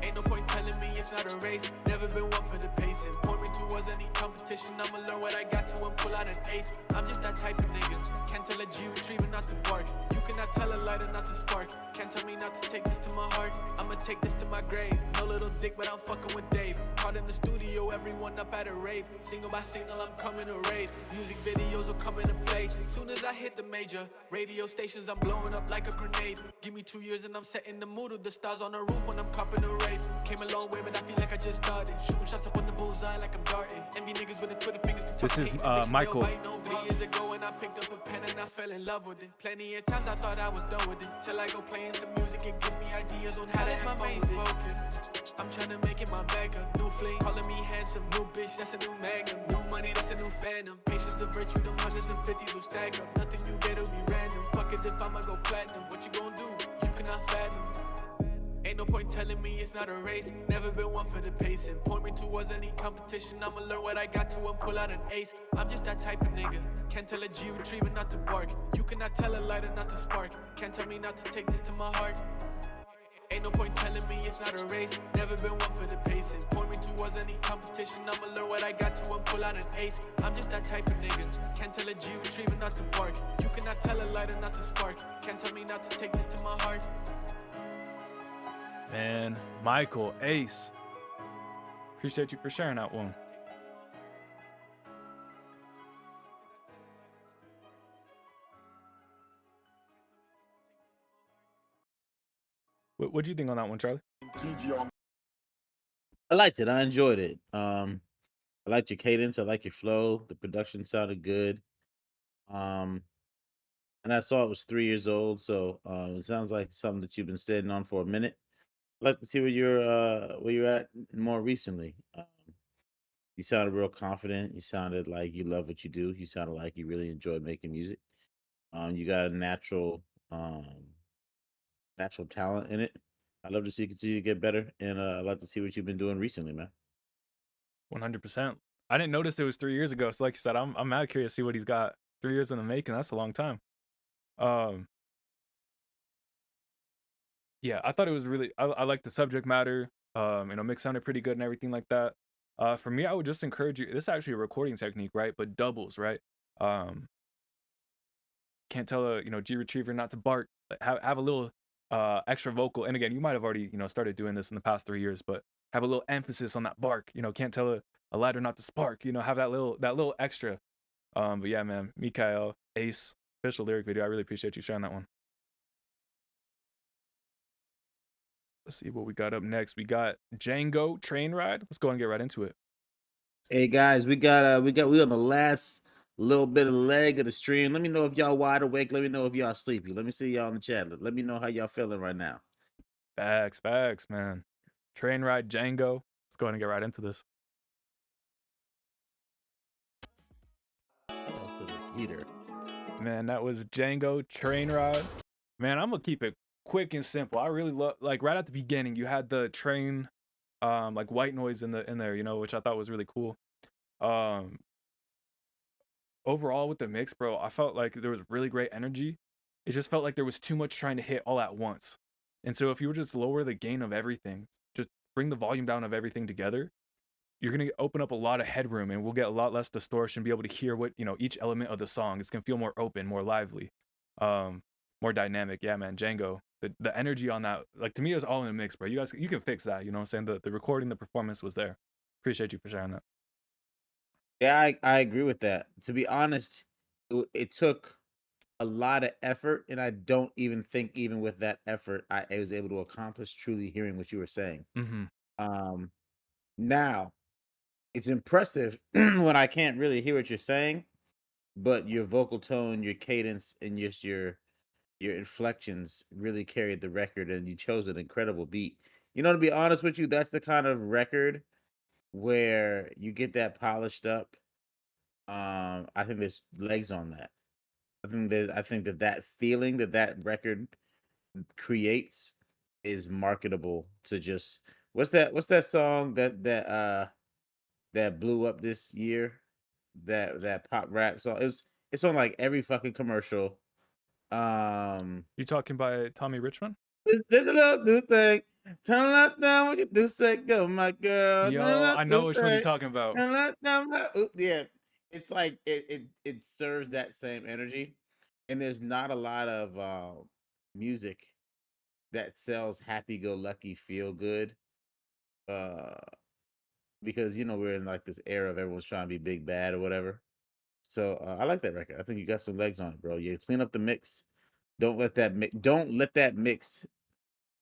S11: Ain't no point telling me it's not a race. Never been one for the pacing. Point me towards any competition. I'ma learn what I got to and pull out an ace. I'm just that type of nigga. Can't tell a G retriever not to bark. You cannot tell a lighter not to spark. Can't tell me not to take this to my heart. I'ma take this to my grave. No little dick, but I'm fucking with Dave. Caught in the studio video, everyone up at a rave. Single by single, I'm coming to raid. Music videos will come into place. Soon as I hit the major radio stations, I'm blowing up like a grenade. Give me 2 years and I'm setting the mood of the stars on the roof when I'm copping a rave. Came a long way, but I feel like I just started. Shooting shots up on the bullseye like I'm darting. Envy niggas with the Twitter fingers.
S2: This is Michael.
S11: 3 years ago and I picked up a pen and I fell in love with it. Plenty of times I thought I was done with it. Till I go playing some music, it gives me ideas on how to have my main focus. I'm tryna make it my backup. New fling, calling me handsome. New bitch, that's a new magnum. New money, that's a new phantom. Patience of virtue, them hundreds and fifties will stack up. Nothing you get will be random. Fuck it if I'ma go platinum. What you gon' do? You cannot fathom. Ain't no point telling me it's not a race. Never been one for the pacing. Point me towards any competition. I'ma learn what I got to and pull out an ace. I'm just that type of nigga. Can't tell a G retriever not to bark. You cannot tell a lighter not to spark. Can't tell me not to take this to my heart. Ain't no point telling me it's not a race. Never been one for the pacing. Point me towards any competition. I'ma learn what I got to and pull out an ace. I'm just that type of nigga. Can't tell a G retriever not to bark. You cannot tell a lighter not to spark. Can't tell me not to take this to my heart.
S2: Man, Michael, Ace. Appreciate you for sharing that one. What do you think on that one, Charlie?
S1: I liked it. I enjoyed it. I liked your cadence. I like your flow. The production sounded good. And I saw it was 3 years old, so it sounds like something that you've been standing on for a minute. I'd like to see where you're at more recently. You sounded real confident. You sounded like you love what you do. You sounded like you really enjoyed making music. You got a natural talent in it. I'd love to see you continue to get better, and I'd like to see what you've been doing recently, man.
S2: 100%. I didn't notice it was 3 years ago. So like you said, I'm mad curious to see what he's got. 3 years in the making. That's a long time. Yeah, I thought it was really. I like the subject matter. Mix sounded pretty good and everything like that. For me, I would just encourage you. This is actually a recording technique, right? But doubles, right? Can't tell a G retriever not to bark. Have a little extra vocal. And again, you might have already started doing this in the past 3 years, but have a little emphasis on that bark. Can't tell a ladder not to spark. Have that little extra. But yeah, man, Mikael, Ace, official lyric video. I really appreciate you sharing that one. Let's see what we got up next. We got Django Train Ride. Let's go and get right into it.
S1: Hey guys, we on the last little bit of the leg of the stream. Let me know if y'all wide awake. Let me know if y'all sleepy. Let me see y'all in the chat. Let me know how y'all feeling right now.
S2: Facts, man. Train Ride Django. Let's go ahead and get right into this.
S1: To this heater.
S2: Man, that was Django Train Ride. Man, I'm gonna keep it quick and simple. I really love, like, right at the beginning, you had the train, like white noise in there, which I thought was really cool. Overall with the mix, bro, I felt like there was really great energy. It just felt like there was too much trying to hit all at once. And so if you would just lower the gain of everything, just bring the volume down of everything together, you're gonna open up a lot of headroom, and we'll get a lot less distortion, be able to hear what each element of the song. It's gonna feel more open, more lively, more dynamic. Yeah, man, Django. The energy on that, like, to me, it was all in a mix, bro. You guys, you can fix that. You know what I'm saying? The recording, the performance was there. Appreciate you for sharing that.
S1: Yeah, I agree with that. To be honest, it took a lot of effort, and I don't even think even with that effort, I was able to accomplish truly hearing what you were saying.
S2: Mm-hmm.
S1: Now, it's impressive when I can't really hear what you're saying, but your vocal tone, your cadence, and just your inflections really carried the record, and you chose an incredible beat. To be honest with you, that's the kind of record where you get that polished up. I think there's legs on that. I think that feeling that record creates is marketable to just what's that song that blew up this year? That pop rap song. It's on like every fucking commercial.
S2: You talking by Tommy Richmond?
S1: There's a little new thing. Turn that down when you do say go, my girl.
S2: Yo, I know which one you're talking about.
S1: Turn that down, yeah. It's like it serves that same energy, and there's not a lot of music that sells happy-go-lucky, feel good because we're in like this era of everyone's trying to be big bad or whatever. So I like that record. I think you got some legs on it, bro. You clean up the mix. Don't let that mix.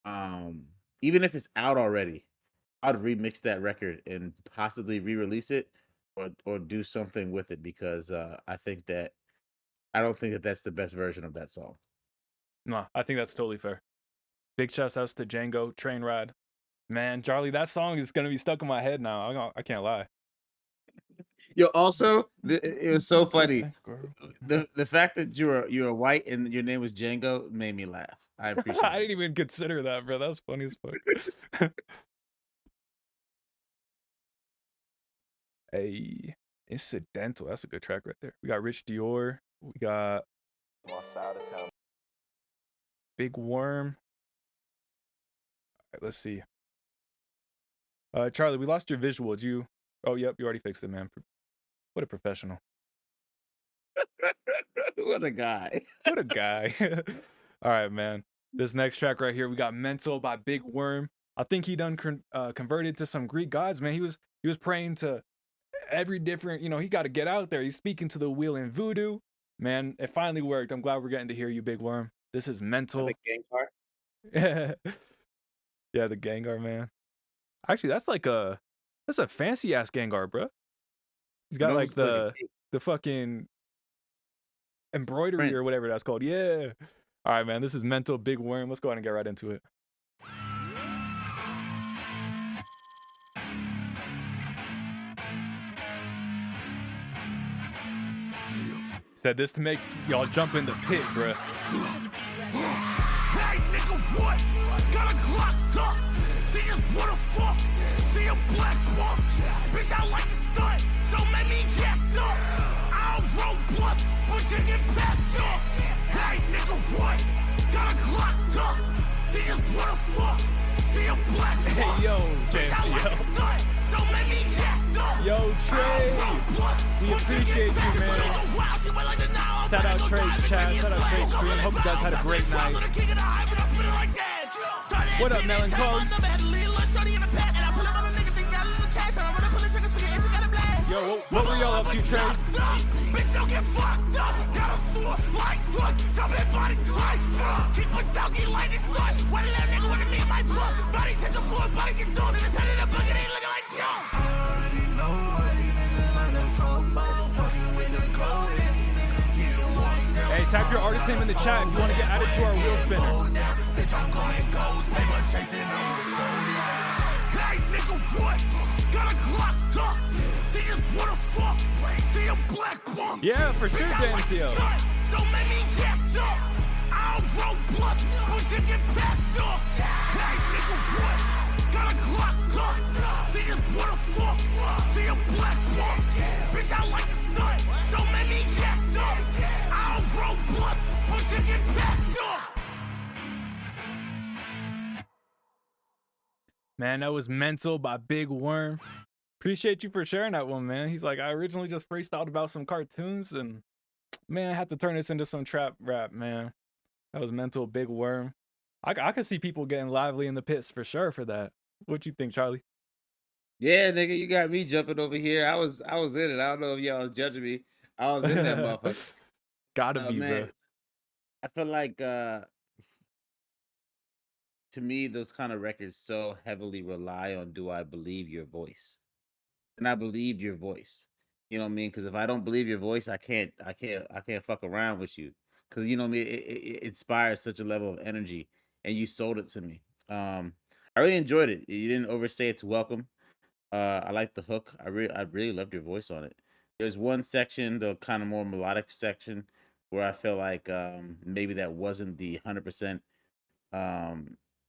S1: Even if it's out already, I'd remix that record and possibly re-release it, or do something with it, because I don't think that that's the best version of that song.
S2: No, I think that's totally fair. Big shout outs to Django, Train Ride. Man, Charlie, that song is gonna be stuck in my head now. I can't lie.
S1: Yo, also, it was so funny. The fact that you're white and your name was Django made me laugh. I appreciate
S2: I
S1: it.
S2: didn't even consider that, bro. That's funny as fuck. Hey, Incidental. That's a good track right there. We got Rich Dior. We got
S12: Out of town.
S2: Big Worm. All right, let's see. Charlie, we lost your visual. Did you? Oh, yep, you already fixed it, man. What a professional.
S1: What a guy.
S2: What a guy. All right, man. This next track right here, we got Mental by Big Worm. I think he done converted to some Greek gods, man. He was praying to every different, he got to get out there. He's speaking to the wheel in voodoo. Man, it finally worked. I'm glad we're getting to hear you, Big Worm. This is Mental.
S1: The Gengar?
S2: Yeah, the Gengar, man. Actually, that's a fancy ass Gengar, bro. He's got like the fucking embroidery or whatever that's called. Yeah. All right, man. This is Mental, Big Worm. Let's go ahead and get right into it. Said this to make y'all jump in the pit, bruh.
S3: Hey, nigga, what? Got a Glock up. They just wanna fuck. See a black punk. Bitch, I like to stunt. Don't make me jacked up. I don't roll bluff, but you get backed up. Hey, nigga, what? Got a Glock up. They just wanna fuck. See a black punk.
S2: Hey, yo,
S3: Bitch, I like to stunt. Don't make me jacked up.
S2: Yo, Trey. We appreciate you, man. Shout out Trey's chat. Shout out Trey's stream. Hope you guys had a great night. What up, Melancholy? Yo, what were y'all up to, Trey?
S3: Bitch, don't get fucked up. Got a store like fuck. Jumping bodies like fuck. Keep my doggy like this blood. Why did that nigga want to me in my blood? Bodies hit the floor, body get thrown in his head in the bucket. Ain't looking like junk. I already know what these niggas like to promo. Fucking with the code.
S2: Hey, type your artist name in the chat if you want to get added to our wheel spinner.
S3: Bitch, I'm going ghost, paper chasing on the Hey, nigga, what? Got a Glock up. They just wanna fuck. See a black punk.
S2: Yeah, for sure, JMCO.
S3: Don't make me jacked up. I don't roll bluff, push it get backed up. Hey, nigga, what? Got a Glock up. They just wanna fuck. See a black punk. Bitch, I like to stunt. Don't make me jacked up. I don't roll bluff, push it get backed up.
S2: Man, that was Mental by Big Worm. Appreciate you for sharing that one, man. He's like, I originally just freestyled about some cartoons, and man, I had to turn this into some trap rap, man. That was Mental, Big Worm. I could see people getting lively in the pits for sure for that. What you think, Charlie?
S1: Yeah, nigga, you got me jumping over here. I was in it. I don't know if y'all was judging me. I was in that motherfucker.
S2: Gotta be,
S1: man.
S2: bro.
S1: I feel like to me, those kind of records so heavily rely on do I believe your voice? And I believed your voice. You know what I mean? Because if I don't believe your voice, I can't fuck around with you. Because you know what I mean, it inspires such a level of energy, and you sold it to me. I really enjoyed it. You didn't overstay its welcome. I like the hook. I really loved your voice on it. There's one section, the kind of more melodic section, where I feel like maybe that wasn't the 100%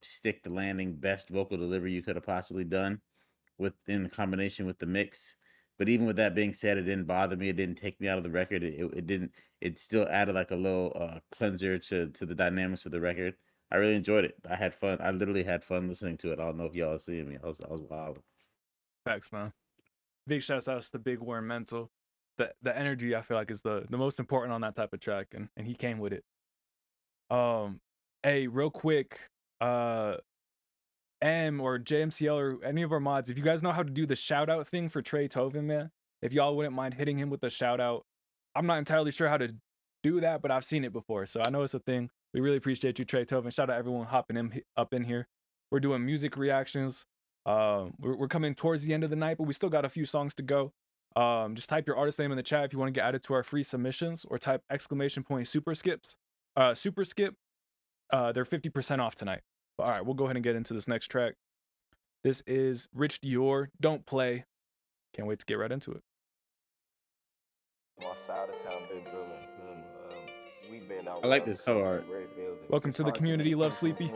S1: stick the landing best vocal delivery you could have possibly done in combination with the mix. But even with that being said, it didn't bother me. It didn't take me out of the record. It didn't. It still added like a little cleanser to the dynamics of the record. I really enjoyed it. I had fun. I literally had fun listening to it. I don't know if y'all are seeing me. I was wild.
S2: Facts, man. Big shouts out to Big Worm Mental. The energy I feel like is the most important on that type of track, and he came with it. Hey, real quick, M or JMCL or any of our mods, if you guys know how to do the shout out thing for Trey Tovin, man, if y'all wouldn't mind hitting him with a shout out. I'm not entirely sure how to do that, but I've seen it before, so I know it's a thing. We really appreciate you, Trey Tovin. Shout out everyone hopping up in here. We're doing music reactions. We're coming towards the end of the night, but we still got a few songs to go. Just type your artist name in the chat if you want to get added to our free submissions, or type !super skips. Super skip. They're 50% off tonight. But all right, we'll go ahead and get into this next track. This is Rich Dior, Don't Play. Can't wait to get right into it.
S12: My side of town been drilling. We've been out.
S1: I like this cover art.
S2: Welcome to the community, Love Sleepy.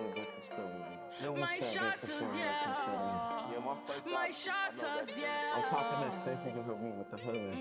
S8: My shotters, yeah. My shotters, yeah.
S12: I'm popping extension, you heard me with the hood.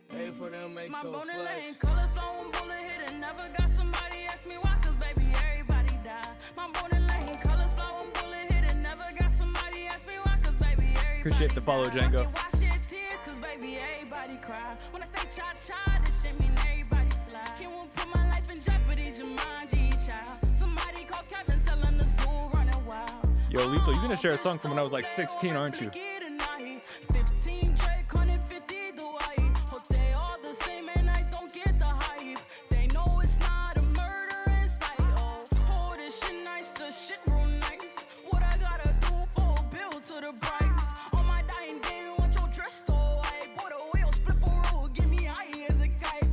S11: Hey, for them make
S8: My
S11: so
S8: bone and
S11: flex.
S8: lane, color phone, bullet hit and never got somebody ask me why, cause baby, everybody died. My bone and lane, color flow, bullet hit and never got somebody ask me why, cause baby, everybody
S2: Appreciate the follow, Django.
S8: Wash your tears, cause baby, everybody cry. When I say cha-cha, this shit mean everybody slide. Can't won't put my life in jeopardy, Jumanji, child. Somebody call Kevin, selling the zoo, running wild.
S2: Yo, Lethal, you're gonna share a song from when I was like 16, aren't you?
S8: 15 Drake, 150 Dwight. Hope they all the same and I don't get the hype. They know it's not a murder in sight. Oh, this shit nice, the shit real nice. What I gotta do for a bill to the price? On my dying day, want your dress so white. Put a wheel, split for road, give me high as a kite.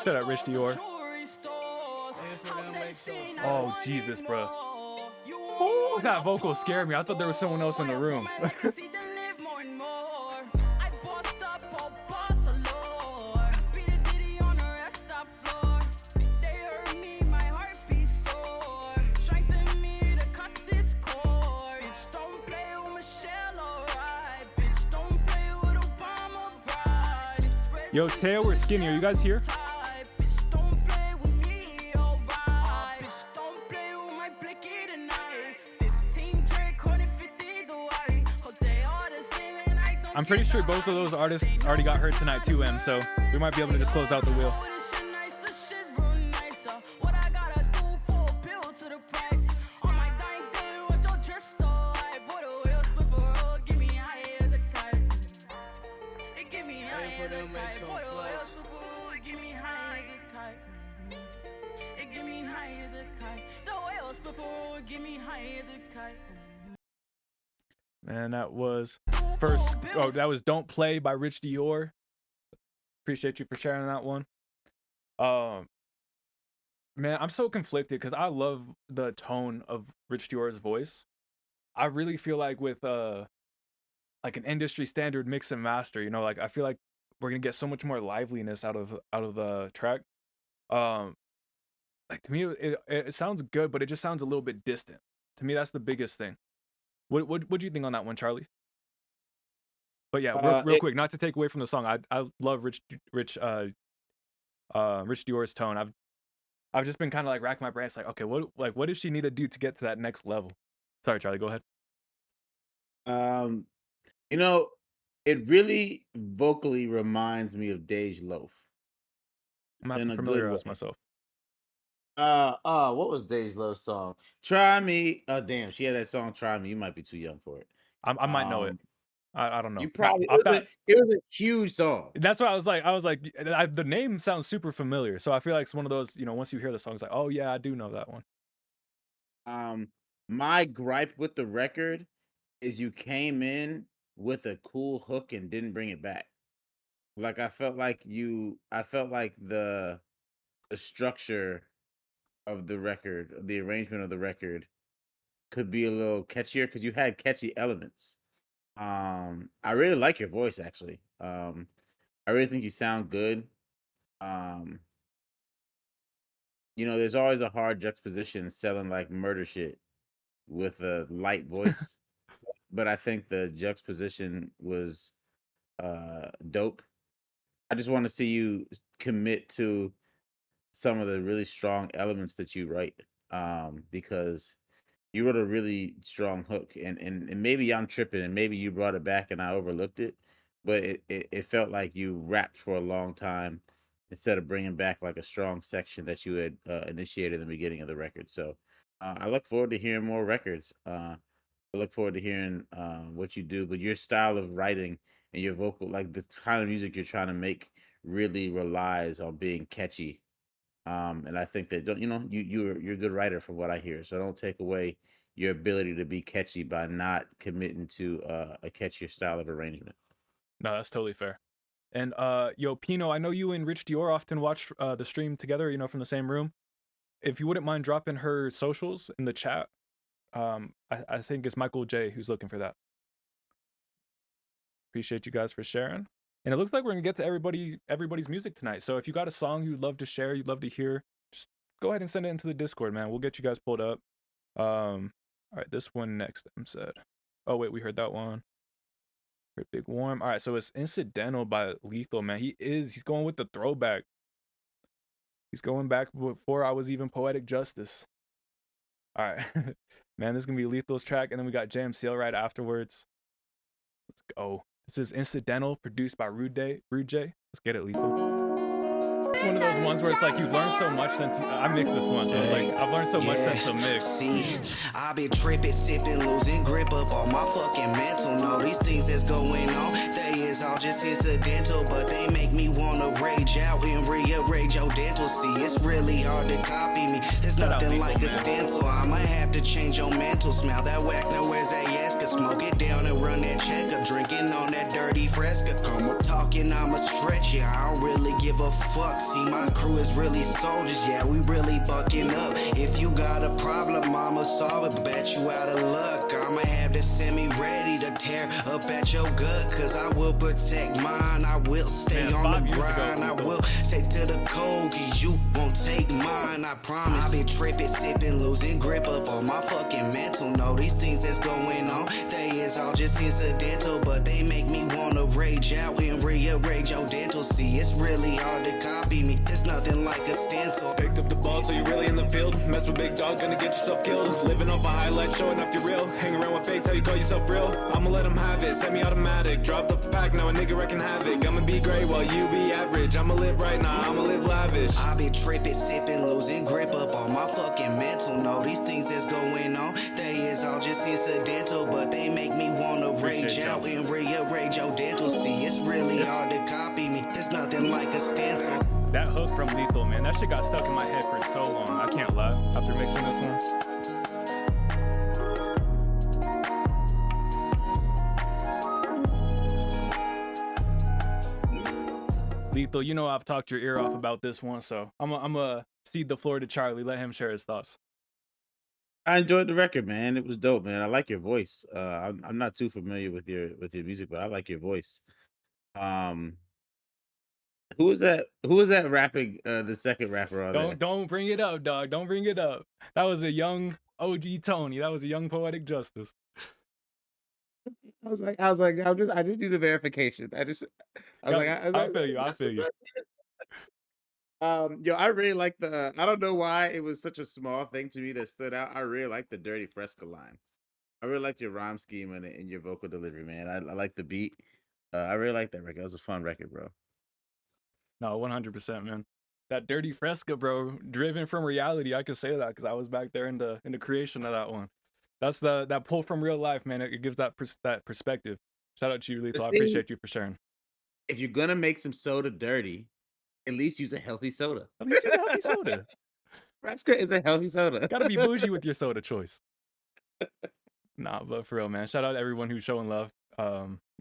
S2: Shout out Rich Dior. Oh, Jesus, bro. Ooh, that vocal scared me. I thought there was someone else in the room. Yo, Teo, we're skinny. Are you guys here? I'm pretty sure both of those artists already got heard tonight too, M, so we might be able to just close out the wheel. Man, that was first. Oh, that was "Don't Play" by Rich Dior. Appreciate you for sharing that one. Man, I'm so conflicted because I love the tone of Rich Dior's voice. I really feel like with like an industry standard mix and master, you know, like I feel like we're gonna get so much more liveliness out of the track. Like to me, it sounds good, but it just sounds a little bit distant. To me, that's the biggest thing. What do you think on that one, Charlie? But yeah, real quick, not to take away from the song, I love Rich Dior's tone. I've just been kind of like racking my brain. It's like, okay, what does she need to do to get to that next level? Sorry, Charlie, go ahead.
S1: You know, it really vocally reminds me of Dej Loaf.
S2: I'm not familiarize myself.
S1: What was Dej Loaf's song? Try Me. Oh, damn, she had that song Try Me. You might be too young for it.
S2: I might know it. I don't know.
S1: You probably it was a huge song.
S2: That's what I was like, the name sounds super familiar. So I feel like it's one of those, you know, once you hear the song, it's like, oh yeah, I do know that one.
S1: My gripe with the record is you came in with a cool hook and didn't bring it back. Like I felt like the structure of the record, the arrangement of the record could be a little catchier because you had catchy elements. I really like your voice actually. I really think you sound good. You know, there's always a hard juxtaposition selling like murder shit with a light voice. But I think the juxtaposition was dope. I just want to see you commit to some of the really strong elements that you write, because you wrote a really strong hook, and maybe I'm tripping, and maybe you brought it back and I overlooked it, but it felt like you rapped for a long time instead of bringing back like a strong section that you had initiated in the beginning of the record. So I look forward to hearing more records. I look forward to hearing what you do, but your style of writing and your vocal, like the kind of music you're trying to make, really relies on being catchy. And I think that don't you know you're a good writer from what I hear. So don't take away your ability to be catchy by not committing to a catchier style of arrangement.
S2: No, that's totally fair. And yo, Pino, I know you and Rich Dior often watch the stream together, you know, from the same room. If you wouldn't mind dropping her socials in the chat, I think it's Michael J who's looking for that. Appreciate you guys for sharing. And it looks like we're gonna get to everybody's music tonight. So if you got a song you'd love to share, you'd love to hear, just go ahead and send it into the Discord, man. We'll get you guys pulled up. All right, this one next, I'm said. Oh wait, we heard that one. Heard Big Warm. All right, so it's Incidental by Lethal, man. He's going with the throwback. He's going back before I was even Poetic Justus. All right, man, this is gonna be Lethal's track, and then we got JMCL right afterwards. Let's go. This is Incidental, produced by Rude J. Let's get it, Lethal. It's one of those ones where it's like you've learned so much since I mixed this one. So it's like I've learned so much since the mix.
S13: See, I been tripping, sipping, losing grip up on my fucking mental. No, these things that's going on, they is all just incidental, but they make me wanna rage out and rearrange your dental. See, it's really hard to copy me. There's nothing like a stencil. I'ma have to change your mental. Smell that whack, now where's that Yaska? Smoke it down and run that checkup. Drinking on that dirty fresca. Come up talking, I'ma stretch ya. I don't really give a fuck. See, my crew is really soldiers, yeah, we really bucking up. If you got a problem, I'ma solve it, bet you out of luck. I'ma have the semi ready to tear up at your gut, cause I will protect mine. I will stay on the grind. I will stay to the cold, cause you won't take mine, I promise. I been tripping, sipping, losing grip up on my fucking mental. No, these things that's going on, they is all just incidental, but they make me wanna rage out and rearrange your dental. See, it's really hard to copy me. There's nothing like a stencil.
S14: Picked up the ball, so you really in the field. Mess with big dog, gonna get yourself killed. Living off a highlight, showing off your real. Hang around with fakes, how you call yourself real. I'ma let them have it, semi-automatic. Dropped up the pack, now a nigga wrecking havoc. I'ma be great while you be average. I'ma live right now, I'ma live lavish.
S13: I been tripping, sipping, losing grip up on my fucking mental. No, these things that's going on, they is all just incidental, but they make me wanna rage out and rearrange your dental. See, it's really hard to copy me. There's nothing like a stencil.
S2: That hook from Lethal, man, that shit got stuck in my head for so long. I can't lie. After mixing this one. Lethal, you know I've talked your ear off about this one, so I'm gonna cede the floor to Charlie. Let him share his thoughts.
S1: I enjoyed the record, man. It was dope, man. I like your voice. I'm not too familiar with your music, but I like your voice. Who was that? Who was that rapping? The second rapper on there?
S2: Don't bring it up, dog. Don't bring it up. That was a young OG Tony. That was a young Poetic Justus.
S1: I was like, I just need a verification. I
S2: feel you. I feel you.
S1: Yo, I really like the. I don't know why it was such a small thing to me that stood out. I really like the Dirty Fresca line. I really like your rhyme scheme and your vocal delivery, man. I like the beat. I really like that record. It was a fun record, bro.
S2: No, 100%, man. That Dirty Fresca, bro, driven from reality. I could say that because I was back there in the creation of that one. That's that pull from real life, man. It gives that perspective. Shout out to you, Lethal. I appreciate you for sharing.
S1: If you're gonna make some soda dirty, at least use a healthy soda.
S2: At least use a healthy soda.
S1: Fresca is a healthy soda.
S2: Gotta be bougie with your soda choice. Nah, but for real, man. Shout out to everyone who's showing love.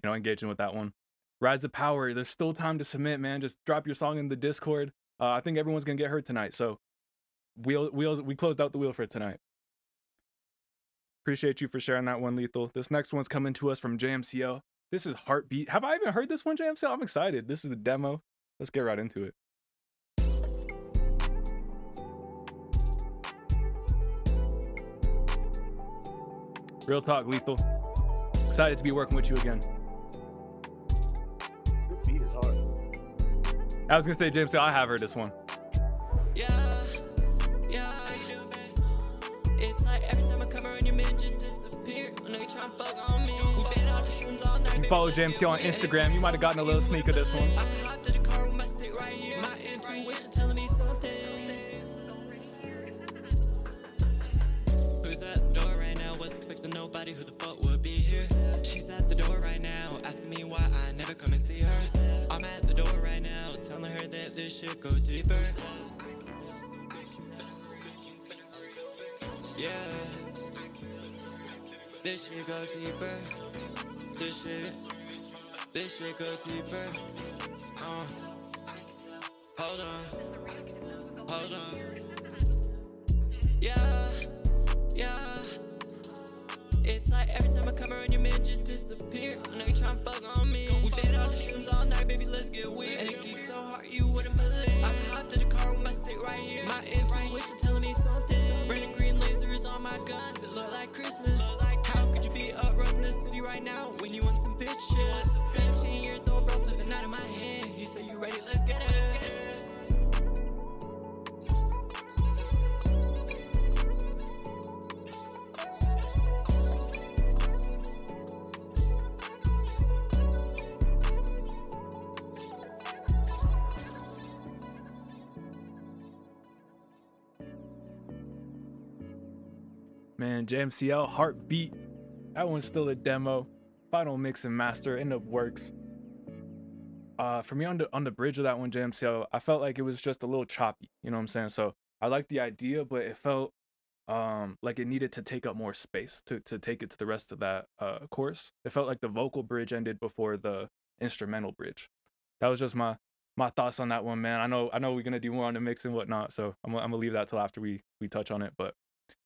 S2: Engaging with that one. Rise to Power. There's still time to submit, man. Just drop your song in the Discord. I think everyone's gonna get heard tonight. So we closed out the wheel for tonight. Appreciate you for sharing that one, Lethal. This next one's coming to us from JMCL. This is Heartbeat. Have I even heard this one, JMCL? I'm excited. This is the demo. Let's get right into it. Real talk, Lethal. Excited to be working with you again.
S1: This beat is hard.
S2: I was gonna say, JMCL, I have heard this one.
S8: Yeah, how you doing, babe? It's like every time I come around, your man just disappear. I know you trying to fuck on me. We been out the shoes all night.
S2: You follow JMCL on Instagram, you might have gotten a little sneak of this one.
S8: I hopped in the car with my stick right here. My intuition telling me something.
S15: never come and see her. I'm at the door right now, telling her that this shit go deeper. Yeah, this shit go deeper. This shit go deeper. Hold on. Yeah. It's like every time I come around, your man just disappear. I know you tryna fuck on me. We been on the shoes all night, baby, let's get weird. And it geeks so hard, you wouldn't believe. I hopped in the car with my stick right here. My intuition telling me something. Red green lasers on my guns, it look like Christmas. How could you be up running the city right now when you want some bitch shit? 17 years old, bro, put the night in my hand. He said, you ready, let's get it.
S2: Man, JMCL, Heartbeat. That one's still a demo. Final mix and master in the works. For me on the bridge of that one, JMCL, I felt like it was just a little choppy. You know what I'm saying? So I liked the idea, but it felt like it needed to take up more space to take it to the rest of that chorus. It felt like the vocal bridge ended before the instrumental bridge. That was just my thoughts on that one, man. I know we're gonna do more on the mix and whatnot, so I'm gonna leave that till after we touch on it. But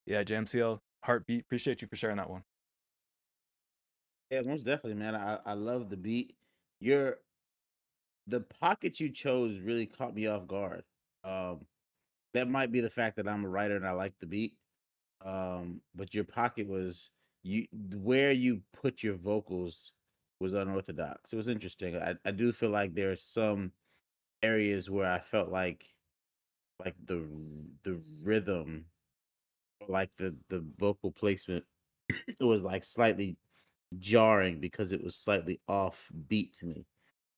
S2: yeah, JMCL, Heartbeat, appreciate you for sharing that one.
S1: Yeah, most definitely, man. I love the beat. The pocket you chose really caught me off guard. That might be the fact that I'm a writer and I like the beat. But your pocket was where you put your vocals was unorthodox. It was interesting. I do feel like there are some areas where I felt like the rhythm, like the vocal placement, it was like slightly jarring because it was slightly off beat to me.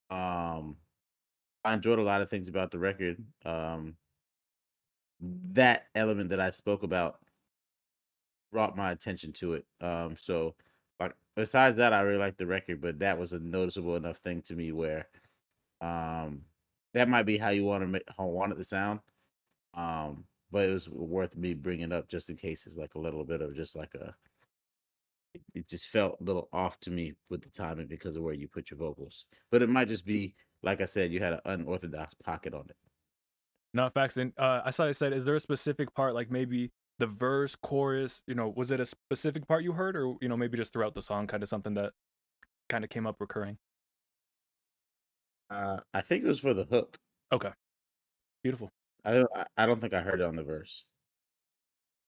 S1: I enjoyed a lot of things about the record. That element that I spoke about brought my attention to it. So like besides that, I really like the record, but that was a noticeable enough thing to me where that might be how you want it to sound. But it was worth me bringing up just in case it's like a little bit of just like it just felt a little off to me with the timing because of where you put your vocals. But it might just be, like I said, you had an unorthodox pocket on it.
S2: No, facts. And I saw it said, is there a specific part, like maybe the verse, chorus, was it a specific part you heard, or, maybe just throughout the song, kind of something that kind of came up recurring?
S1: I think it was for the hook.
S2: Okay. Beautiful.
S1: I don't think I heard it on the verse.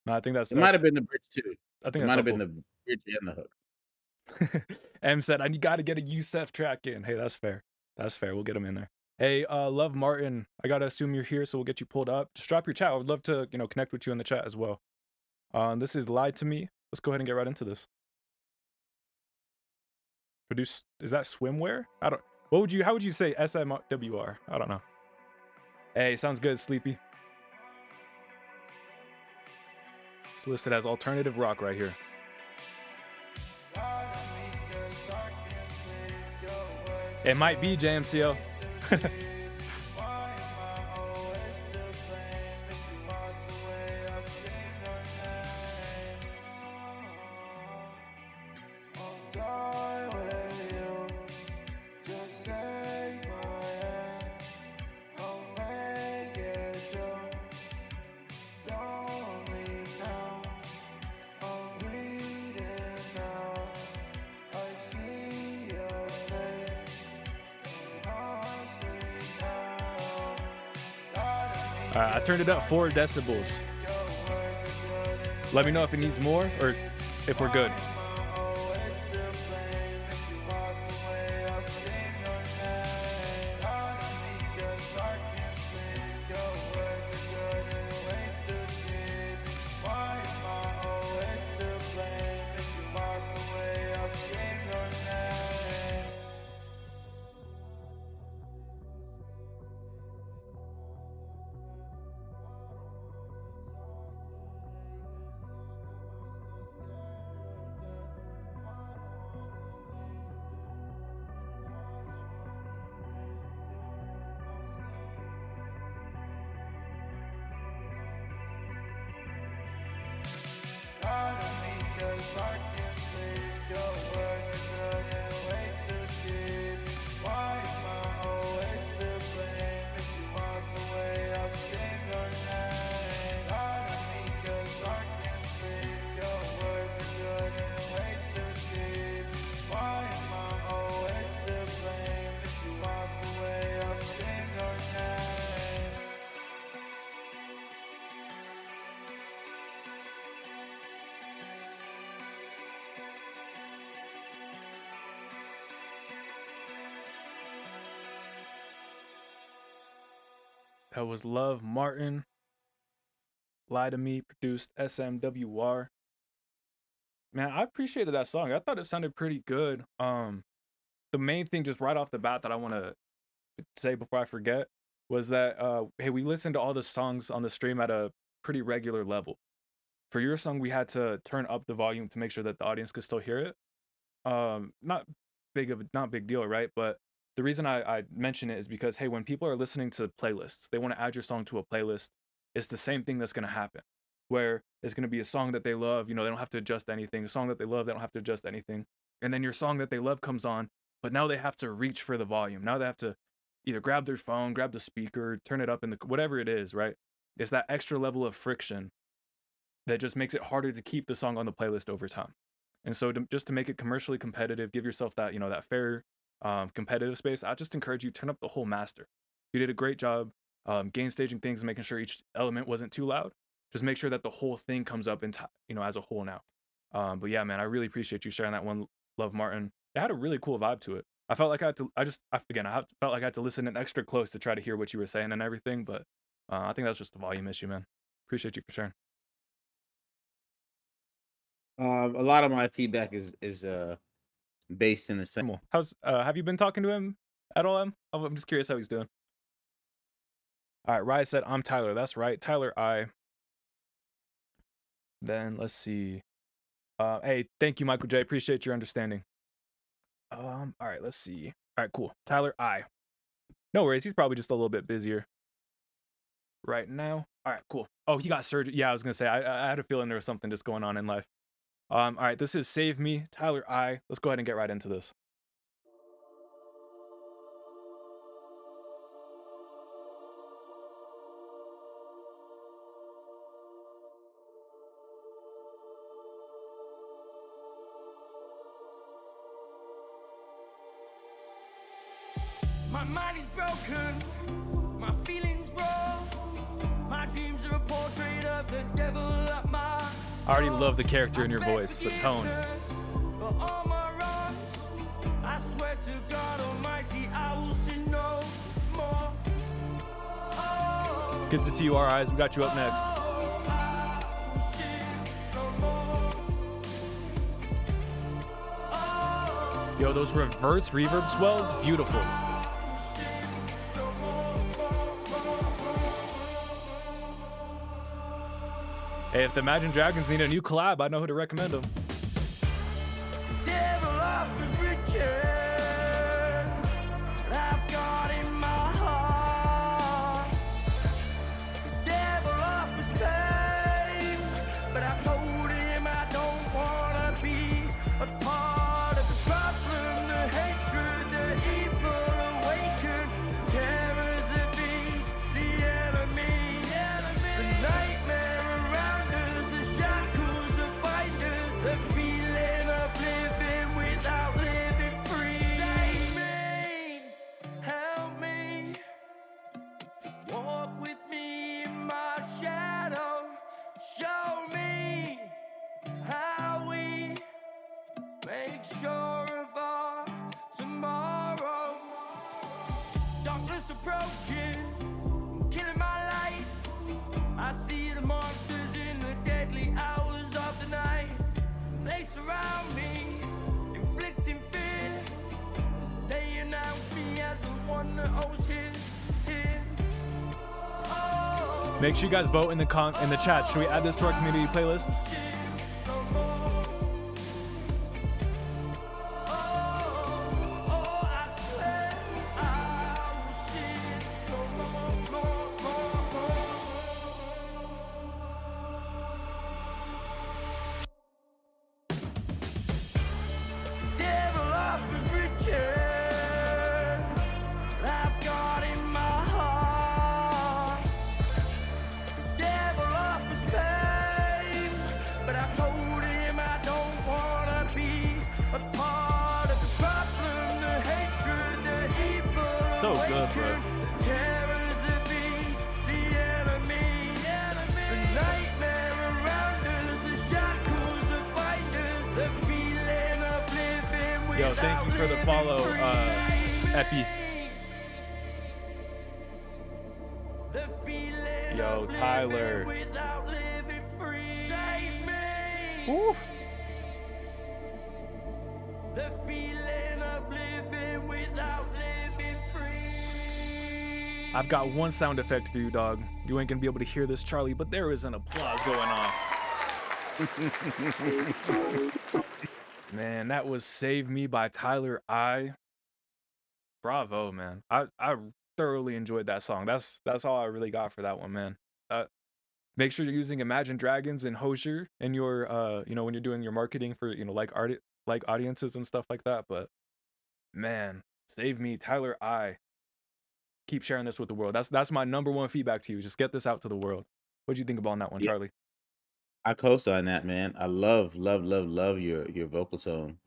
S2: No, I think
S1: it might have been the bridge too.
S2: I think
S1: it
S2: that's
S1: might have been
S2: helpful.
S1: the bridge and the hook.
S2: M said, I got to get a Yusef track in. Hey, that's fair. That's fair. We'll get him in there. Hey, Love Martin, I got to assume you're here, so we'll get you pulled up. Just drop your chat. I would love to, connect with you in the chat as well. This is Lied to Me. Let's go ahead and get right into this. Is that swimwear? How would you say SMWR? I don't know. Hey, sounds good, Sleepy. It's listed as alternative rock right here. It might be JMCO. I turned it up 4 decibels. Let me know if it needs more or if we're good.
S3: 'cause I can't sleep. Your words are good and way too deep. Why am I always to blame? If you walk away, I'll scream your name. Lie to me 'cause I can't sleep. Your words are good and way too deep. Why am I always to blame? If you walk away, I'll scream your name.
S2: That was Love Martin. Lie to Me, produced SMWR. Man, I appreciated that song. I thought it sounded pretty good. The main thing just right off the bat that I want to say before I forget was that hey, we listened to all the songs on the stream at a pretty regular level. For your song, we had to turn up the volume to make sure that the audience could still hear it. Not big deal, right? But the reason I mention it is because, hey, when people are listening to playlists, they want to add your song to a playlist. It's the same thing that's going to happen, where it's going to be a song that they love. You know, they don't have to adjust anything. A song that they love, they don't have to adjust anything. And then your song that they love comes on, but now they have to reach for the volume. Now they have to either grab their phone, grab the speaker, turn it up in the whatever it is, right? It's that extra level of friction that just makes it harder to keep the song on the playlist over time. And so just to make it commercially competitive, give yourself that, you know, that fair competitive space, I just encourage you turn up the whole master. You did a great job gain staging things and making sure each element wasn't too loud. Just make sure that the whole thing comes up in you know, as a whole now. But yeah, man, I really appreciate you sharing that one, Love Martin. It had a really cool vibe to it. I felt like I felt like I had to listen in extra close to try to hear what you were saying and everything, but I think that's just a volume issue, man. Appreciate you for sharing.
S1: A lot of my feedback is based in the same.
S2: How's have you been talking to him at all, Em? I'm just curious how he's doing. All right, Rye said, I'm Tyler. That's right. Tyler I. Then let's see. Hey, thank you, Michael J. Appreciate your understanding. All right, let's see. All right, cool. Tyler I. No worries. He's probably just a little bit busier right now. All right, cool. Oh, he got surgery. Yeah, I was gonna say I had a feeling there was something just going on in life. All right, this is Save Me, Tyler I. Let's go ahead and get right into this.
S3: My mind is broken, my feelings raw. My dreams are a portrait of the devil at my.
S2: I already love the character in your voice, the tone.
S3: For all my wrongs, I swear to God Almighty, I will sin no more. Oh,
S2: Good to see you, our eyes. We got you up next.
S3: I will sin no more. Oh,
S2: Yo, those reverse reverb swells, beautiful. Hey, if the Imagine Dragons need a new collab, I know who to recommend them.
S3: devil offers riches, I've got in my heart. The devil offers fame, but I told him I don't wanna be a part of the problem, the hatred, the evil awakened, terrors that be the enemy, the nightmare around us, the shackles that bind us, the feeling of living without living free. Save me, help me, walk with me in my shadow, show me how we make sure of our tomorrow. Darkness approaches, killing my light. I see the monsters in the deadly hours of the night. They surround me, inflicting fear. They announce me as the one that owes his tears. Oh,
S2: Make sure you guys vote in the chat. Should we add this to our community playlist?
S3: no more. Oh, I swear I will sin no more.
S2: So good, bro.
S3: Terrors that be the enemy. The nightmare around us, the shackles that bind us, the feeling of living without
S2: Yo, thank you for the follow, Epi. Yo, Tyler.
S3: without living free. Save me.
S2: Woo.
S3: The feeling of living without living free.
S2: I've got one sound effect for you, dog. You ain't gonna be able to hear this, Charlie, but there is an applause going on. Man, that was Save Me by Tyler I. Bravo, man. I thoroughly enjoyed that song. That's all I really got for that one, man. Make sure you're using Imagine Dragons and Hosier in your you know, when you're doing your marketing for, you know, like audiences and stuff like that. But man, Save Me, Tyler I. Keep sharing this with the world. That's my number one feedback to you. Just get this out to the world. What do you think about that one,
S1: Yeah.
S2: Charlie?
S1: I co-sign that, man. I love your vocal tone.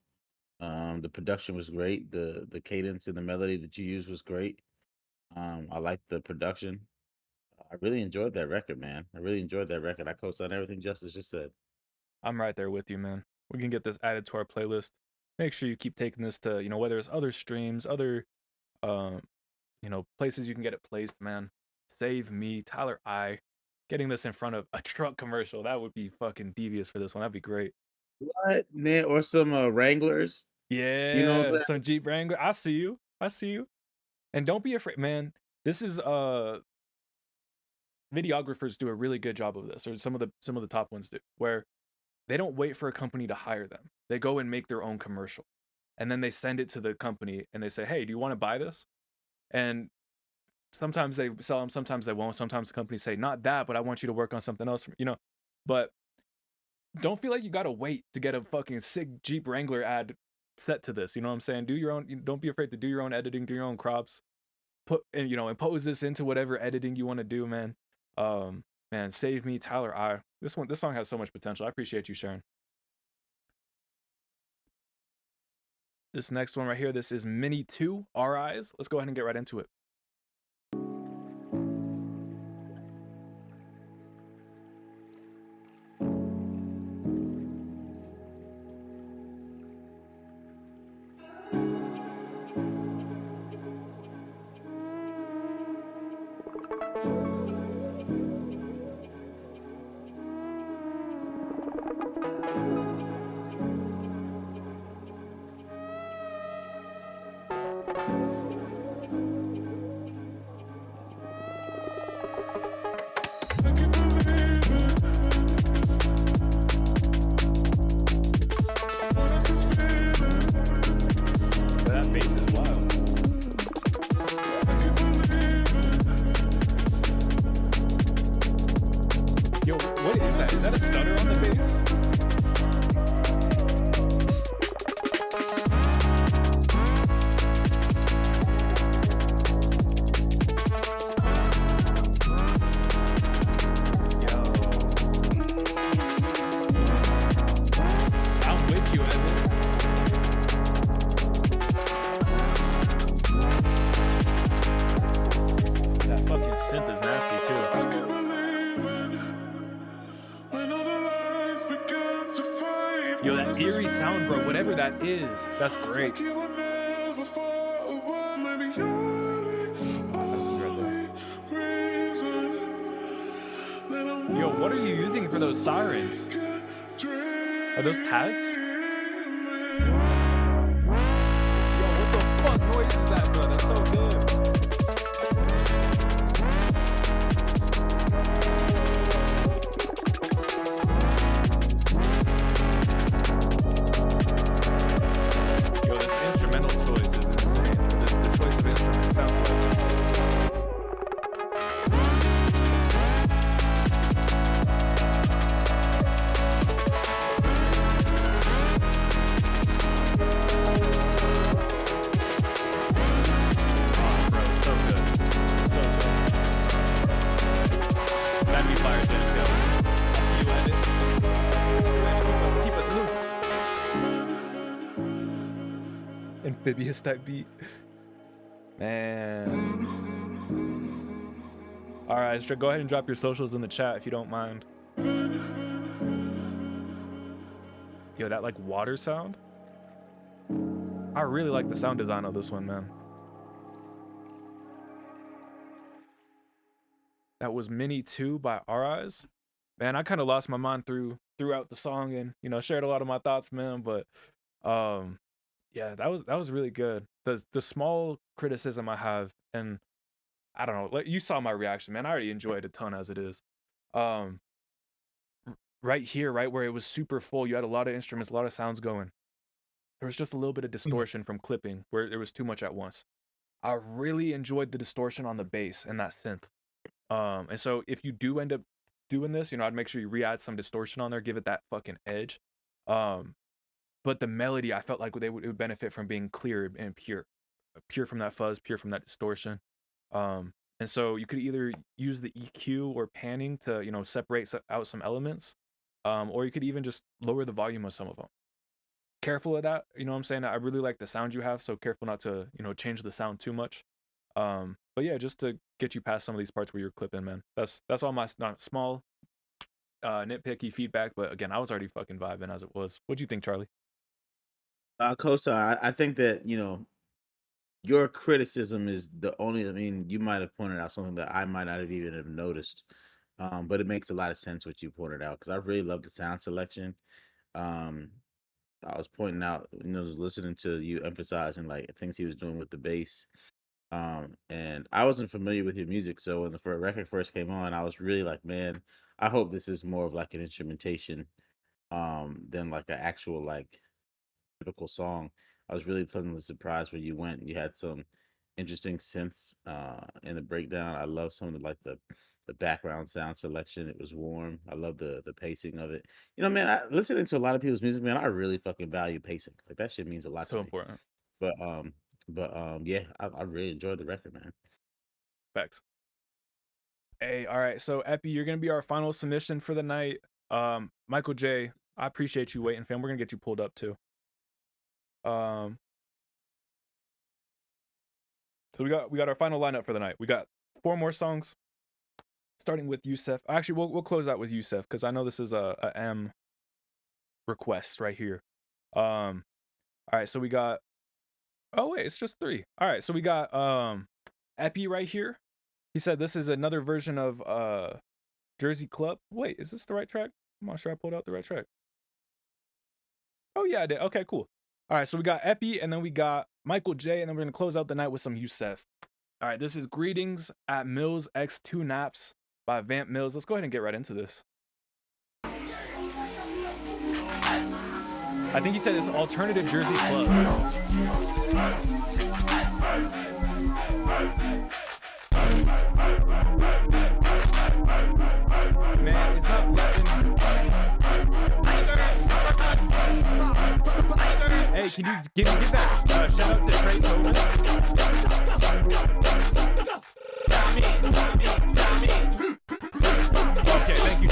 S1: The production was great. The cadence and the melody that you used was great. I like the production. I really enjoyed that record, man. I really enjoyed that record. I co-sign everything Justus just said.
S2: I'm right there with you, man. We can get this added to our playlist. Make sure you keep taking this to, you know, whether it's other streams, other you know, places you can get it placed, man. Save Me, Tyler I. Getting this in front of a truck commercial, that would be fucking devious for this one. That'd be great.
S1: What, man? Or some Wranglers?
S2: Yeah,
S1: You know what I'm saying?
S2: some Jeep Wrangler. I see you. And don't be afraid, man. This is videographers do a really good job of this, or some of the top ones do, where they don't wait for a company to hire them. They go and make their own commercial. And then they send it to the company and they say, "Hey, do you want to buy this?" And sometimes they sell them, sometimes they won't. Sometimes the companies say, "Not that, but I want you to work on something else," you know. But don't feel like you gotta wait to get a fucking sick Jeep Wrangler ad set to this. You know what I'm saying? Do your own. Don't be afraid to do your own editing, do your own crops. And you know, impose this into whatever editing you want to do, man. Man, Save Me, Tyler I. This song has so much potential. I appreciate you sharing. This next one right here, this is Mini 2, Our Eyes. Let's go ahead and get right into it. That bass is wild. Yo, what is that? Is that a stutter on the bass? I'm with you, Evan. That fucking synth is nasty too. Yo, that eerie sound, bro, whatever that is, that's great. Yo, what are you using for those sirens? Are those pads? Yo, what the fuck noise is that, bro? That's so good. Yo, this instrumental choice is insane. The choice of instruments sounds like... Oh, bro, so good. So good. That'd be fire, Jen. Yo, I'll see you at it. Keep us loose. Amphibious, that beat. Man. All right, go ahead and drop your socials in the chat if you don't mind. Yo, that like water sound. I really like the sound design of this one, man. That was Mini 2 by Our Eyes. Man, I kind of lost my mind throughout the song and, you know, shared a lot of my thoughts, man, but yeah, that was really good. The small criticism I have, and I don't know, like you saw my reaction, man. I already enjoyed it a ton as it is. Right here, right where it was super full, you had a lot of instruments, a lot of sounds going. There was just a little bit of distortion from clipping where there was too much at once. I really enjoyed the distortion on the bass and that synth. And so if you do end up doing this, you know, I'd make sure you re-add some distortion on there, give it that fucking edge. But the melody, I felt like it would benefit from being clear and pure from that fuzz, pure from that distortion. And so you could either use the EQ or panning to, you know, separate out some elements, or you could even just lower the volume of some of them. Careful of that, you know what I'm saying? I really like the sound you have, so careful not to, you know, change the sound too much. But yeah, just to get you past some of these parts where you're clipping, man. That's all my small nitpicky feedback, but again, I was already fucking vibing as it was. What'd you think, Charlie?
S1: Kosa, I think that, you know, your criticism is the only, I mean, you might have pointed out something that I might not have even have noticed. But it makes a lot of sense what you pointed out, because I really love the sound selection. I was pointing out, you know, listening to you emphasizing like things he was doing with the bass. And I wasn't familiar with your music, so when the record first came on, I was really like, man, I hope this is more of like an instrumentation than like an actual like typical song. I was really pleasantly surprised when you went and you had some interesting synths in the breakdown. I love some of the background sound selection. It was warm. I love the pacing of it. You know, man, listening to a lot of people's music, man, I really fucking value pacing. Like that shit means a lot to
S2: So
S1: me.
S2: important.
S1: But yeah, I really enjoyed the record, man.
S2: Facts. Hey, all right. So Epi, you're gonna be our final submission for the night. Michael J, I appreciate you waiting, fam. We're gonna get you pulled up too. So we got our final lineup for the night. We got 4 more songs, starting with Yusef. Actually, we'll close out with Yusef because I know this is a M request right here. All right, so we got. Oh wait, it's just 3. All right, so we got Epi right here. He said this is another version of Jersey Club. Wait, is this the right track? I'm not sure I pulled out the right track. Oh yeah, I did. Okay, cool. All right, so we got Epi, and then we got Michael J, and then we're gonna close out the night with some Yusef. All right, this is Greetings at Mills X 2 Naps by Vamp Mills. Let's go ahead and get right into this. I think he said it's alternative Jersey Club. Man, it's not letting. Hey, can you give that shout out to Trey Tobin? Okay, thank you,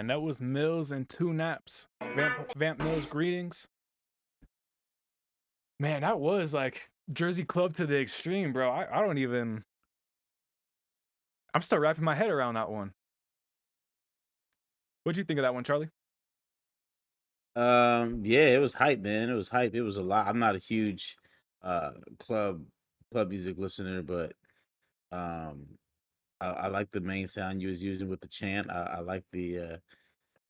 S2: And that was Mills and 2 Naps. Vamp Mills, greetings. Man, that was like Jersey Club to the extreme, bro. I I'm still wrapping my head around that one. What'd you think of that one, Charlie?
S1: Yeah, it was hype, man. It was hype. It was a lot. I'm not a huge club music listener, but um I like the main sound you was using with the chant. I like the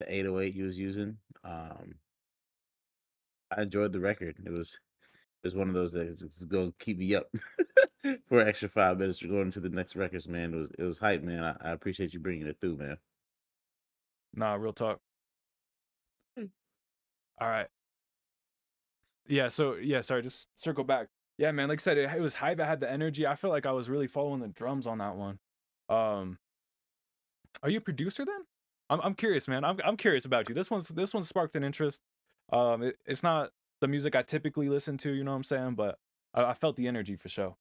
S1: 808 you was using. I enjoyed the record. It was one of those that is gonna keep me up for an extra 5 minutes for going to the next records, man. It was hype, man. I appreciate you bringing it through, man.
S2: Nah, real talk. All right. Yeah, so yeah, sorry, just circle back. Yeah, man, like I said, it was hype. I had the energy. I felt like I was really following the drums on that one. Um, are you a producer then? I'm curious, man. I'm curious about you. This one sparked an interest. It's not the music I typically listen to, you know what I'm saying? But I felt the energy for sure.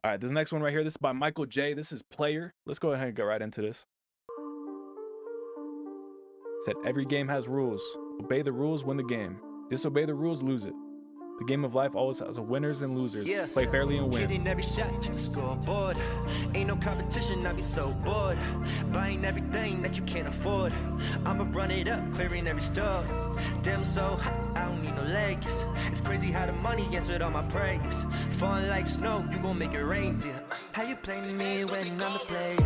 S2: All right, this next one right here. This is by Michael J. This is Player. Let's go ahead and get right into this. Said every game has rules. Obey the rules, win the game. Disobey the rules, lose it. The game of life always has winners and losers.
S6: Yeah.
S2: Play fairly and win.
S6: Hitting every shot to the scoreboard. Ain't no competition, I be so bored. Buying everything that you can't afford. I'ma run it up, clearing every store. Damn so hot, I don't need no legs. It's crazy how the money answered all my prayers. Falling like snow, you gon' make it rain, dear. How you playing me when I'm the player?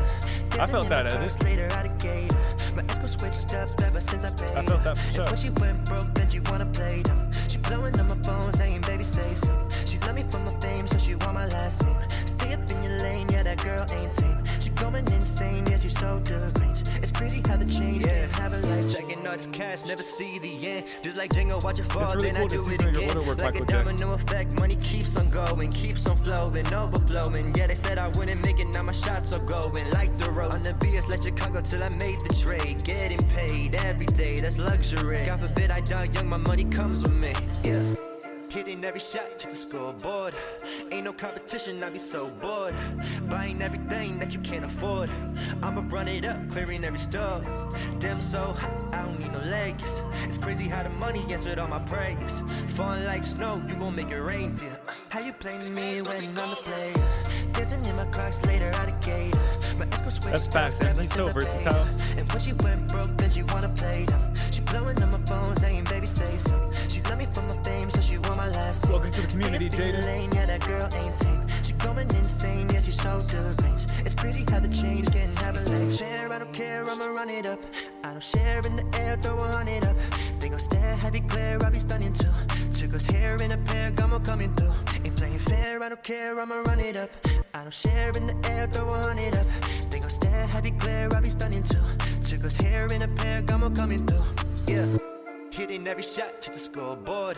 S2: I felt that as it.
S6: Later out of gate. My ex switched up ever since I paid.
S2: I felt that for sure.
S6: And when she went broke, then she wanna play them. She blowing on my phone saying, baby, say so. She love me for my fame, so she want my last name. Stay up in your lane, yeah, that girl ain't tame. She going insane, yeah, she's so deranged. It's crazy how the change can have a life. Stacking all this cash, never see the end. Just like Django, watch it fall,
S2: really
S6: then
S2: cool
S6: I do
S2: to
S6: it
S2: see some of your
S6: again.
S2: order work,
S6: Like a
S2: Michael J.
S6: domino effect, money keeps on going, keeps on flowing, overflowing. Yeah, they said I wouldn't make it, now my shots are going like the road. On the BS, let Chicago till I made the trade. Getting paid every day, that's luxury. God forbid I die young, my money comes with me. Yeah. Hitting every shot to the scoreboard. Ain't no competition, I be so bored. Buying everything that you can't afford. I'ma run it up, clearing every store. Damn so hot, I don't need no legs. It's crazy how the money answered all my prayers. Falling like snow, you gon' make it rain, dear. How you playing me when I'm the player? Dancing in my Crocs later out of gate. My ex switched
S2: That's facts,
S6: up ever
S2: he's so
S6: since I paid
S2: versatile.
S6: her. And when she went broke, then she wanna play them. She blowing on my phone saying, baby, say so. She love me for my fame, so she want my last name.
S2: Welcome to the community,
S6: Stay up in your
S2: Jaden.
S6: lane, yeah, that girl ain't tame. She going insane, yeah, she's so deranged. It's crazy how the change can have a life. Share, I don't care, I'ma run it up. I don't share in the air, throw 100 up. They gon' stare, heavy glare, I'll be stunning too. Took us hair in a pair, gummo coming through. Ain't playing fair, I don't care, I'ma run it up. I don't share in the air, throw 100 up. They gon' stare, heavy glare, I'll be stunning too. Took us hair in a pair, gummo coming through. Yeah. Hitting every shot to the scoreboard.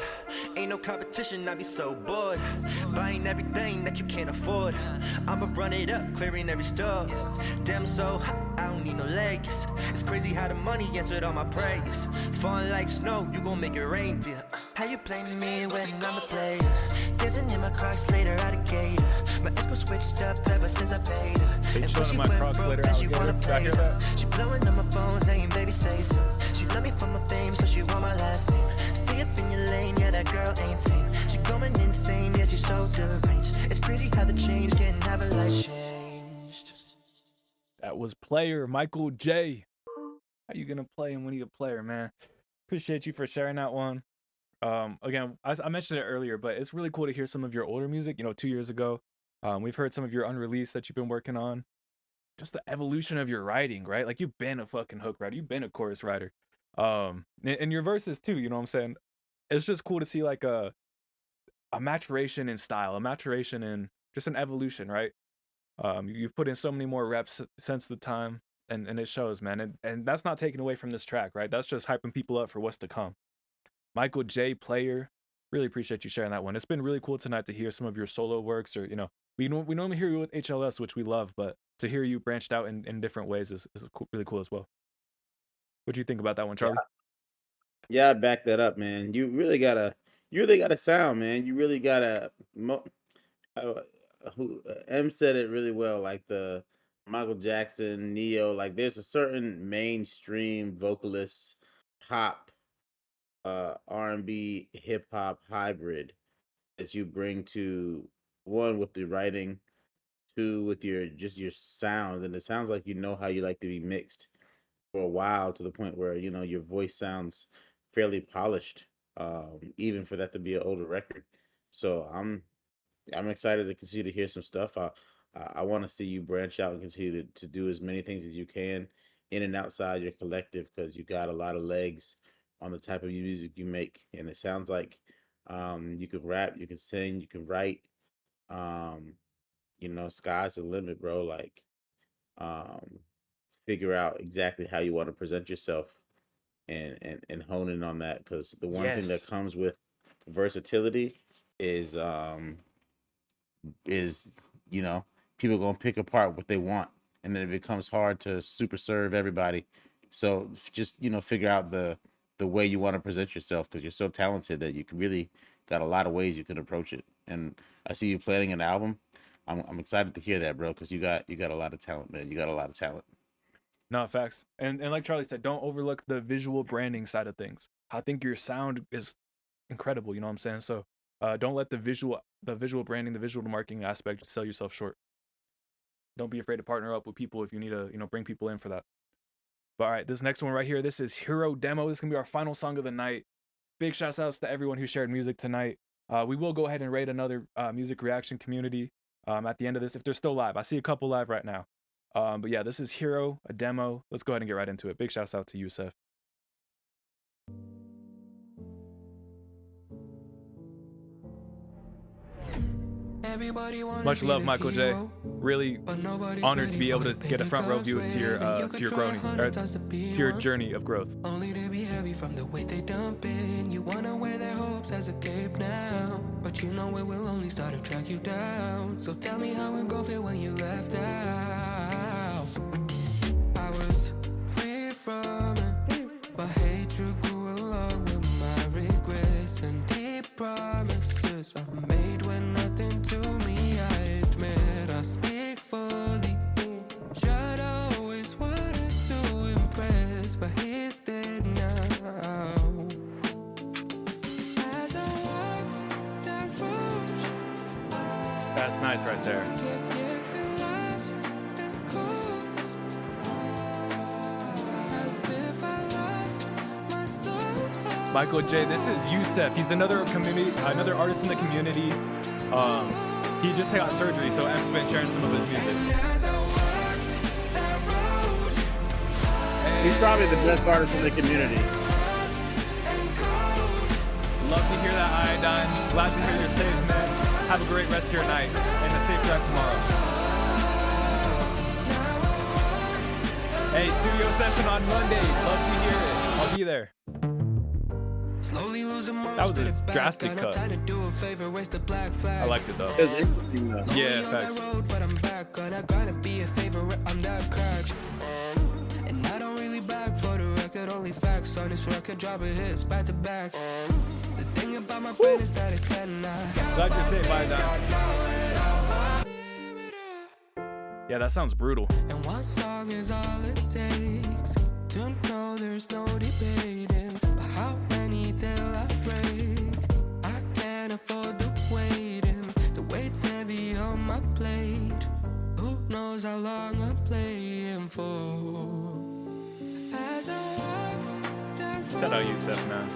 S6: Ain't no competition, I be so bored. Buying everything that you can't afford. I'ma run it up, clearing every store. Damn so hot, I don't need no legs. It's crazy how the money answered all my prayers. Falling like snow, you gon' make it rain, dear. How you playing me when I'm the player? Dancing in my Crocs later out of gate. My ex switched up ever since I paid her. And when she went broke, then she wanna play them. She blowing on my phone saying, baby, say so. She love me for my fame, so she want my last name. Stay up in your lane, yeah, that girl ain't tame. She going insane, yeah, she's so deranged. It's crazy how the change can have a life changed.
S2: That was Player, Michael J. How you gonna play and when you a player, man? Appreciate you for sharing that one. Again, I mentioned it earlier, but it's really cool to hear some of your older music. 2 years ago, we've heard some of your unreleased that you've been working on. Just the evolution of your writing, right? Like you've been a fucking hook writer, you've been a chorus writer, and your verses too. You know what I'm saying? It's just cool to see like a maturation in style, a maturation in just an evolution, right? You've put in so many more reps since the time, and it shows, man. And that's not taken away from this track, right? That's just hyping people up for what's to come. Michael J. Player, really appreciate you sharing that one. It's been really cool tonight to hear some of your solo works, or we normally hear you with HLS, which we love, but to hear you branched out in different ways is really cool as well. What do you think about that one, Charlie?
S1: Yeah, I back that up, man. You really gotta sound, man. You really gotta. M said it really well, like the Michael Jackson, Neo. Like, there's a certain mainstream vocalist, pop, R&B, hip hop hybrid that you bring to one with the writing, too with your sound, and it sounds like you know how you like to be mixed for a while to the point where your voice sounds fairly polished, even for that to be an older record. So I'm excited to continue to hear some stuff. I want to see you branch out and continue to do as many things as you can in and outside your collective, because you got a lot of legs on the type of music you make, and it sounds like you can rap, you can sing, you can write. Um, sky's the limit, bro. Like, um, figure out exactly how you want to present yourself and hone in on that, because the one thing that
S2: Yes.
S1: comes with versatility is people gonna pick apart what they want, and then it becomes hard to super serve everybody. So just figure out the way you want to present yourself, because you're so talented that you can really got a lot of ways you can approach it. And I see you planning an album. I'm excited to hear that, bro, because you got a lot of talent, man. You got a lot of talent.
S2: No, facts. And like Charlie said, don't overlook the visual branding side of things. I think your sound is incredible, you know what I'm saying? So don't let the visual branding, the visual marketing aspect sell yourself short. Don't be afraid to partner up with people if you need to, bring people in for that. But all right, this next one right here, this is Hero Demo. This is gonna be our final song of the night. Big shout outs to everyone who shared music tonight. We will go ahead and rate another music reaction community at the end of this if they're still live. I see a couple live right now. But yeah, this is Hero, a demo. Let's go ahead and get right into it. Big shouts out to Yusef. Much love, Michael J. Really honored to be able to get a front row view to your growing, to your journey of growth.
S3: Only to be heavy from the weight they dump in. You wanna wear their hopes as a cape now, but you know it will only start to track you down. So tell me how it go feel when you left out. I was free from it, but hatred grew along with my regrets and deep promises I made when nothing to me. I admit I speak fully. Judd always wanted to impress, but he's dead now. As I walked that road,
S2: That's nice right there.
S3: getting lost and cold, as if I lost my soul.
S2: Michael J, this is Yusef. He's another artist in the community. He just got surgery, so M's been sharing some of his music.
S1: He's probably the best artist in the community.
S2: Love to hear that, Iodine. Glad to hear you're safe, man. Have a great rest of your night and a safe drive tomorrow. Hey, studio session on Monday. Love to hear it. I'll be there. That was a drastic cut. I liked it though.
S1: It was interesting though.
S2: Yeah, facts.
S3: But I'm back on. I gotta be a favorite. I'm that crack. And I don't really back for the record. Only facts on this record. Dropping hits back to back. The thing about my brain is that it cannot.
S2: Glad you're safe, Iodine. Yeah, that sounds brutal.
S3: And one song is all it takes to know there's no debating. But how many till I break? I can't afford the waiting. The weight's heavy on my plate. Who knows how long I'm playing for? As I walked that road,
S2: Shout out Yusef, man.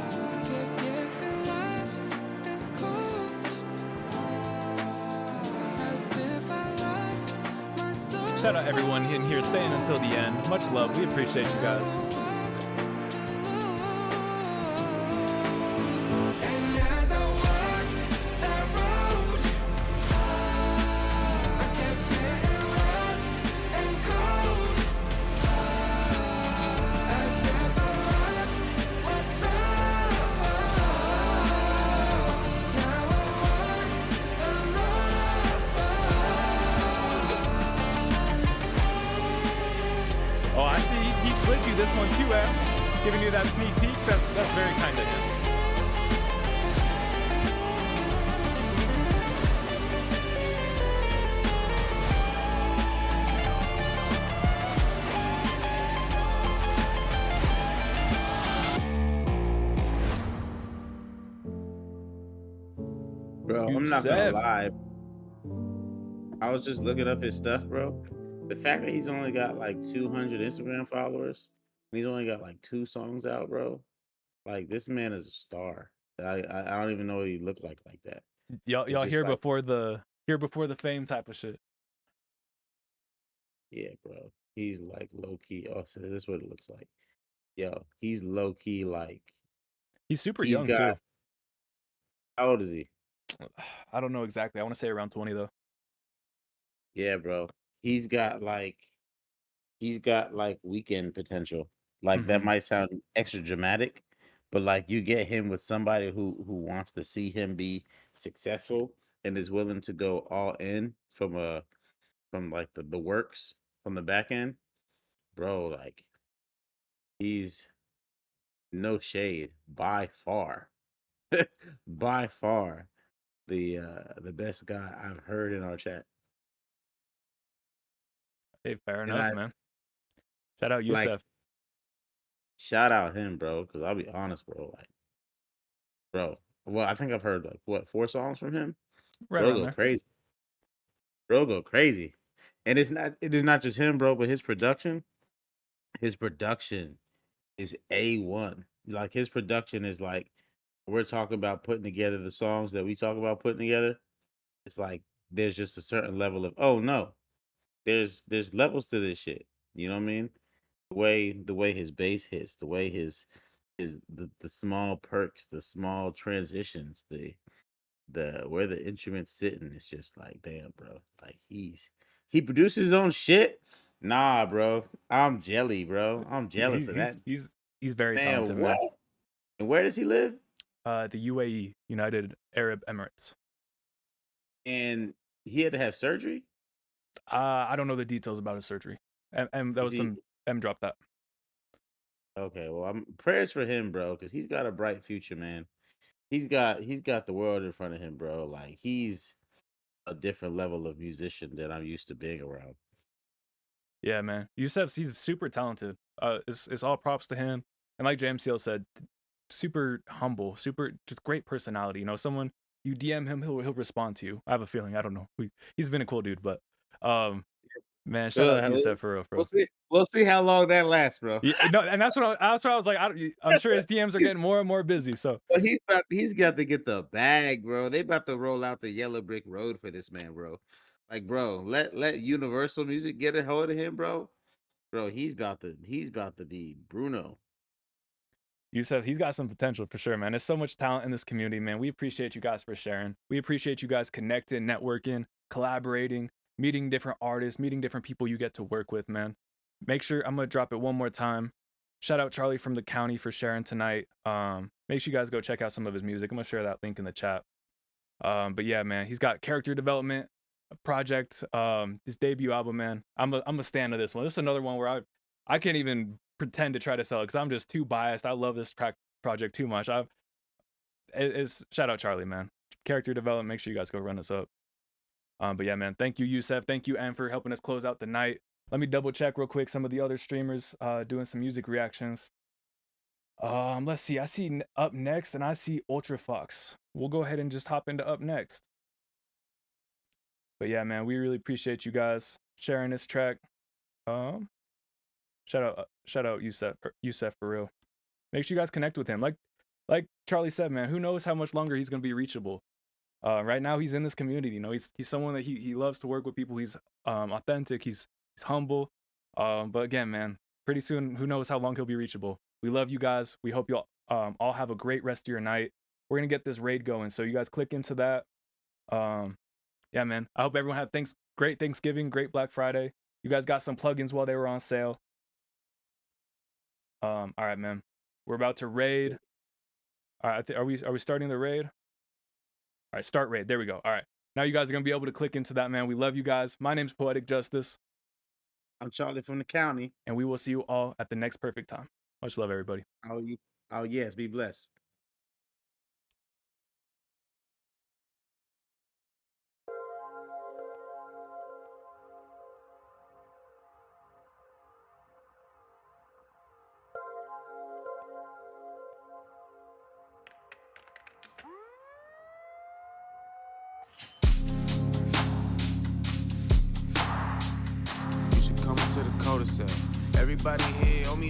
S3: I kept getting lost and cold, as if I lost my soul.
S2: Shout out everyone in here staying until the end. Much love. We appreciate you guys.
S3: And as I walked that road, I kept getting lost and cold, as if I lost my soul. Now I walk alone.
S2: Oh, I see. He slid you this one too, giving you that sneak peek. That's very kind of him.
S1: Bro, I'm not gonna
S2: Yusef.
S1: lie. I was just looking up his stuff, bro. The fact that he's only got like 200 Instagram followers, and he's only got like 2 songs out, bro. Like this man is a star. I don't even know what he looked like that. It's
S2: Y'all
S1: just
S2: here
S1: like,
S2: before the fame type of shit.
S1: yeah, bro. He's like low key. Oh, so this is what it looks like. Yo, he's low key like
S2: He's super
S1: he's
S2: young
S1: got.
S2: too.
S1: How old is he?
S2: I don't know exactly. I want to say around 20 though.
S1: Yeah, bro. He's got like he's got like weekend potential. Like that
S2: Mhm.
S1: might sound extra dramatic, but like you get him with somebody who wants to see him be successful and is willing to go all in from like the works from the back end, bro. Like he's no shade by far, by far the best guy I've heard in our chat.
S2: Hey, fair
S1: And
S2: enough,
S1: I
S2: man. Shout out
S1: like
S2: Yusef.
S1: shout out him, bro, because I'll be honest, bro. Like, bro, well, I think I've heard like what 4 songs from him.
S2: Right
S1: Bro,
S2: around
S1: go
S2: there.
S1: crazy. Bro, go crazy. And it is not just him, bro, but his production is A1. Like his production is like we're talking about putting together the songs that we talk about putting together. It's like there's just a certain level of oh no, there's levels to this shit. You know what I mean? The way his bass hits, the way the small perks, the small transitions, the where the instrument's sitting, it's just like damn, bro. Like he produces his own shit. Nah, bro. I'm jelly, bro. I'm jealous of that.
S2: He's very talented,
S1: Man, what?
S2: man.
S1: And where does he live?
S2: The UAE, United Arab Emirates.
S1: And he had to have surgery?
S2: I don't know the details about his surgery. And that
S1: Is
S2: was
S1: he
S2: some M dropped that.
S1: okay? Well, I'm prayers for him, bro, because he's got a bright future, man. He's got the world in front of him, bro. Like he's a different level of musician that I'm used to being around.
S2: Yeah, man. Yusef's he's super talented. It's all props to him. And like James Seal said, super humble, super just great personality. You know, someone you DM him, he'll respond to you. I have a feeling. I don't know. He's been a cool dude, but man, shout out Yusef for real, bro.
S1: We'll see how long that lasts, bro.
S2: Yeah, no, and that's what I was like. I'm sure his DMs are getting more and more busy. So
S1: But he's got to get the bag, bro. They about to roll out the yellow brick road for this man, bro. Like, bro, let Universal Music get a hold of him, bro. Bro, he's about to be Bruno.
S2: Yusef, he's got some potential for sure, man. There's so much talent in this community, man. We appreciate you guys for sharing. We appreciate you guys connecting, networking, collaborating, meeting different artists, meeting different people you get to work with, man. Make sure I'm gonna drop it one more time. Shout out Charlie from the Couny for sharing tonight. Make sure you guys go check out some of his music. I'm gonna share that link in the chat. But yeah, man, he's got character development, a project, his debut album, man. I'm a stan of this one. This is another one where I can't even pretend to try to sell it because I'm just too biased. I love this project too much. It's shout out Charlie, man. Character development. Make sure you guys go run this up. But yeah, man. Thank you, Yusef. Thank you, Ann, for helping us close out the night. Let me double check real quick some of the other streamers doing some music reactions. Let's see. I see Up Next and I see Ultra Fox. We'll go ahead and just hop into Up Next. But yeah, man, we really appreciate you guys sharing this track. Shout out Yusef for real. Make sure you guys connect with him. Like Charlie said, man, who knows how much longer he's gonna be reachable. Right now he's in this community. You know, he's someone that he loves to work with people. He's authentic. He's humble. But again, man, pretty soon, who knows how long he'll be reachable. We love you guys. We hope you all have a great rest of your night. We're gonna get this raid going, so you guys click into that. Yeah, man. I hope everyone had great Thanksgiving, great Black Friday. You guys got some plugins while they were on sale. All right, man. We're about to raid. All right, are we starting the raid? All right, start raid. There we go. All right. Now you guys are gonna be able to click into that, man. We love you guys. My name's Poetic Justus.
S1: I'm Charlie from the Couny.
S2: And we will see you all at the next perfect time. Much love, everybody.
S1: Oh yes, be blessed.
S3: to the cul-de-sac. Everybody here on me